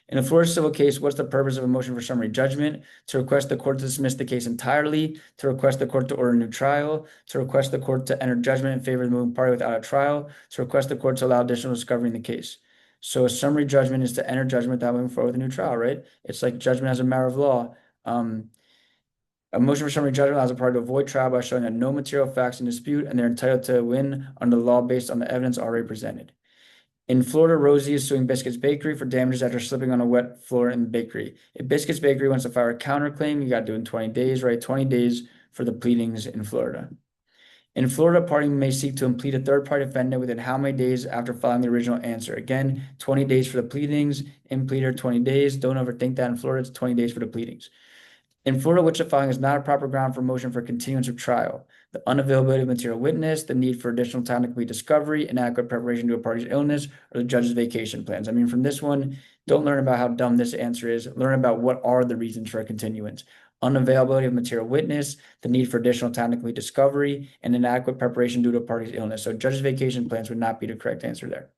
In a Florida civil case, what's the purpose of a motion for summary judgment? To request the court to dismiss the case entirely, to request the court to order a new trial, to request the court to enter judgment in favor of the moving party without a trial, to request the court to allow additional discovery in the case. So a summary judgment is to enter judgment without moving forward with a new trial, right? It's like judgment as a matter of law. A motion for summary judgment allows a party to avoid trial by showing that no material facts in dispute, and they're entitled to win under the law based on the evidence already presented. In Florida, Rosie is suing Biscuits Bakery for damages after slipping on a wet floor in the bakery. If Biscuits Bakery wants to file a counterclaim, you got to do it in 20 days, right? 20 days for the pleadings in Florida. In Florida, a party may seek to implead a third-party defendant within how many days after filing the original answer? Again, 20 days for the pleadings. Impleader, 20 days. Don't overthink that. In Florida, it's 20 days for the pleadings. In Florida, which the filing is not a proper ground for motion for continuance of trial. The unavailability of material witness, the need for additional time to complete discovery, inadequate preparation due to a party's illness, or the judge's vacation plans. I mean, from this one, don't learn about how dumb this answer is. Learn about what are the reasons for a continuance. Unavailability of material witness, the need for additional time to complete discovery, and inadequate preparation due to a party's illness. So judge's vacation plans would not be the correct answer there.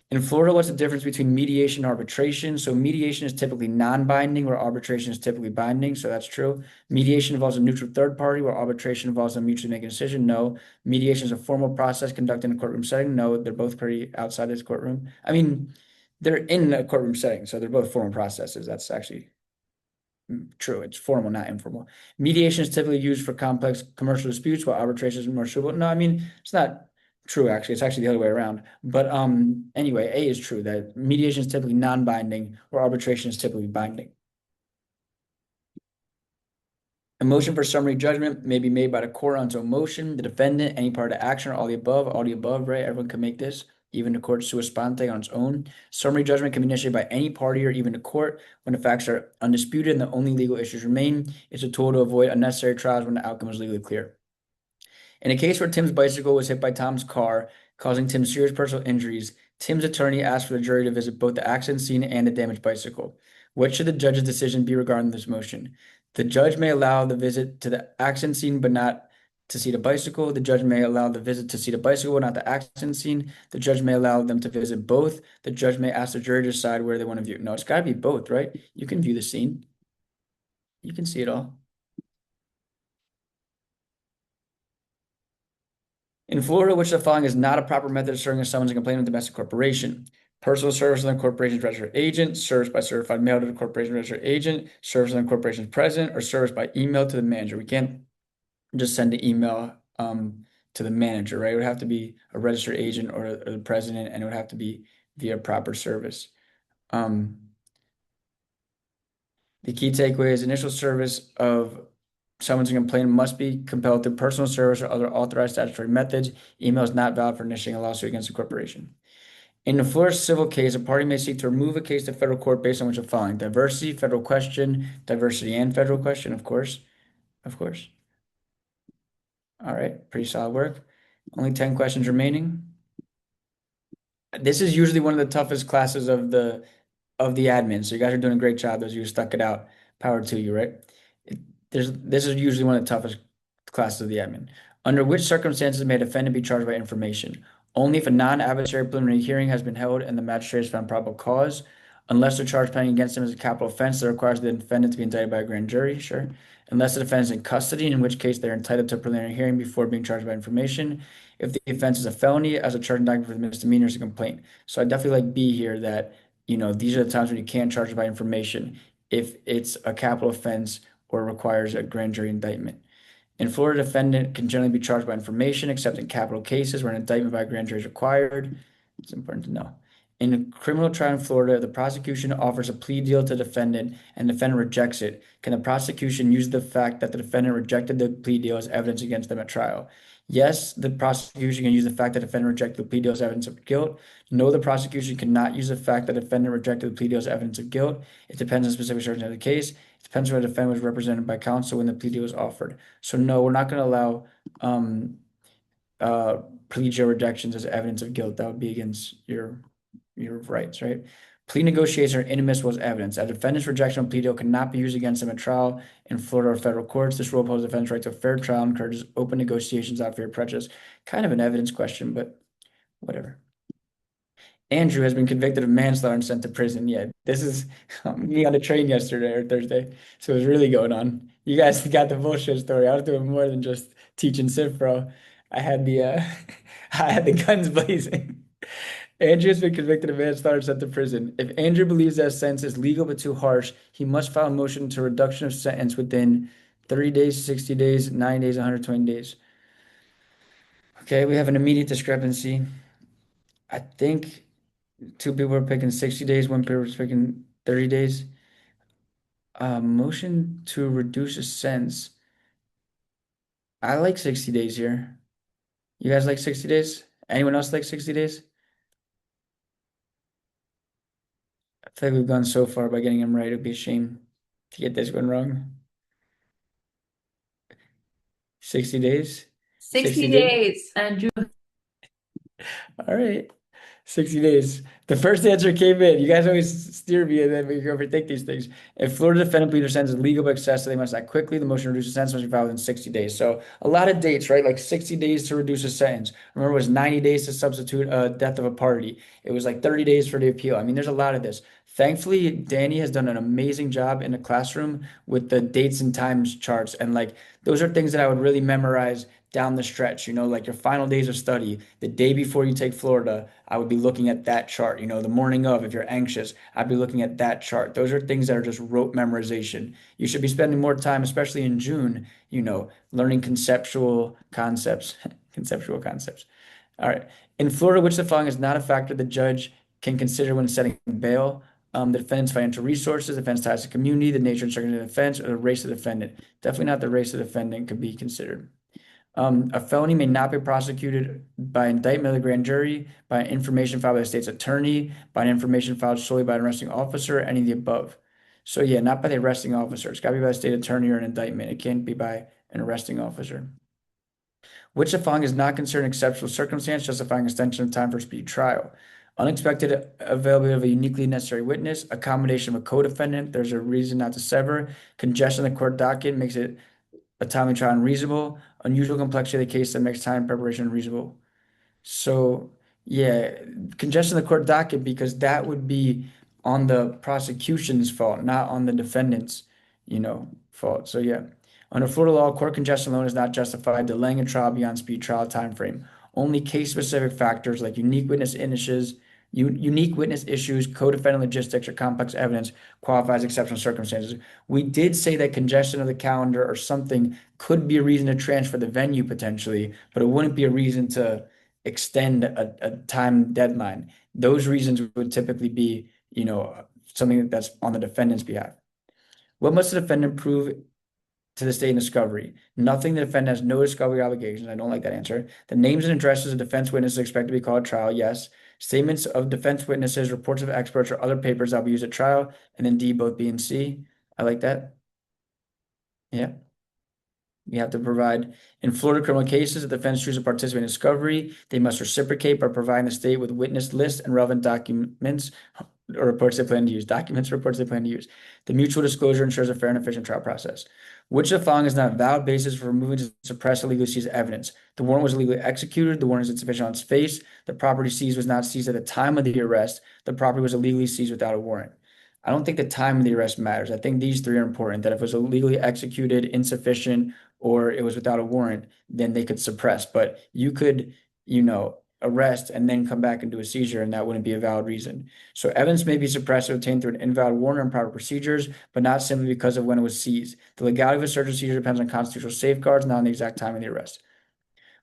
In Florida, what's the difference between mediation and arbitration? So mediation is typically non-binding, where arbitration is typically binding. So that's true. Mediation involves a neutral third party, where arbitration involves them mutually making a decision. No. Mediation is a formal process conducted in a courtroom setting. No, they're both pretty outside this courtroom. I mean, they're in a courtroom setting, so they're both formal processes. That's actually true. It's formal, not informal. Mediation is typically used for complex commercial disputes, while arbitration is more civil. No, I mean, it's not true, actually. It's actually the other way around. But anyway, A is true, that mediation is typically non-binding, or arbitration is typically binding. A motion for summary judgment may be made by the court on its own motion, the defendant, any part of action, or all the above, right? Everyone can make this, even the court sua sponte on its own. Summary judgment can be initiated by any party or even the court when the facts are undisputed and the only legal issues remain. It's a tool to avoid unnecessary trials when the outcome is legally clear. In a case where Tim's bicycle was hit by Tom's car, causing Tim serious personal injuries, Tim's attorney asked for the jury to visit both the accident scene and the damaged bicycle. What should the judge's decision be regarding this motion? The judge may allow the visit to the accident scene, but not to see the bicycle. The judge may allow the visit to see the bicycle, but not the accident scene. The judge may allow them to visit both. The judge may ask the jury to decide where they want to view. No, it's got to be both, right? You can view the scene. You can see it all. In Florida, which the following is not a proper method of serving a summons and complaint of domestic corporation. Personal service of the corporation's registered agent, service by certified mail to the corporation's registered agent, service of the corporation's president, or service by email to the manager. We can't just send an email to the manager, right? It would have to be a registered agent or the president, and it would have to be via proper service. The key takeaway is initial service of summons and complaint must be compelled through personal service or other authorized statutory methods. Email is not valid for initiating a lawsuit against a corporation. In the Florida civil case, a party may seek to remove a case to federal court based on which of the following: diversity, federal question, diversity and federal question, of course. Of course. All right, pretty solid work. Only 10 questions remaining. This is usually one of the toughest classes of the admin. So you guys are doing a great job. Those of you who stuck it out, power to you, right? This is usually one of the toughest classes of the admin. Under which circumstances may a defendant be charged by information? Only if a non-adversary preliminary hearing has been held and the magistrate has found probable cause, unless the charge pending against him is a capital offense that requires the defendant to be indicted by a grand jury, sure. Unless the defendant is in custody, in which case they're entitled to a preliminary hearing before being charged by information. If the offense is a felony, as a charging document for the misdemeanor is a complaint. So I definitely like B here that, these are the times when you can't charge by information if it's a capital offense or requires a grand jury indictment. In Florida, defendant can generally be charged by information, except in capital cases where an indictment by a grand jury is required. It's important to know. In a criminal trial in Florida, the prosecution offers a plea deal to the defendant and the defendant rejects it. Can the prosecution use the fact that the defendant rejected the plea deal as evidence against them at trial? Yes, the prosecution can use the fact that the defendant rejected the plea deal as evidence of guilt. No, the prosecution cannot use the fact that the defendant rejected the plea deal as evidence of guilt. It depends on specific circumstances of the case. It depends whether the defendant was represented by counsel when the plea deal was offered. So no, we're not going to allow plea deal rejections as evidence of guilt. That would be against your rights, right? Plea negotiations are inadmissible as evidence. A defendant's rejection of plea deal cannot be used against him at trial in Florida or federal courts. This rule opposes the defendant's right to a fair trial and encourages open negotiations without fear of prejudice. Kind of an evidence question, but whatever. Andrew has been convicted of manslaughter and sent to prison. Yeah, this is me on the train yesterday or Thursday, so it was really going on. You guys got the bullshit story. I was doing more than just teaching Civ Pro. I had the I had the guns blazing. Andrew has been convicted of manslaughter and sent to prison. If Andrew believes that sentence is legal but too harsh, he must file a motion to reduction of sentence within 30 days, 60 days, 9 days, 120 days. Okay, we have an immediate discrepancy. I think two people are picking 60 days, one people is picking 30 days. Motion to reduce a sentence. I like 60 days here. You guys like 60 days? Anyone else like 60 days? I feel like we've gone so far by getting him right. It'd be a shame to get this one wrong. 60 days? 60 days, Andrew. All right. 60 days. The first answer came in. You guys always steer me and then we overthink these things. If Florida defendant believes their sentence is legal but excessive, they must act quickly. The motion to reduce the sentence must be filed within 60 days. So a lot of dates, right? Like 60 days to reduce a sentence. Remember, it was 90 days to substitute a death of a party. It was like 30 days for the appeal. I mean, there's a lot of this. Thankfully, Danny has done an amazing job in the classroom with the dates and times charts. And like, those are things that I would really memorize down the stretch, like your final days of study, the day before you take Florida, I would be looking at that chart. The morning of, if you're anxious, I'd be looking at that chart. Those are things that are just rote memorization. You should be spending more time, especially in June, learning conceptual concepts. Conceptual concepts. All right. In Florida, which of the following is not a factor the judge can consider when setting bail? The defendant's financial resources, the defendant's ties to community, the nature and circumstance of the offense, or the race of the defendant. Definitely not the race of the defendant could be considered. A felony may not be prosecuted by indictment of the grand jury, by information filed by the state's attorney, by an information filed solely by an arresting officer, or any of the above. So yeah, not by the arresting officer. It's got to be by the state attorney or an indictment. It can't be by an arresting officer. Which of the following is not considered an exceptional circumstance justifying extension of time for a speedy trial? Unexpected availability of a uniquely necessary witness, accommodation of a co-defendant, there's a reason not to sever, congestion in the court docket makes it a timely trial unreasonable, unusual complexity of the case that makes time preparation unreasonable. So yeah, congestion of the court docket, because that would be on the prosecution's fault, not on the defendant's, fault. So yeah, under Florida law, court congestion alone is not justified delaying a trial beyond speed trial time frame. Only case-specific factors like unique witness issues, co-defendant logistics, or complex evidence qualifies exceptional circumstances. We did say that congestion of the calendar or something could be a reason to transfer the venue potentially, but it wouldn't be a reason to extend a time deadline. Those reasons would typically be, something that's on the defendant's behalf. What must the defendant prove to the state in discovery? Nothing. The defendant has no discovery obligations. I don't like that answer. The names and addresses of defense witnesses expected to be called at trial. Yes. Statements of defense witnesses, reports of experts, or other papers that will be used at trial. And then D, both B and C. I like that. Yeah. You have to provide, in Florida criminal cases, if the defense chooses to participate in discovery, they must reciprocate by providing the state with witness lists and relevant documents or reports they plan to use. Documents or reports they plan to use. The mutual disclosure ensures a fair and efficient trial process. Which of the following is not a valid basis for removing to suppress illegally seized evidence? The warrant was illegally executed. The warrant is insufficient on its face. The property seized was not seized at the time of the arrest. The property was illegally seized without a warrant. I don't think the time of the arrest matters. I think these three are important, that if it was illegally executed, insufficient, or it was without a warrant, then they could suppress. But you could, arrest and then come back and do a seizure, and that wouldn't be a valid reason. So evidence may be suppressed or obtained through an invalid warrant or improper procedures, but not simply because of when it was seized. The legality of a search or seizure depends on constitutional safeguards, not on the exact time of the arrest.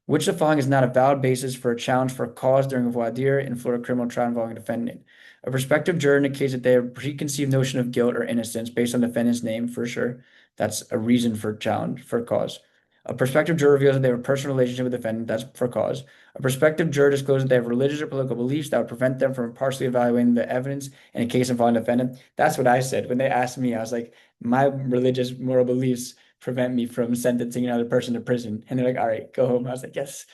Which of the following is not a valid basis for a challenge for a cause during a voir dire in Florida criminal trial involving a defendant? A prospective juror indicates that they have a preconceived notion of guilt or innocence based on the defendant's name, for sure. That's a reason for challenge, for cause. A prospective juror reveals that they have a personal relationship with the defendant. That's for cause. A prospective juror discloses that they have religious or political beliefs that would prevent them from impartially evaluating the evidence in a case involving the defendant. That's what I said. When they asked me, I was like, my religious moral beliefs prevent me from sentencing another person to prison. And they're like, all right, go home. I was like, yes,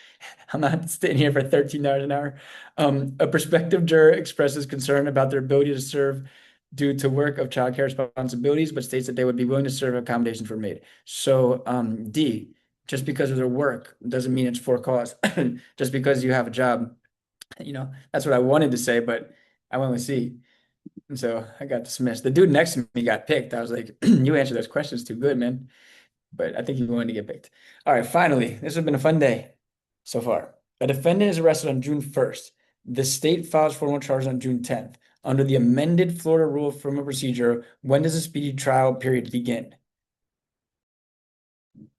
I'm not staying here for $13 an hour. A prospective juror expresses concern about their ability to serve due to work of child care responsibilities, but states that they would be willing to serve if accommodations were made. So D, just because of their work doesn't mean it's for cause. Just because you have a job, that's what I wanted to say, but I went with C. And so I got dismissed. The dude next to me got picked. I was like, you answered those questions too good, man. But I think he wanted to get picked. All right, finally, this has been a fun day so far. A defendant is arrested on June 1st. The state files formal charges on June 10th. Under the amended Florida Rule of Criminal Procedure, when does the speedy trial period begin?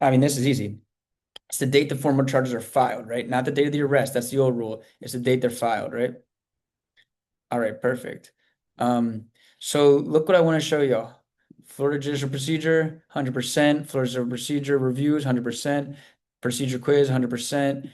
I mean, this is easy. It's the date the formal charges are filed, right? Not the date of the arrest. That's the old rule. It's the date they're filed, right? All right, perfect. So look what I want to show y'all. Florida Judicial Procedure, 100%. Florida Judicial Procedure Reviews, 100%. Procedure Quiz, 100%.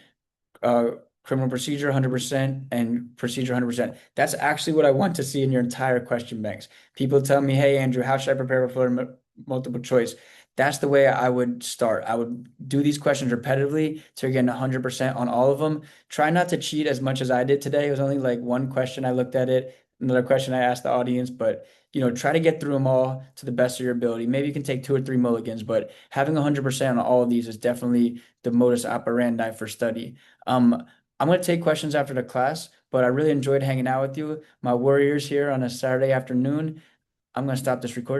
Criminal Procedure, 100%. And Procedure, 100%. That's actually what I want to see in your entire question banks. People tell me, hey, Andrew, how should I prepare for Florida multiple choice? That's the way I would start. I would do these questions repetitively to get 100% on all of them. Try not to cheat as much as I did today. It was only like one question I looked at it, another question I asked the audience, but try to get through them all to the best of your ability. Maybe you can take 2 or 3 mulligans, but having 100% on all of these is definitely the modus operandi for study. I'm going to take questions after the class, but I really enjoyed hanging out with you. My warriors here on a Saturday afternoon. I'm going to stop this recording.